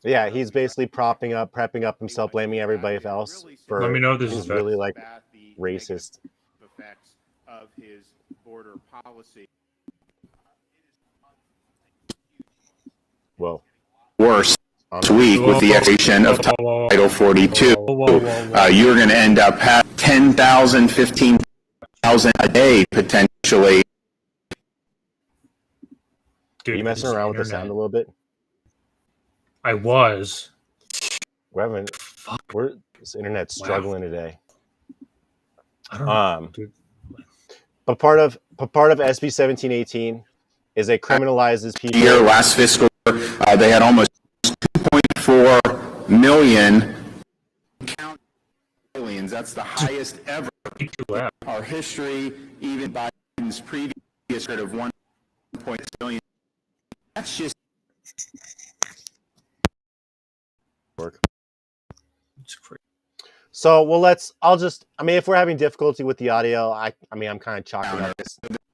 [SPEAKER 9] Yeah, he's basically prepping up himself, blaming everybody else for.
[SPEAKER 8] Let me know if this
[SPEAKER 9] is
[SPEAKER 8] is
[SPEAKER 9] really like racist.
[SPEAKER 18] Effects of his border policy.
[SPEAKER 9] Well,
[SPEAKER 19] worse this week with the expiration of Title 42. You're going to end up having 10,000, 15,000 a day potentially.
[SPEAKER 9] Are you messing around with the sound a little bit?
[SPEAKER 8] I was.
[SPEAKER 9] This internet's struggling today.
[SPEAKER 8] I don't know, dude.
[SPEAKER 9] But part of SB 1718 is it criminalizes people.
[SPEAKER 19] Last fiscal year, they had almost 2.4 million aliens. That's the highest ever in our history. Even Biden's previous record of 1.6 million. That's just
[SPEAKER 9] work. So, well, if we're having difficulty with the audio, I'm kind of chalking up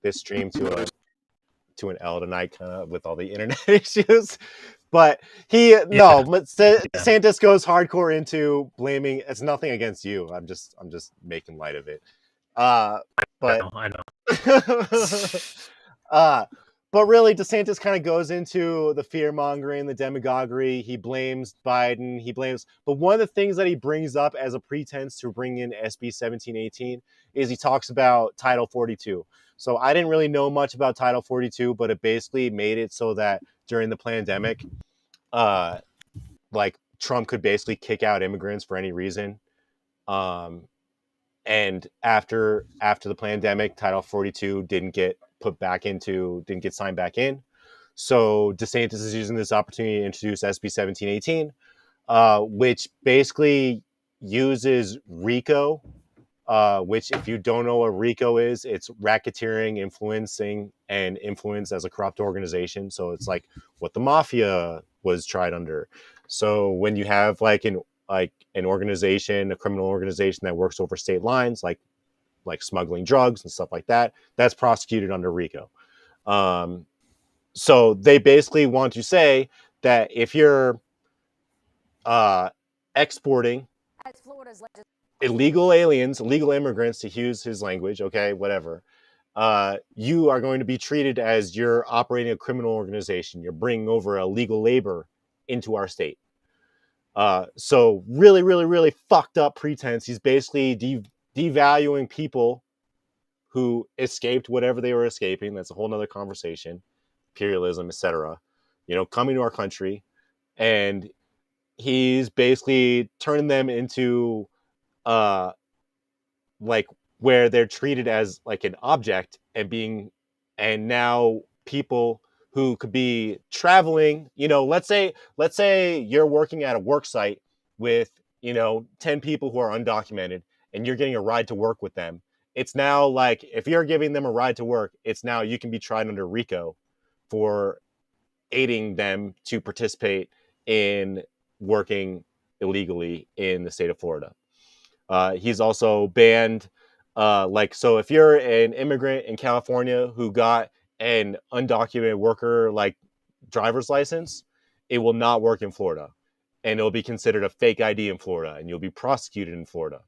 [SPEAKER 9] this stream to an L tonight, kind of with all the internet issues. But DeSantis goes hardcore into blaming. It's nothing against you. I'm just making light of it. I know. But really, DeSantis kind of goes into the fear-mongering, the demagoguery. He blames Biden. But one of the things that he brings up as a pretense to bring in SB 1718 is he talks about Title 42. So I didn't really know much about Title 42, but it basically made it so that during the pandemic, like Trump could basically kick out immigrants for any reason. And after the pandemic, Title 42 didn't get signed back in. So DeSantis is using this opportunity to introduce SB 1718, which basically uses RICO, which if you don't know what RICO is, it's racketeering, influence as a corrupt organization. So it's like what the mafia was tried under. So when you have an organization, a criminal organization that works over state lines, like smuggling drugs and stuff like that, that's prosecuted under RICO. So they basically want to say that if you're exporting illegal aliens, illegal immigrants, to use his language, okay, whatever, you are going to be treated as you're operating a criminal organization. You're bringing over illegal labor into our state. So really, really, really fucked up pretense. He's basically devaluing people who escaped whatever they were escaping. That's a whole nother conversation, imperialism, etc. Coming to our country, and he's basically turning them into like where they're treated as like an object and now people who could be traveling, let's say you're working at a work site with 10 people who are undocumented, and you're getting a ride to work with them. It's now like, if you're giving them a ride to work, it's now you can be tried under RICO for aiding them to participate in working illegally in the state of Florida. He's also banned, so if you're an immigrant in California who got an undocumented worker driver's license, it will not work in Florida, and it'll be considered a fake ID in Florida, and you'll be prosecuted in Florida.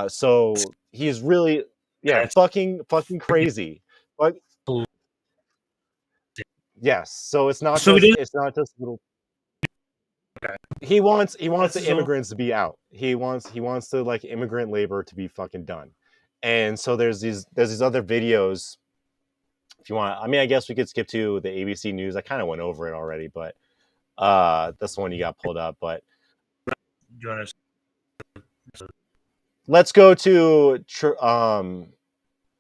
[SPEAKER 9] So he's really, fucking crazy. But yes, so it's not just little. He wants the immigrants to be out. He wants the immigrant labor to be fucking done. And so there's these other videos. If you want, I guess we could skip to the ABC News. I kind of went over it already, but that's the one you got pulled up. But let's go to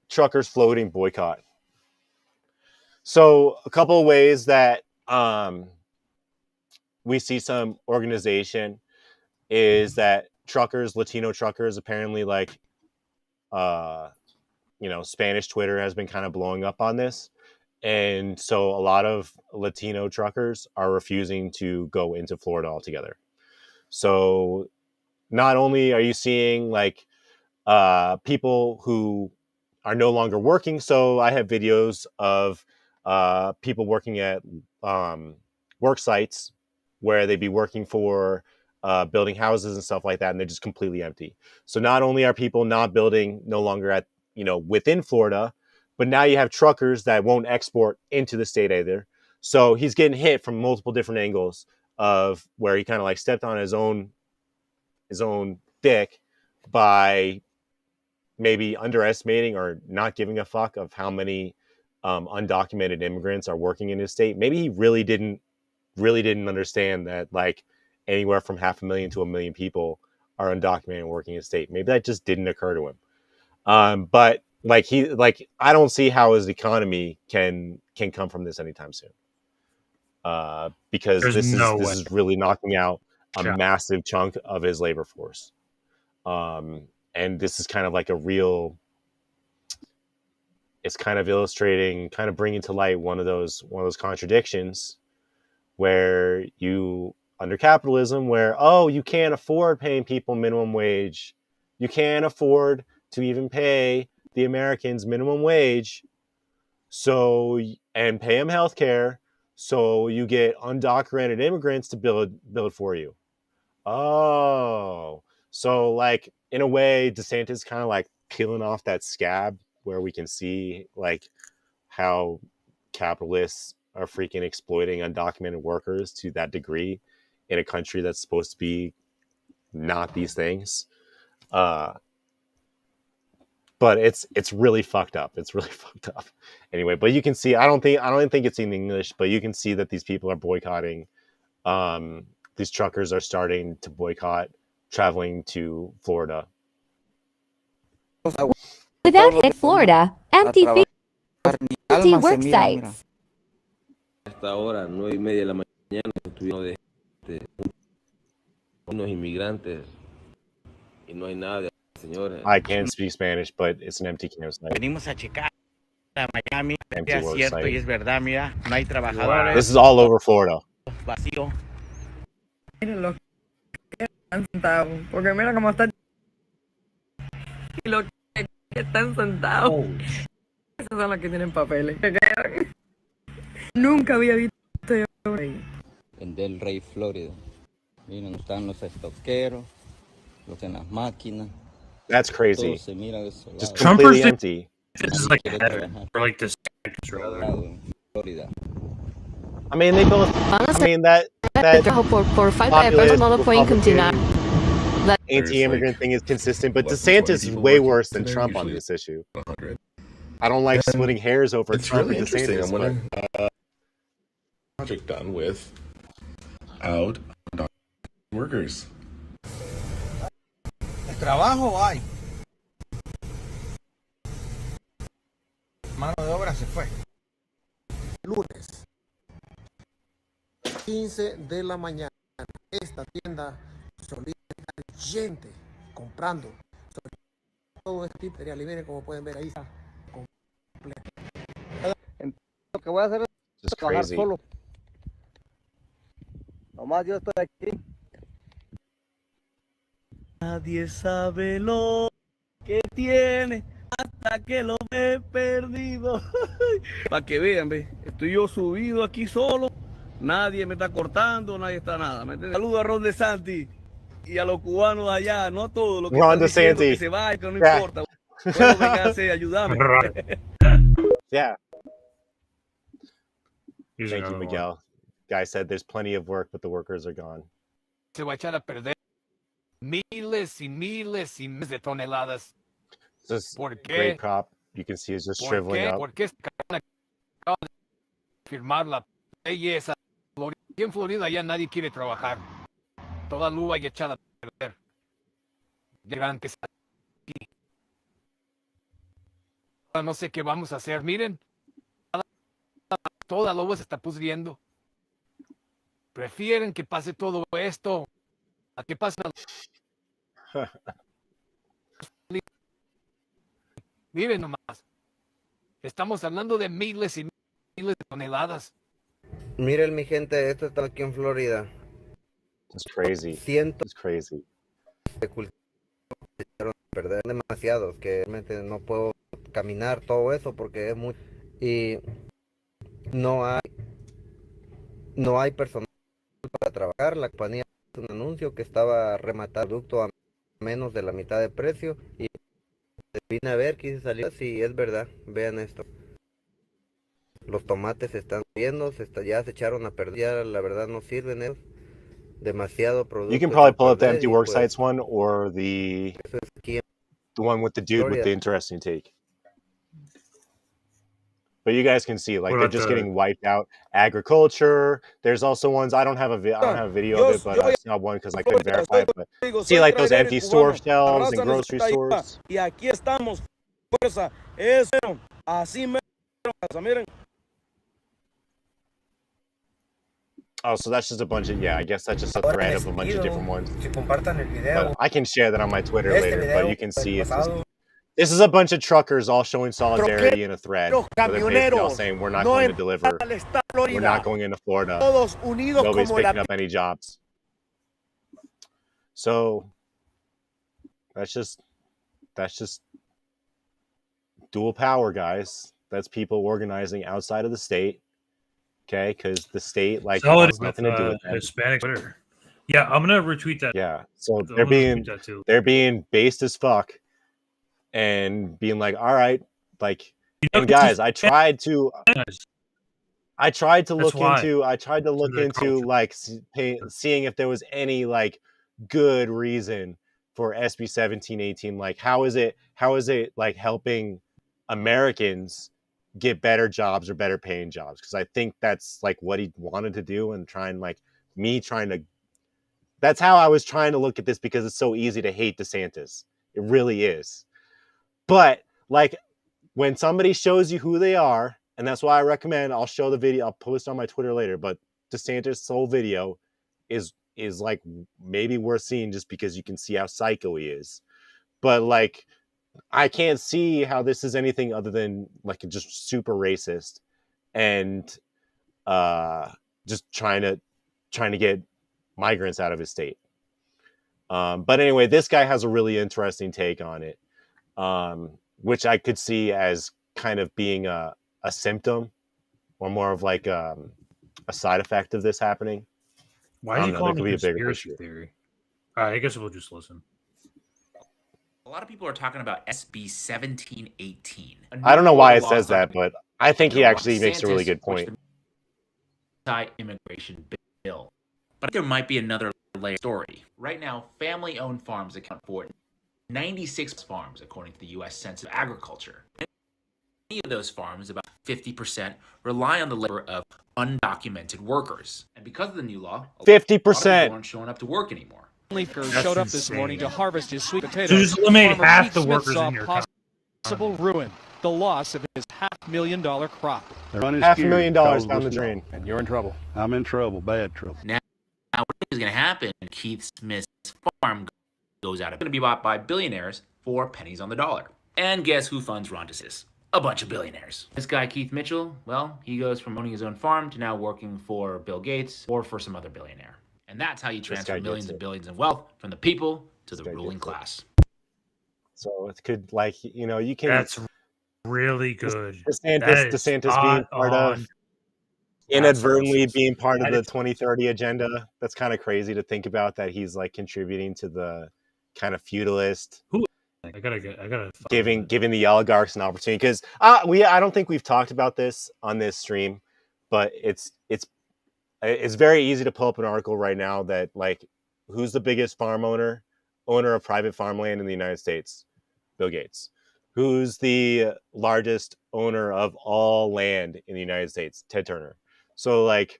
[SPEAKER 9] truckers floating boycott. So a couple of ways that we see some organization is that Latino truckers, apparently Spanish Twitter has been kind of blowing up on this. And so a lot of Latino truckers are refusing to go into Florida altogether. So not only are you seeing people who are no longer working. So I have videos of people working at work sites where they'd be working for building houses and stuff like that, and they're just completely empty. So not only are people not building no longer at within Florida, but now you have truckers that won't export into the state either. So he's getting hit from multiple different angles of where he kind of stepped on his own dick by maybe underestimating or not giving a fuck of how many undocumented immigrants are working in his state. Maybe he really didn't understand that anywhere from 500,000 to 1 million people are undocumented working in his state. Maybe that just didn't occur to him. But I don't see how his economy can come from this anytime soon. Because this is really knocking out a massive chunk of his labor force. And this is kind of it's kind of illustrating, kind of bringing to light one of those contradictions where you, under capitalism, where, you can't afford paying people minimum wage. You can't afford to even pay the Americans minimum wage. And pay them health care. So you get undocumented immigrants to build for you. Oh, so in a way, DeSantis kind of peeling off that scab where we can see how capitalists are freaking exploiting undocumented workers to that degree in a country that's supposed to be not these things. But it's really fucked up. It's really fucked up. Anyway, but you can see, I don't think it's in English, but you can see that these people are boycotting. These truckers are starting to boycott traveling to Florida.
[SPEAKER 20] Without it, Florida, empty work sites.
[SPEAKER 21] Hasta ahora, 9:30 de la mañana, estuvieron unos inmigrantes y no hay nada, señores.
[SPEAKER 9] I can't speak Spanish, but it's an empty campsite.
[SPEAKER 22] Venimos a checar a Miami, es cierto y es verdad, mira, no hay trabajadores.
[SPEAKER 9] This is all over Florida.
[SPEAKER 22] Vacío.
[SPEAKER 23] Miren lo que están sentados, porque mira cómo está y lo que están sentados. Esos son los que tienen papeles. Nunca había visto yo ahí.
[SPEAKER 24] En Del Rey, Florida. Miren, están los estoqueros, los en las máquinas.
[SPEAKER 9] That's crazy.
[SPEAKER 24] Todo se mira desolado.
[SPEAKER 9] Just completely empty.
[SPEAKER 8] This is like a header or like this.
[SPEAKER 24] Florida.
[SPEAKER 9] I mean, they both. I mean that populist Republican anti-immigrant thing is consistent, but DeSantis is way worse than Trump on this issue. I don't like splitting hairs over
[SPEAKER 6] It's
[SPEAKER 9] Trump
[SPEAKER 6] really
[SPEAKER 9] and
[SPEAKER 6] interesting.
[SPEAKER 9] DeSantis.
[SPEAKER 6] I'm wondering project done with out workers.
[SPEAKER 22] Trabajo hay. Mano de obra se fue.
[SPEAKER 16] Lunes, 15 de la mañana. Esta tienda solía estar gente comprando. Todo este tipo de cereal. Y miren como pueden ver ahí está completo.
[SPEAKER 24] Lo que voy a hacer es trabajar
[SPEAKER 9] crazy.
[SPEAKER 24] solo. Nomás yo estoy aquí.
[SPEAKER 1] Nadie sabe lo que tiene hasta que lo ve perdido. Para que vean, ve, estoy yo subido aquí solo, nadie me está cortando, nadie está nada. Saludo a Ron DeSantis y a los cubanos allá, no todos los que
[SPEAKER 9] Ron
[SPEAKER 1] están diciendo
[SPEAKER 9] DeSantis.
[SPEAKER 1] que se vaya, que no
[SPEAKER 9] Yeah.
[SPEAKER 1] importa. Bueno, véngase, ayúdame.
[SPEAKER 9] Yeah.
[SPEAKER 8] Here's
[SPEAKER 9] Thank you,
[SPEAKER 8] another one.
[SPEAKER 9] Miguel. Guy said there's plenty of work, but the workers are gone.
[SPEAKER 3] Se va a echar a perder miles y miles y miles de toneladas.
[SPEAKER 9] This is
[SPEAKER 3] ¿Por qué?
[SPEAKER 9] great crop. You can see it's just shriveling up.
[SPEAKER 3] ¿Por qué acaba de firmar la ley esa? Aquí en Florida ya nadie quiere trabajar. Toda la uva ya echada a perder. Llegan que aquí. Ahora no sé qué vamos a hacer. Miren, toda la uva se está pudriendo. Prefieren que pase todo esto a que pase. Miren nomás. Estamos hablando de miles y miles de toneladas.
[SPEAKER 24] Miren mi gente, esto está aquí en Florida.
[SPEAKER 9] It's crazy.
[SPEAKER 24] Cientos
[SPEAKER 9] It's crazy.
[SPEAKER 24] de cultivos se echaron a perder demasiados, que realmente no puedo caminar todo eso porque es muy... Y no hay personal para trabajar. La compañía hizo un anuncio que estaba rematando producto a menos de la mitad de precio y vine a ver, quise salir. Sí, es verdad, vean esto. Los tomates se están viendo, ya se echaron a perder, ya la verdad no sirven ellos. Demasiado producto.
[SPEAKER 9] You can probably pull up the
[SPEAKER 24] perder
[SPEAKER 9] empty
[SPEAKER 24] y
[SPEAKER 9] work
[SPEAKER 24] pues,
[SPEAKER 9] sites one or the one with the dude with the interesting take. But you guys can see, like,
[SPEAKER 8] What
[SPEAKER 9] they're
[SPEAKER 8] about
[SPEAKER 9] just
[SPEAKER 8] the-
[SPEAKER 9] getting wiped out. Agriculture. There's also ones I don't have a video of it, but I saw one because I couldn't verify it. But see, like those empty store shelves and grocery stores.
[SPEAKER 1] Y aquí estamos, fuerza, eso, así me miren.
[SPEAKER 9] Oh, so that's just a bunch of, yeah, I guess that's just a thread of a bunch of different ones.
[SPEAKER 22] Compartan el video.
[SPEAKER 9] But I can share that on my Twitter later, but you can see it's just,
[SPEAKER 22] pasado.
[SPEAKER 9] this is a bunch of truckers all showing solidarity in a thread. Where they're basically all saying, we're not going to deliver. We're not going into Florida.
[SPEAKER 22] Todos unidos
[SPEAKER 9] Nobody's
[SPEAKER 22] como la
[SPEAKER 9] picking up any jobs. So that's just dual power, guys. That's people organizing outside of the state. Okay, because the state like has nothing to do with that.
[SPEAKER 8] Hispanic Twitter. Yeah, I'm gonna retweet that.
[SPEAKER 9] Yeah, so
[SPEAKER 8] I'm
[SPEAKER 9] they're
[SPEAKER 8] gonna
[SPEAKER 9] being
[SPEAKER 8] retweet that too.
[SPEAKER 9] they're being based as fuck, and being like, all right, like, and guys, I tried to look into like seeing if there was any like good reason for SB 1718. Like, how is it like helping Americans get better jobs or better paying jobs? Because I think that's like what he wanted to do, and that's how I was trying to look at this, because it's so easy to hate DeSantis. It really is. But like, when somebody shows you who they are, and that's why I recommend, I'll show the video, I'll post on my Twitter later, but DeSantis' whole video is like maybe worth seeing just because you can see how psycho he is. But like, I can't see how this is anything other than like just super racist and just trying to get migrants out of his state. But anyway, this guy has a really interesting take on it, which I could see as kind of being a symptom or more of like a side effect of this happening.
[SPEAKER 8] Why are you calling it conspiracy theory? I guess we'll just listen.
[SPEAKER 4] A lot of people are talking about SB 1718.
[SPEAKER 9] I don't know why it says that, but I think he actually makes a really good point.
[SPEAKER 4] Anti-immigration bill. But there might be another layer story. Right now, family-owned farms account for 96 farms, according to the U.S. Census of Agriculture. Many of those farms, about 50%, rely on the labor of undocumented workers. And because of the new law,
[SPEAKER 9] 50%,
[SPEAKER 4] a lot of people aren't showing up to work anymore.
[SPEAKER 15] Showed up this morning to harvest his sweet potatoes.
[SPEAKER 8] So just eliminate
[SPEAKER 15] Farmer
[SPEAKER 8] half
[SPEAKER 15] Keith
[SPEAKER 8] the
[SPEAKER 15] Smith
[SPEAKER 8] workers
[SPEAKER 15] saw
[SPEAKER 8] in your town.
[SPEAKER 15] possible ruin, the loss of his $500,000 crop.
[SPEAKER 9] $500,000 down the drain.
[SPEAKER 15] And you're in trouble.
[SPEAKER 5] I'm in trouble, bad trouble.
[SPEAKER 4] Now what is going to happen? Keith Smith's farm goes out. It's going to be bought by billionaires for pennies on the dollar. And guess who funds Ron DeSantis? A bunch of billionaires. This guy, Keith Mitchell, well, he goes from owning his own farm to now working for Bill Gates or for some other billionaire. And that's how you transfer millions and billions in wealth from the people to the ruling class.
[SPEAKER 9] So it could, like, you know, you can.
[SPEAKER 8] That's really good.
[SPEAKER 9] DeSantis being part of, inadvertently being part of the 2030 agenda. That's kind of crazy to think about, that he's like contributing to the kind of feudalist.
[SPEAKER 8] I gotta
[SPEAKER 9] giving the oligarchs an opportunity, because I don't think we've talked about this on this stream, but it's very easy to pull up an article right now that, like, who's the biggest owner of private farmland in the United States? Bill Gates. Who's the largest owner of all land in the United States? Ted Turner. So like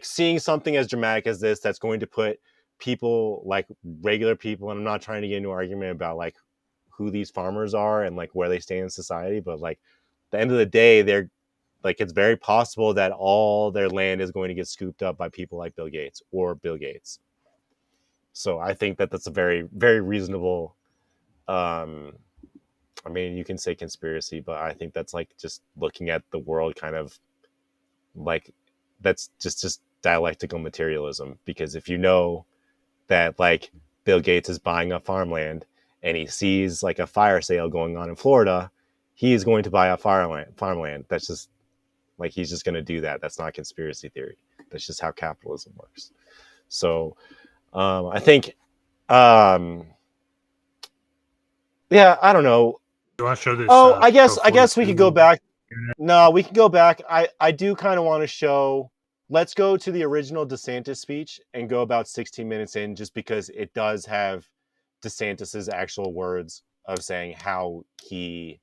[SPEAKER 9] seeing something as dramatic as this, that's going to put people, like regular people, and I'm not trying to get into an argument about like who these farmers are and like where they stand in society, but like at the end of the day, they're like, it's very possible that all their land is going to get scooped up by people like Bill Gates or Bill Gates. So I think that that's a very, very reasonable, I mean, you can say conspiracy, but I think that's like just looking at the world kind of like, that's just dialectical materialism. Because if you know that like Bill Gates is buying up farmland and he sees like a fire sale going on in Florida, he's going to buy up farmland. That's just like, he's just going to do that. That's not conspiracy theory. That's just how capitalism works. So I think, yeah, I don't know.
[SPEAKER 8] You want to show this?
[SPEAKER 9] I guess we could go back. No, we can go back. I do kind of want to show. Let's go to the original DeSantis speech and go about 16 minutes in, just because it does have DeSantis's actual words of saying how he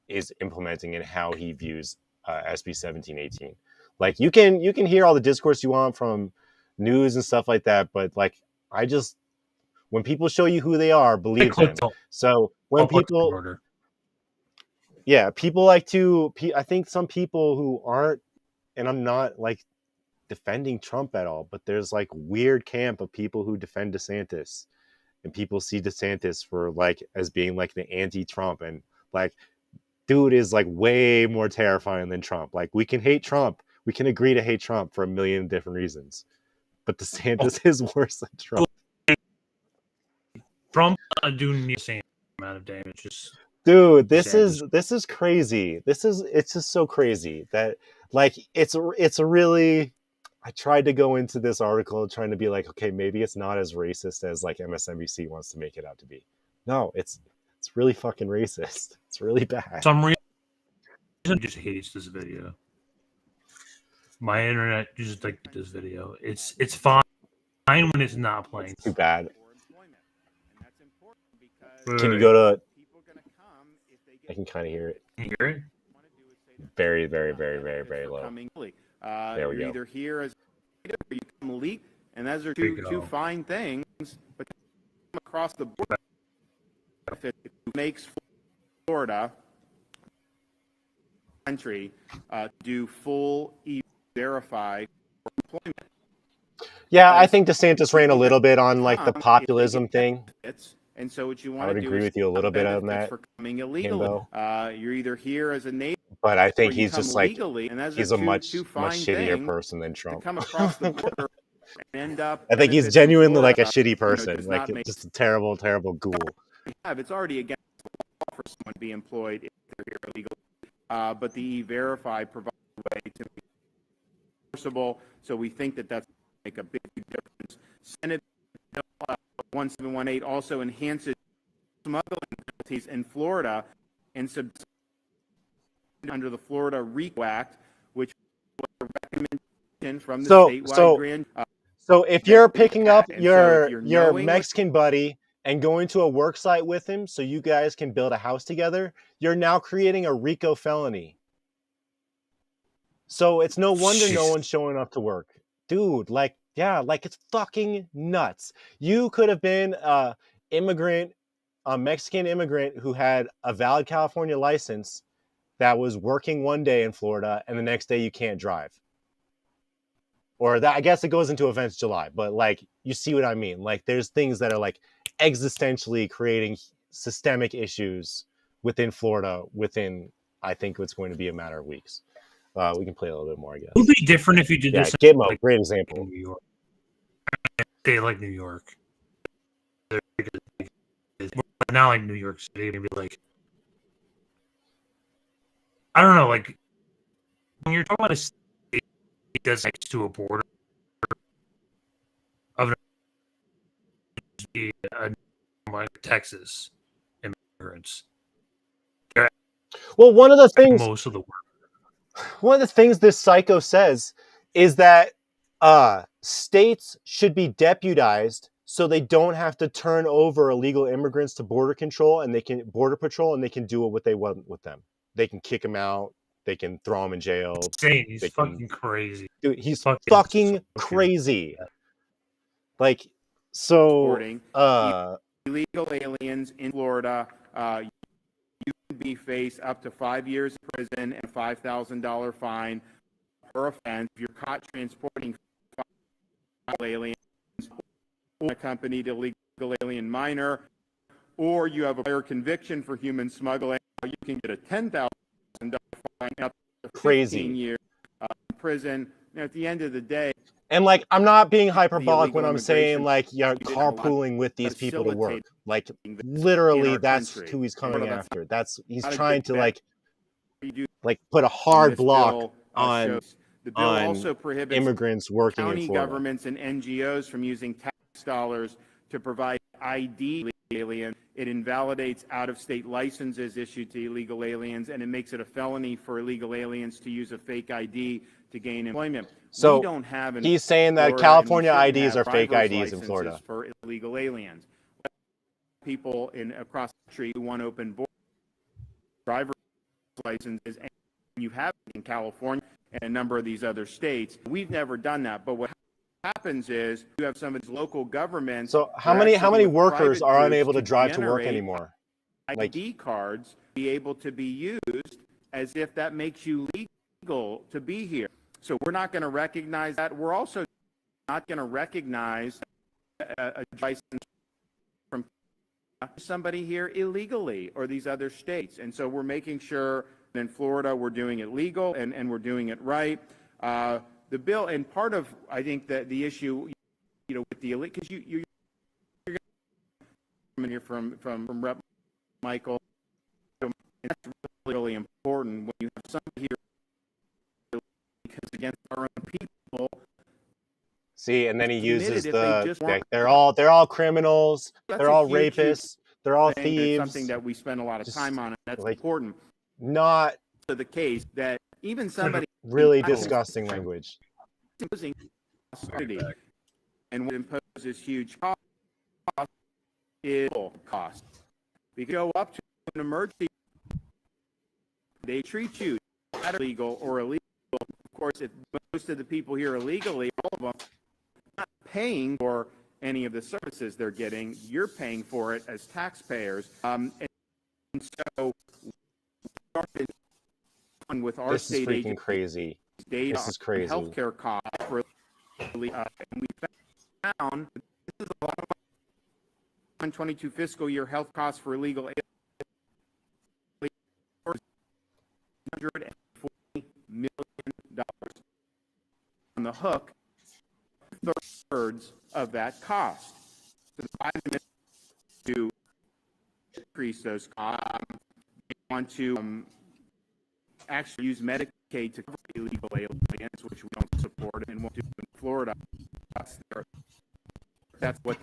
[SPEAKER 9] is implementing and how he views SB 1718. Like you can hear all the discourse you want from news and stuff like that, but like when people show you who they are, believe them. So when people, yeah, people like to. I think some people who aren't, and I'm not like defending Trump at all, but there's like weird camp of people who defend DeSantis, and people see DeSantis for like as being like the anti-Trump, and like, dude is like way more terrifying than Trump. Like we can hate Trump, we can agree to hate Trump for a million different reasons, but DeSantis is worse than Trump.
[SPEAKER 8] Trump doing the same amount of damage.
[SPEAKER 9] Dude, this is crazy. It's just so crazy that like it's a really. I tried to go into this article trying to be like, okay, maybe it's not as racist as like MSNBC wants to make it out to be. No, it's really fucking racist. It's really bad.
[SPEAKER 8] Some reason just hates this video. My internet just like this video. It's fine when it's not playing.
[SPEAKER 9] It's too bad. Can you go to? I can kind of hear it.
[SPEAKER 8] Can you hear it?
[SPEAKER 9] Very, very, very, very, very low. There we go.
[SPEAKER 18] You're either here as or you come leak, and those are two fine things. But across the board, it makes Florida country do full E-Verify for employment.
[SPEAKER 9] Yeah, I think DeSantis ran a little bit on like the populism thing.
[SPEAKER 18] And so what you
[SPEAKER 9] I
[SPEAKER 18] want
[SPEAKER 9] would
[SPEAKER 18] to do
[SPEAKER 9] agree
[SPEAKER 18] is
[SPEAKER 9] with you a little bit on
[SPEAKER 18] benefits
[SPEAKER 9] that.
[SPEAKER 18] for coming illegally. You're either here as a native,
[SPEAKER 9] But I think
[SPEAKER 18] or you
[SPEAKER 9] he's
[SPEAKER 18] come
[SPEAKER 9] just like
[SPEAKER 18] legally, and those
[SPEAKER 9] he's
[SPEAKER 18] are
[SPEAKER 9] a much
[SPEAKER 18] two fine
[SPEAKER 9] shittier
[SPEAKER 18] things
[SPEAKER 9] person than
[SPEAKER 18] to
[SPEAKER 9] Trump.
[SPEAKER 18] come across the border and end up.
[SPEAKER 9] I think he's
[SPEAKER 18] benefiting
[SPEAKER 9] genuinely like a
[SPEAKER 18] Florida,
[SPEAKER 9] shitty person,
[SPEAKER 18] does
[SPEAKER 9] like
[SPEAKER 18] not make
[SPEAKER 9] just a terrible, terrible ghoul.
[SPEAKER 18] it's already against the law for someone to be employed if they're here illegally. But the E-Verify provides a way to be enforceable. So we think that that's going to make a big difference. Senate 1718 also enhances smuggling penalties in Florida and under the Florida RICO Act, which was a recommendation from the statewide grand.
[SPEAKER 9] So if you're picking up
[SPEAKER 18] And so if you're
[SPEAKER 9] your
[SPEAKER 18] knowingly-
[SPEAKER 9] Mexican buddy and going to a work site with him so you guys can build a house together, you're now creating a RICO felony. So it's no wonder no one's showing up to work. Dude, like, yeah, like it's fucking nuts. You could have been a Mexican immigrant who had a valid California license that was working one day in Florida and the next day you can't drive. Or that, I guess it goes into events July, but like, you see what I mean? Like, there's things that are like existentially creating systemic issues within Florida within, I think it's going to be a matter of weeks. We can play a little bit more, I guess.
[SPEAKER 8] It would be different if you did this.
[SPEAKER 9] Gitmo, like, great example.
[SPEAKER 8] New York. They like New York. Not like New York City. Maybe like, I don't know. Like when you're talking about a state that's next to a border of like Texas immigrants.
[SPEAKER 9] Well, one of the things
[SPEAKER 8] most of the work.
[SPEAKER 9] One of the things this psycho says is that states should be deputized so they don't have to turn over illegal immigrants to border control and border patrol, and they can do what they want with them. They can kick them out. They can throw them in jail.
[SPEAKER 8] He's fucking crazy.
[SPEAKER 9] Dude, he's fucking crazy. Like, so
[SPEAKER 18] illegal aliens in Florida, you can be faced up to 5 years in prison and a $5,000 fine per offense if you're caught transporting aliens or accompanied illegal alien minor, or you have a prior conviction for human smuggling. You can get a $10,000 fine up to 15 years in prison. And at the end of the day,
[SPEAKER 9] and like, I'm not being hyperbolic when I'm saying like you're carpooling with these people to work. Like, literally, that's who he's coming after. He's trying to like put a hard block on
[SPEAKER 18] the bill also prohibits
[SPEAKER 9] immigrants working
[SPEAKER 18] county
[SPEAKER 9] in Florida.
[SPEAKER 18] governments and NGOs from using tax dollars to provide ID aliens. It invalidates out-of-state licenses issued to illegal aliens, and it makes it a felony for illegal aliens to use a fake ID to gain employment.
[SPEAKER 9] So
[SPEAKER 18] we don't have
[SPEAKER 9] he's saying that
[SPEAKER 18] Florida,
[SPEAKER 9] California
[SPEAKER 18] and we
[SPEAKER 9] IDs are fake
[SPEAKER 18] driver's
[SPEAKER 9] IDs in Florida
[SPEAKER 18] licenses for illegal aliens. People across the country who want to open driver's licenses, and you have it in California and a number of these other states. We've never done that, but what happens is you have some of these local governments.
[SPEAKER 9] So how many workers are unable to drive to work anymore?
[SPEAKER 18] ID cards be able to be used as if that makes you legal to be here. So we're not going to recognize that. We're also not going to recognize a license from somebody here illegally or these other states. And so we're making sure that in Florida we're doing it legal and we're doing it right. The bill, and part of, I think, that the issue, with the elite, because you're coming here from Rep. Michael, and that's really important when you have somebody here, because against our own people.
[SPEAKER 9] See, and then he uses they're all criminals, they're all rapists, they're all thieves.
[SPEAKER 18] It's something that we spend a lot of time on, and that's important.
[SPEAKER 9] Not
[SPEAKER 18] to the case that even somebody
[SPEAKER 9] really disgusting language.
[SPEAKER 18] And what imposes huge cost is cost. If you go up to an emergency, they treat you as illegal or illegal. Of course, if most of the people here illegally, all of them, are not paying for any of the services they're getting. You're paying for it as taxpayers. And so, with our
[SPEAKER 9] this is freaking crazy.
[SPEAKER 18] Data
[SPEAKER 9] this is crazy.
[SPEAKER 18] Healthcare costs for and we found this is a lot of 2022 fiscal year health costs for illegal $140 million on the hook, 2/3 of that cost. So the Biden to increase those costs. They want to actually use Medicaid to cover illegal aliens, which we don't support and won't do in Florida. That's what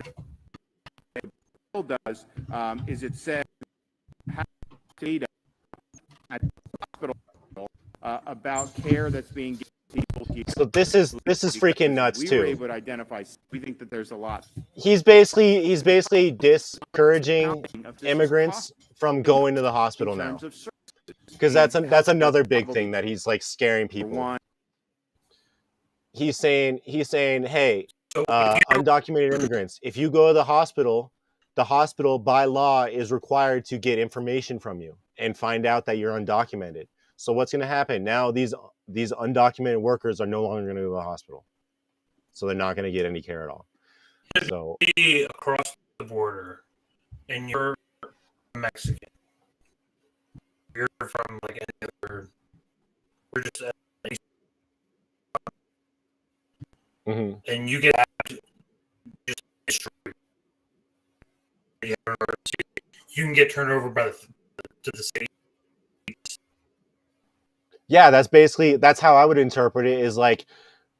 [SPEAKER 18] is it said data at the hospital about care that's being given to people here.
[SPEAKER 9] So this is freaking nuts
[SPEAKER 18] we
[SPEAKER 9] too.
[SPEAKER 18] were able to identify. We think that there's a lot.
[SPEAKER 9] He's basically discouraging immigrants from going to the hospital now, because that's another big thing that he's like scaring people. He's saying, hey, undocumented immigrants, if you go to the hospital by law is required to get information from you and find out that you're undocumented. So what's going to happen now? These undocumented workers are no longer going to go to the hospital, so they're not going to get any care at all. So
[SPEAKER 8] across the border, and you're Mexican, you're from like any other. We're just and you get just destroyed. You can get turned over by to the state.
[SPEAKER 9] Yeah, that's how I would interpret it. Is like,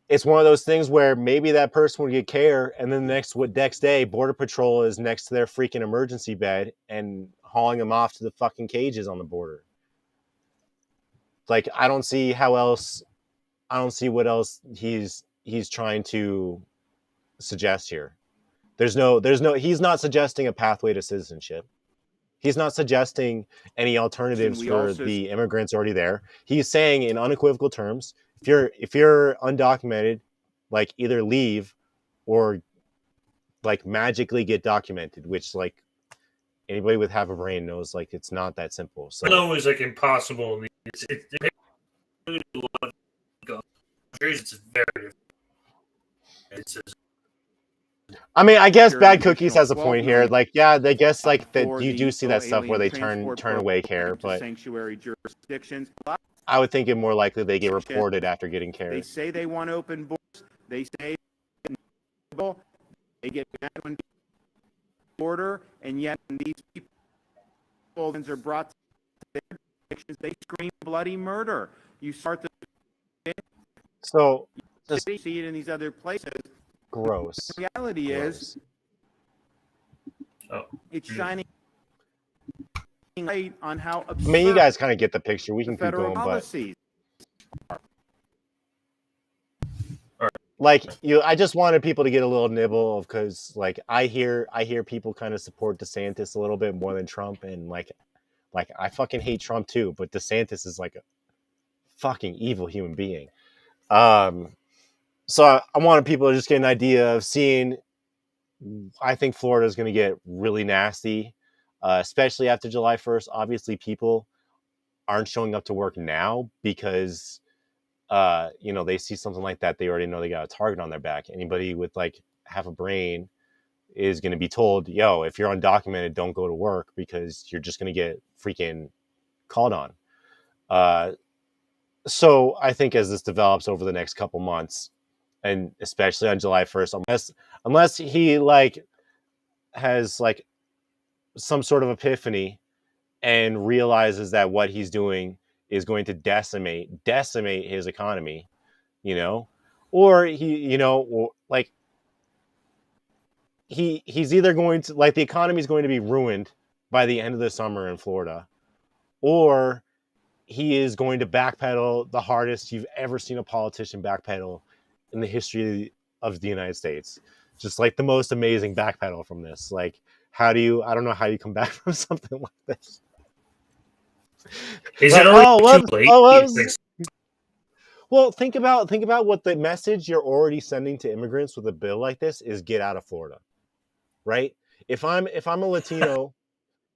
[SPEAKER 9] it's one of those things where maybe that person would get care, and then the next day, Border Patrol is next to their freaking emergency bed and hauling them off to the fucking cages on the border. Like, I don't see what else he's trying to suggest here. He's not suggesting a pathway to citizenship. He's not suggesting any alternatives for the immigrants already there. He's saying in unequivocal terms, if you're undocumented, like, either leave or like magically get documented, which, like, anybody with half a brain knows, like, it's not that simple. So
[SPEAKER 8] No, it's like impossible. It's very.
[SPEAKER 9] I mean, I guess Bad Cookies has a point here. Like, yeah, I guess like that you do see that stuff where they turn away care, but
[SPEAKER 18] sanctuary jurisdictions.
[SPEAKER 9] I would think it more likely they get reported after getting care.
[SPEAKER 18] They say they want open borders. They say they get mad when border, and yet when these people are brought to their jurisdictions, they scream bloody murder. You start the see it in these other places.
[SPEAKER 9] Gross.
[SPEAKER 18] The reality is, it's shining light on how absurd.
[SPEAKER 9] I mean, you guys kind of get the picture. We can keep going,
[SPEAKER 18] policies.
[SPEAKER 9] but like I just wanted people to get a little nibble of, because like I hear people kind of support DeSantis a little bit more than Trump, and like I fucking hate Trump too, but DeSantis is like a fucking evil human being. So I wanted people to just get an idea of seeing. I think Florida is going to get really nasty, especially after July 1st. Obviously, people aren't showing up to work now because, they see something like that. They already know they got a target on their back. Anybody with like half a brain is going to be told, yo, if you're undocumented, don't go to work because you're just going to get freaking called on. So I think as this develops over the next couple months, and especially on July 1st, unless he like has like some sort of epiphany and realizes that what he's doing is going to decimate his economy, or he's either going to, like, the economy is going to be ruined by the end of the summer in Florida, or he is going to backpedal the hardest you've ever seen a politician backpedal in the history of the United States. Just like the most amazing backpedal from this. Like, I don't know how you come back from something like this.
[SPEAKER 8] Is it already too late?
[SPEAKER 9] Well, think about what the message you're already sending to immigrants with a bill like this is: get out of Florida. Right? If I'm a Latino,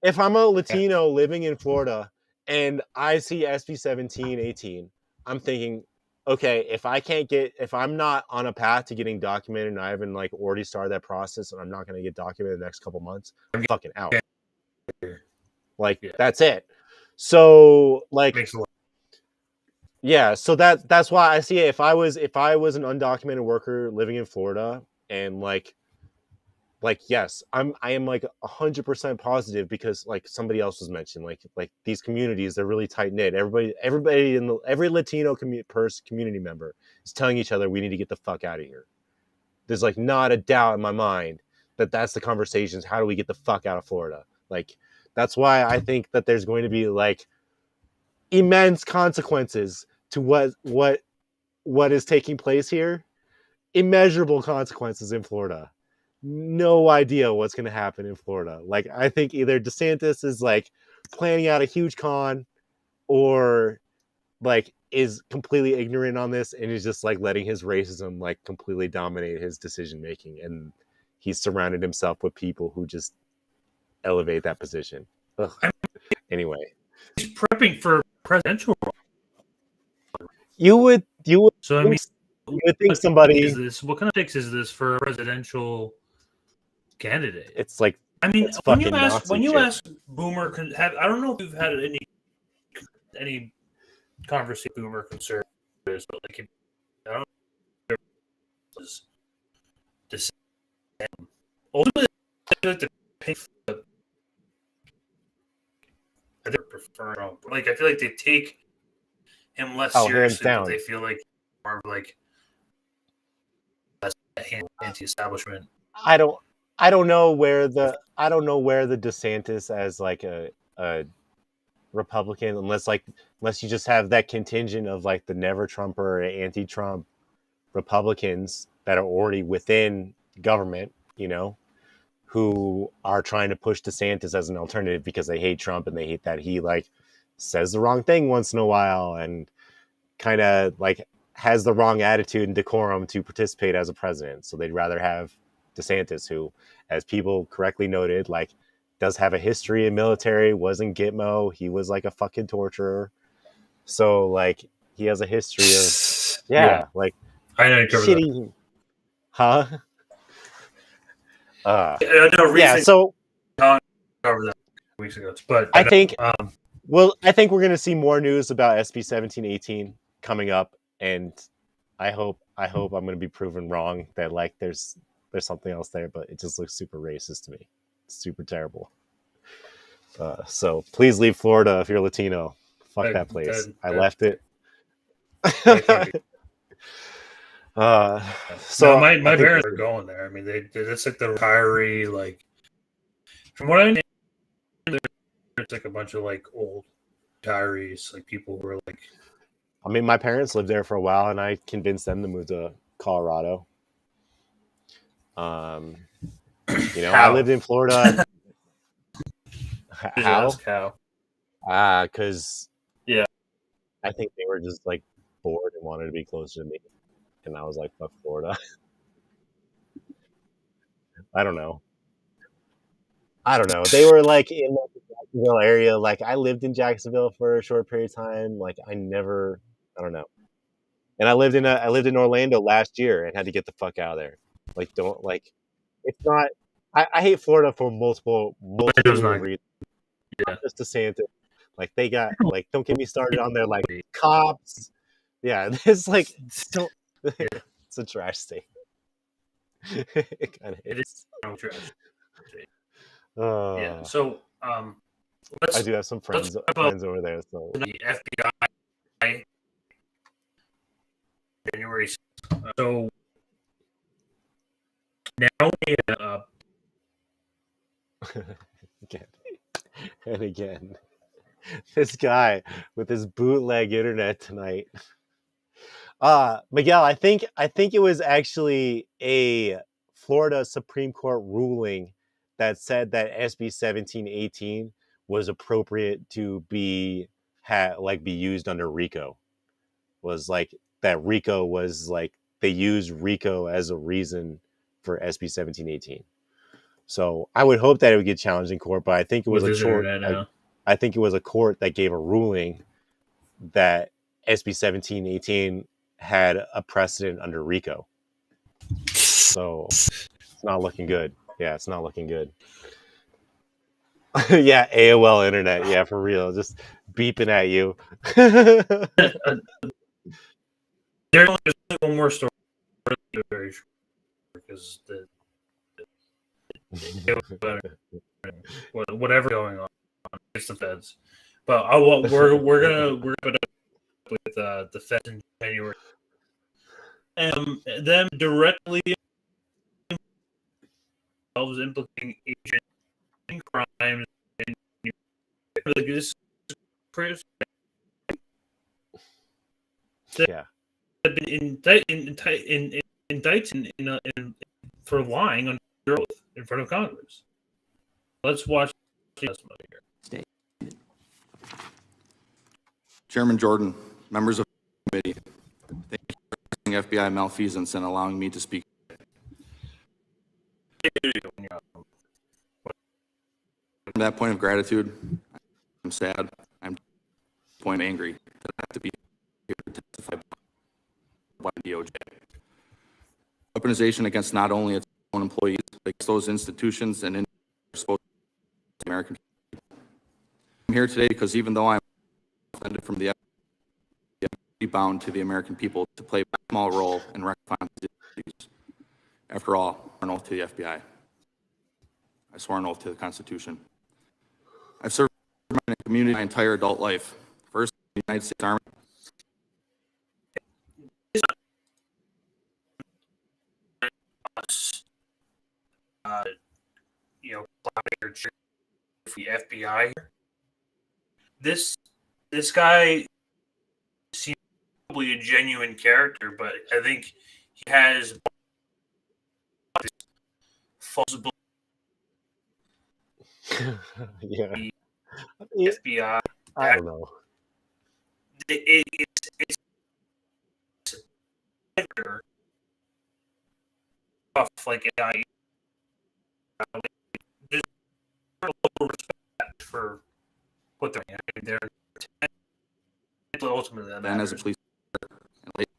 [SPEAKER 9] living in Florida and I see SB 1718, I'm thinking, okay, if I'm not on a path to getting documented and I haven't like already started that process and I'm not going to get documented the next couple months, I'm fucking out. That's it. So like, yeah, so that's why I see it. If I was an undocumented worker living in Florida, and like yes, I am like 100% positive, because like somebody else was mentioned, like these communities, they're really tight knit. Everybody in every Latino community member is telling each other we need to get the fuck out of here. There's like not a doubt in my mind that's the conversations. How do we get the fuck out of Florida? Like, that's why I think that there's going to be like immense consequences to what is taking place here. Immeasurable consequences in Florida. No idea what's going to happen in Florida. Like, I think either DeSantis is like planning out a huge con, or like is completely ignorant on this and is just like letting his racism like completely dominate his decision making, and he's surrounded himself with people who just elevate that position. Ugh. Anyway,
[SPEAKER 8] he's prepping for presidential role.
[SPEAKER 9] You would
[SPEAKER 8] So I mean,
[SPEAKER 9] you would think somebody
[SPEAKER 8] is this? What kind of fix is this for a presidential candidate?
[SPEAKER 9] It's like,
[SPEAKER 8] I mean,
[SPEAKER 9] it's
[SPEAKER 8] when you
[SPEAKER 9] fucking
[SPEAKER 8] ask
[SPEAKER 9] Nazi shit.
[SPEAKER 8] Boomer, I don't know if you've had any conversation with Boomer conservatives, but like, I don't know if it was ultimately I feel like the pay for the, I prefer Trump. Like, I feel like they take him less
[SPEAKER 9] Oh, hands
[SPEAKER 8] seriously,
[SPEAKER 9] down.
[SPEAKER 8] but they feel like more of like anti-establishment.
[SPEAKER 9] I don't know where the DeSantis as like a Republican, unless you just have that contingent of like the never Trumper or anti-Trump Republicans that are already within government, you know, who are trying to push DeSantis as an alternative because they hate Trump and they hate that he like says the wrong thing once in a while and kind of like has the wrong attitude and decorum to participate as a president. So they'd rather have DeSantis, who, as people correctly noted, like does have a history in military, was in Gitmo, he was like a fucking torturer. So like he has a history of like
[SPEAKER 8] I know you covered
[SPEAKER 9] shitty, huh?
[SPEAKER 8] Yeah,
[SPEAKER 9] so
[SPEAKER 8] covered that weeks ago, but
[SPEAKER 9] I think we're gonna see more news about SB 1718 coming up, and I hope I'm gonna be proven wrong that like there's something else there, but it just looks super racist to me. It's super terrible. So please leave Florida if you're Latino. Fuck that place. I left it. So
[SPEAKER 8] no, my parents are going there. I mean, it's like the retiree, like from what I know, it's like a bunch of like old retirees, like people who are like.
[SPEAKER 9] I mean, my parents lived there for a while, and I convinced them to move to Colorado. You know, I lived in Florida. How? Because I think they were just like bored and wanted to be closer to me, and I was like, "Fuck Florida." I don't know. They were like in like, the Jacksonville area. Like I lived in Jacksonville for a short period of time. Like I don't know. And I lived in Orlando last year and had to get the fuck out of there. Like it's not. I hate Florida for multiple reasons.
[SPEAKER 8] Yeah,
[SPEAKER 9] just DeSantis. Like they got like, don't get me started on their like cops. Yeah, it's like don't. It's a trash state. It kind of is.
[SPEAKER 8] Trash. Yeah. So
[SPEAKER 9] I do have some friends over there. So
[SPEAKER 8] the FBI January. So now we
[SPEAKER 9] again, this guy with his bootleg internet tonight. Miguel, I think it was actually a Florida Supreme Court ruling that said that SB 1718 was appropriate to be used under RICO. Was like that RICO was like they used RICO as a reason for SB 1718. So I would hope that it would get challenged in court, but I think it was I think it was a court that gave a ruling that SB 1718 had a precedent under RICO. So it's not looking good. Yeah, it's not looking good. Yeah, AOL internet. Yeah, for real. Just beeping at you.
[SPEAKER 8] There's one more story because whatever going on, it's the feds. But we're gonna put up with the feds in January, and them directly themselves implicating agents in crimes, and like this Chris
[SPEAKER 9] Yeah.
[SPEAKER 8] have been indicted for lying on their oath in front of Congress. Let's watch the testimony here.
[SPEAKER 5] Chairman Jordan, members of the committee, thank you for addressing FBI malfeasance and allowing me to speak. From that point of gratitude, I'm sad, I'm point angry that I have to be here to testify by DOJ. Weaponization against not only its own employees, but against those institutions and exposed to American people. I'm here today because even though I'm offended from the FBI, I'm bound to the American people to play a small role in rectifying these issues. After all, I swore an oath to the FBI. I swore an oath to the Constitution. I've served my community my entire adult life. First in the United States Army.
[SPEAKER 8] For the FBI. This guy seems probably a genuine character, but I think he has false beliefs.
[SPEAKER 9] Yeah.
[SPEAKER 8] FBI.
[SPEAKER 9] I don't know.
[SPEAKER 8] It's tough, like AI. Just a little respect for what they're doing. Ultimately, that
[SPEAKER 5] Then as
[SPEAKER 8] matters.
[SPEAKER 5] a police officer and later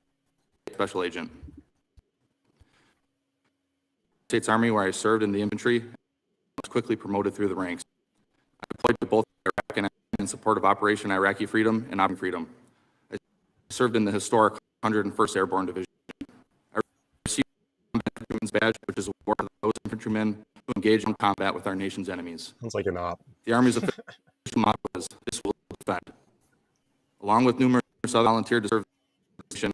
[SPEAKER 5] special agent. States Army, where I served in the infantry, was quickly promoted through the ranks. I deployed to both Iraq and in support of Operation Iraqi Freedom and Operation Freedom. I served in the historic 101st Airborne Division. I received the Infantryman's Badge, which is a award for those infantrymen who engage in combat with our nation's enemies.
[SPEAKER 9] Sounds like an op.
[SPEAKER 5] The Army's official motto is, "This will defend." Along with numerous other volunteers to serve the nation,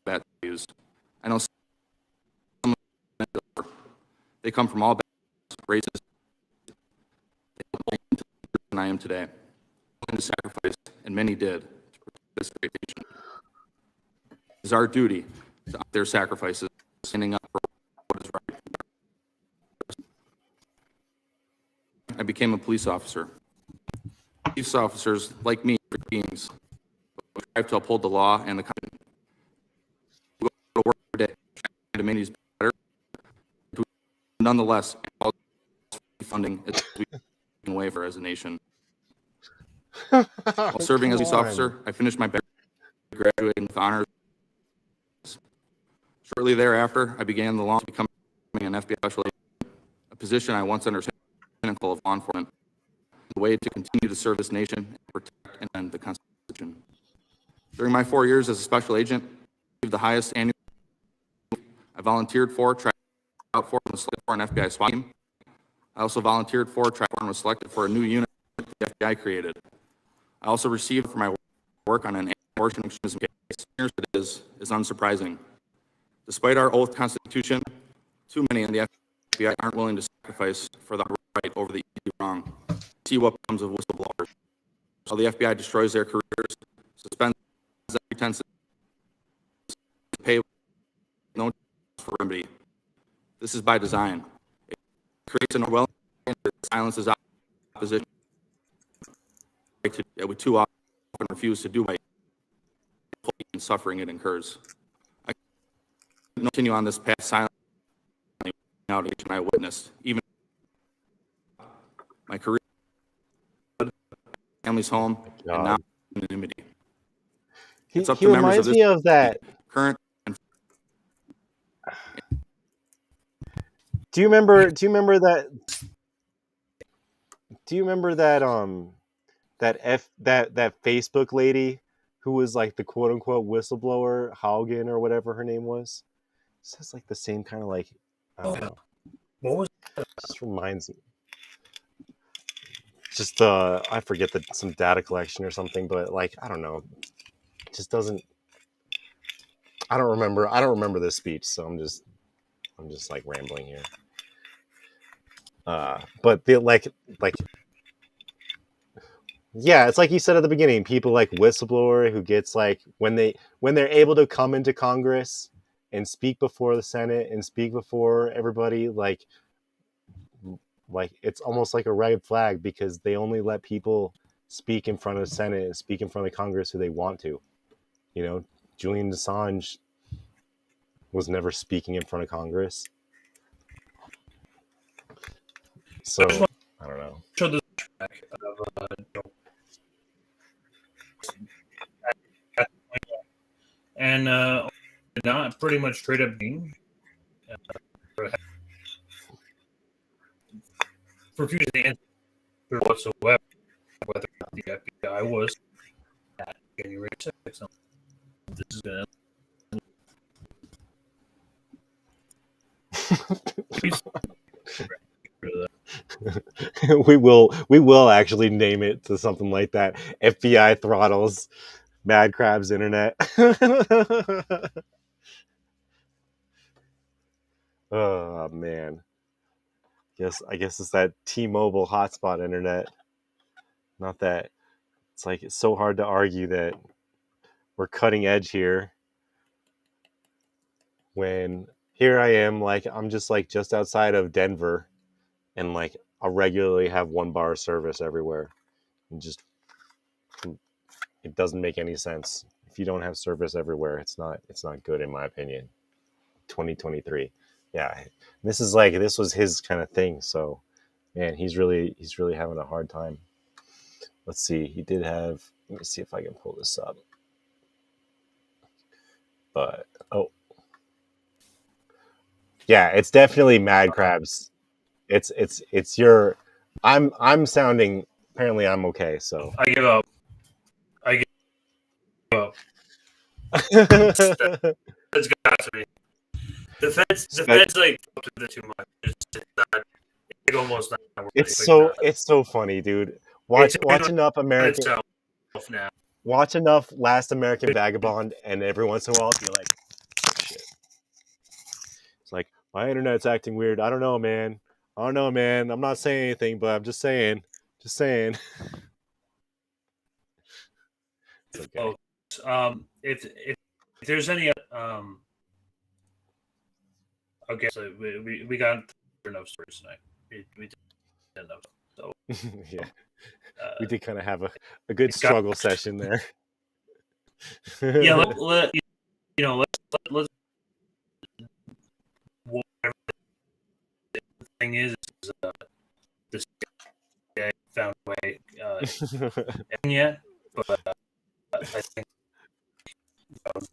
[SPEAKER 5] combat values. I know some of them, they come from all backgrounds, races. They helped me into the person I am today. To sacrifice, and many did, to protect this great nation. It is our duty to honor their sacrifices, standing up for what is right. I became a police officer. Police officers, like me, are beings, who strive to uphold the law and the Constitution. We go to work every day trying to make these better. Nonetheless, funding is we can away for as a nation. While serving as a police officer, I finished my bachelor's, graduating with honors. Shortly thereafter, I began the law becoming an FBI special agent, a position I once understood the pinnacle of law enforcement, the way to continue to serve this nation and protect and defend the Constitution. During my 4 years as a special agent, I received the highest annual. I volunteered for, tried out for, and was selected for an FBI SWAT team. I also volunteered for, tried for, and was selected for a new unit the FBI created. I also received for my work on an abortion extremism case. Here's what it is unsurprising. Despite our oath Constitution, too many in the FBI aren't willing to sacrifice for the right over the easy wrong. See what comes of whistleblowers. While the FBI destroys their careers, suspends every pretense, pay no chance for remedy. This is by design. It creates an overwhelming that silences opposition. That we too often refuse to do by and suffering it incurs. I continue on this path silently without each I witnessed, even my career, family's home, and now anonymity. It's up to members of this
[SPEAKER 9] me of that.
[SPEAKER 5] Current.
[SPEAKER 9] Do you remember that? Do you remember that? That Facebook lady who was like the quote unquote whistleblower, Haugen or whatever her name was. This has like the same kind of like. I don't know.
[SPEAKER 8] What was?
[SPEAKER 9] Just reminds me. Just I forget some data collection or something, but like I don't know. It just doesn't. I don't remember this speech, so I'm just I'm just like rambling here. But the like yeah, it's like you said at the beginning, people like whistleblower who gets like when they're able to come into Congress and speak before the Senate and speak before everybody, like it's almost like a red flag because they only let people speak in front of the Senate and speak in front of Congress who they want to. You know, Julian Assange was never speaking in front of Congress. So I don't know.
[SPEAKER 8] Show the track of and not pretty much straight up being refused to answer whatsoever whether the FBI was at January 6th. This is gonna
[SPEAKER 9] we will actually name it to something like that. FBI throttles Mad Crab's internet. Oh man. I guess it's that T-Mobile hotspot internet. Not that it's so hard to argue that we're cutting edge here when here I am, like I'm just outside of Denver and like I regularly have 1 bar service everywhere. And just it doesn't make any sense. If you don't have service everywhere, it's not good in my opinion. 2023. Yeah. This was his kind of thing, so man, he's really having a hard time. Let's see. He did have, let me see if I can pull this up. But yeah, it's definitely Mad Crabs. It's your I'm sounding, apparently I'm okay, so
[SPEAKER 8] I give up. That's got to be. The feds like up to the too much. It's almost not worth it.
[SPEAKER 9] It's so funny, dude. Watch enough American
[SPEAKER 8] now.
[SPEAKER 9] Watch enough Last American Vagabond, and every once in a while you're like, oh, shit. It's like my internet's acting weird. I don't know, man. I'm not saying anything, but I'm just saying. It's okay.
[SPEAKER 8] If there's any okay, so we got enough stories tonight. We did enough. So
[SPEAKER 9] yeah, we did kind of have a good struggle session there.
[SPEAKER 8] Yeah, let's whatever the thing is this guy found a way and yet, but I think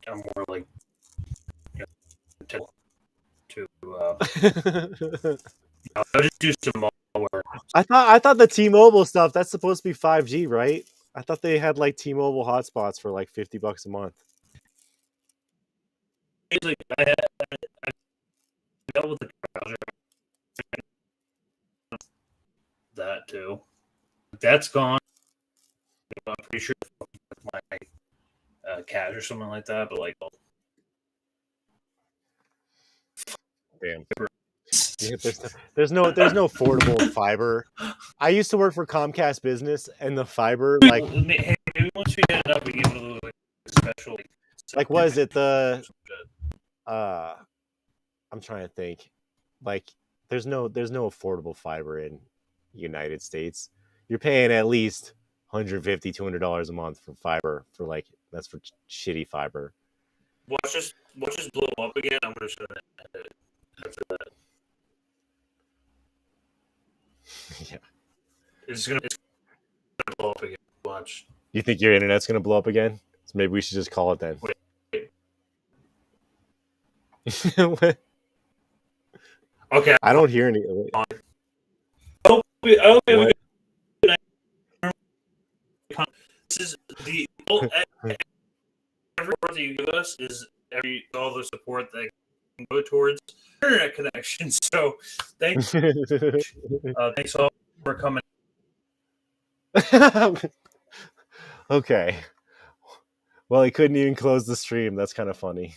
[SPEAKER 8] I'm more like to I'll just do some malware.
[SPEAKER 9] I thought the T-Mobile stuff, that's supposed to be 5G, right? I thought they had like T-Mobile hotspots for like $50 a month.
[SPEAKER 8] Like I dealt with the browser. That too. That's gone. I'm pretty sure my cat or something like that, but like
[SPEAKER 9] damn. Yeah, there's no affordable fiber. I used to work for Comcast Business, and the fiber
[SPEAKER 8] hey, maybe once we get it up, we give it a little special.
[SPEAKER 9] Like, what is it? The I'm trying to think. Like, there's no affordable fiber in the United States. You're paying at least $150, $200 a month for fiber for like that's for shitty fiber.
[SPEAKER 8] Watch this blow up again. I'm gonna show that after that.
[SPEAKER 9] Yeah.
[SPEAKER 8] It's gonna blow up again. Watch.
[SPEAKER 9] You think your internet's gonna blow up again? So maybe we should just call it then.
[SPEAKER 8] Wait. Okay.
[SPEAKER 9] I don't hear any.
[SPEAKER 8] This is the every support that you give us is all the support that can go towards internet connection. So thanks all for coming.
[SPEAKER 9] Okay. Well, he couldn't even close the stream. That's kind of funny.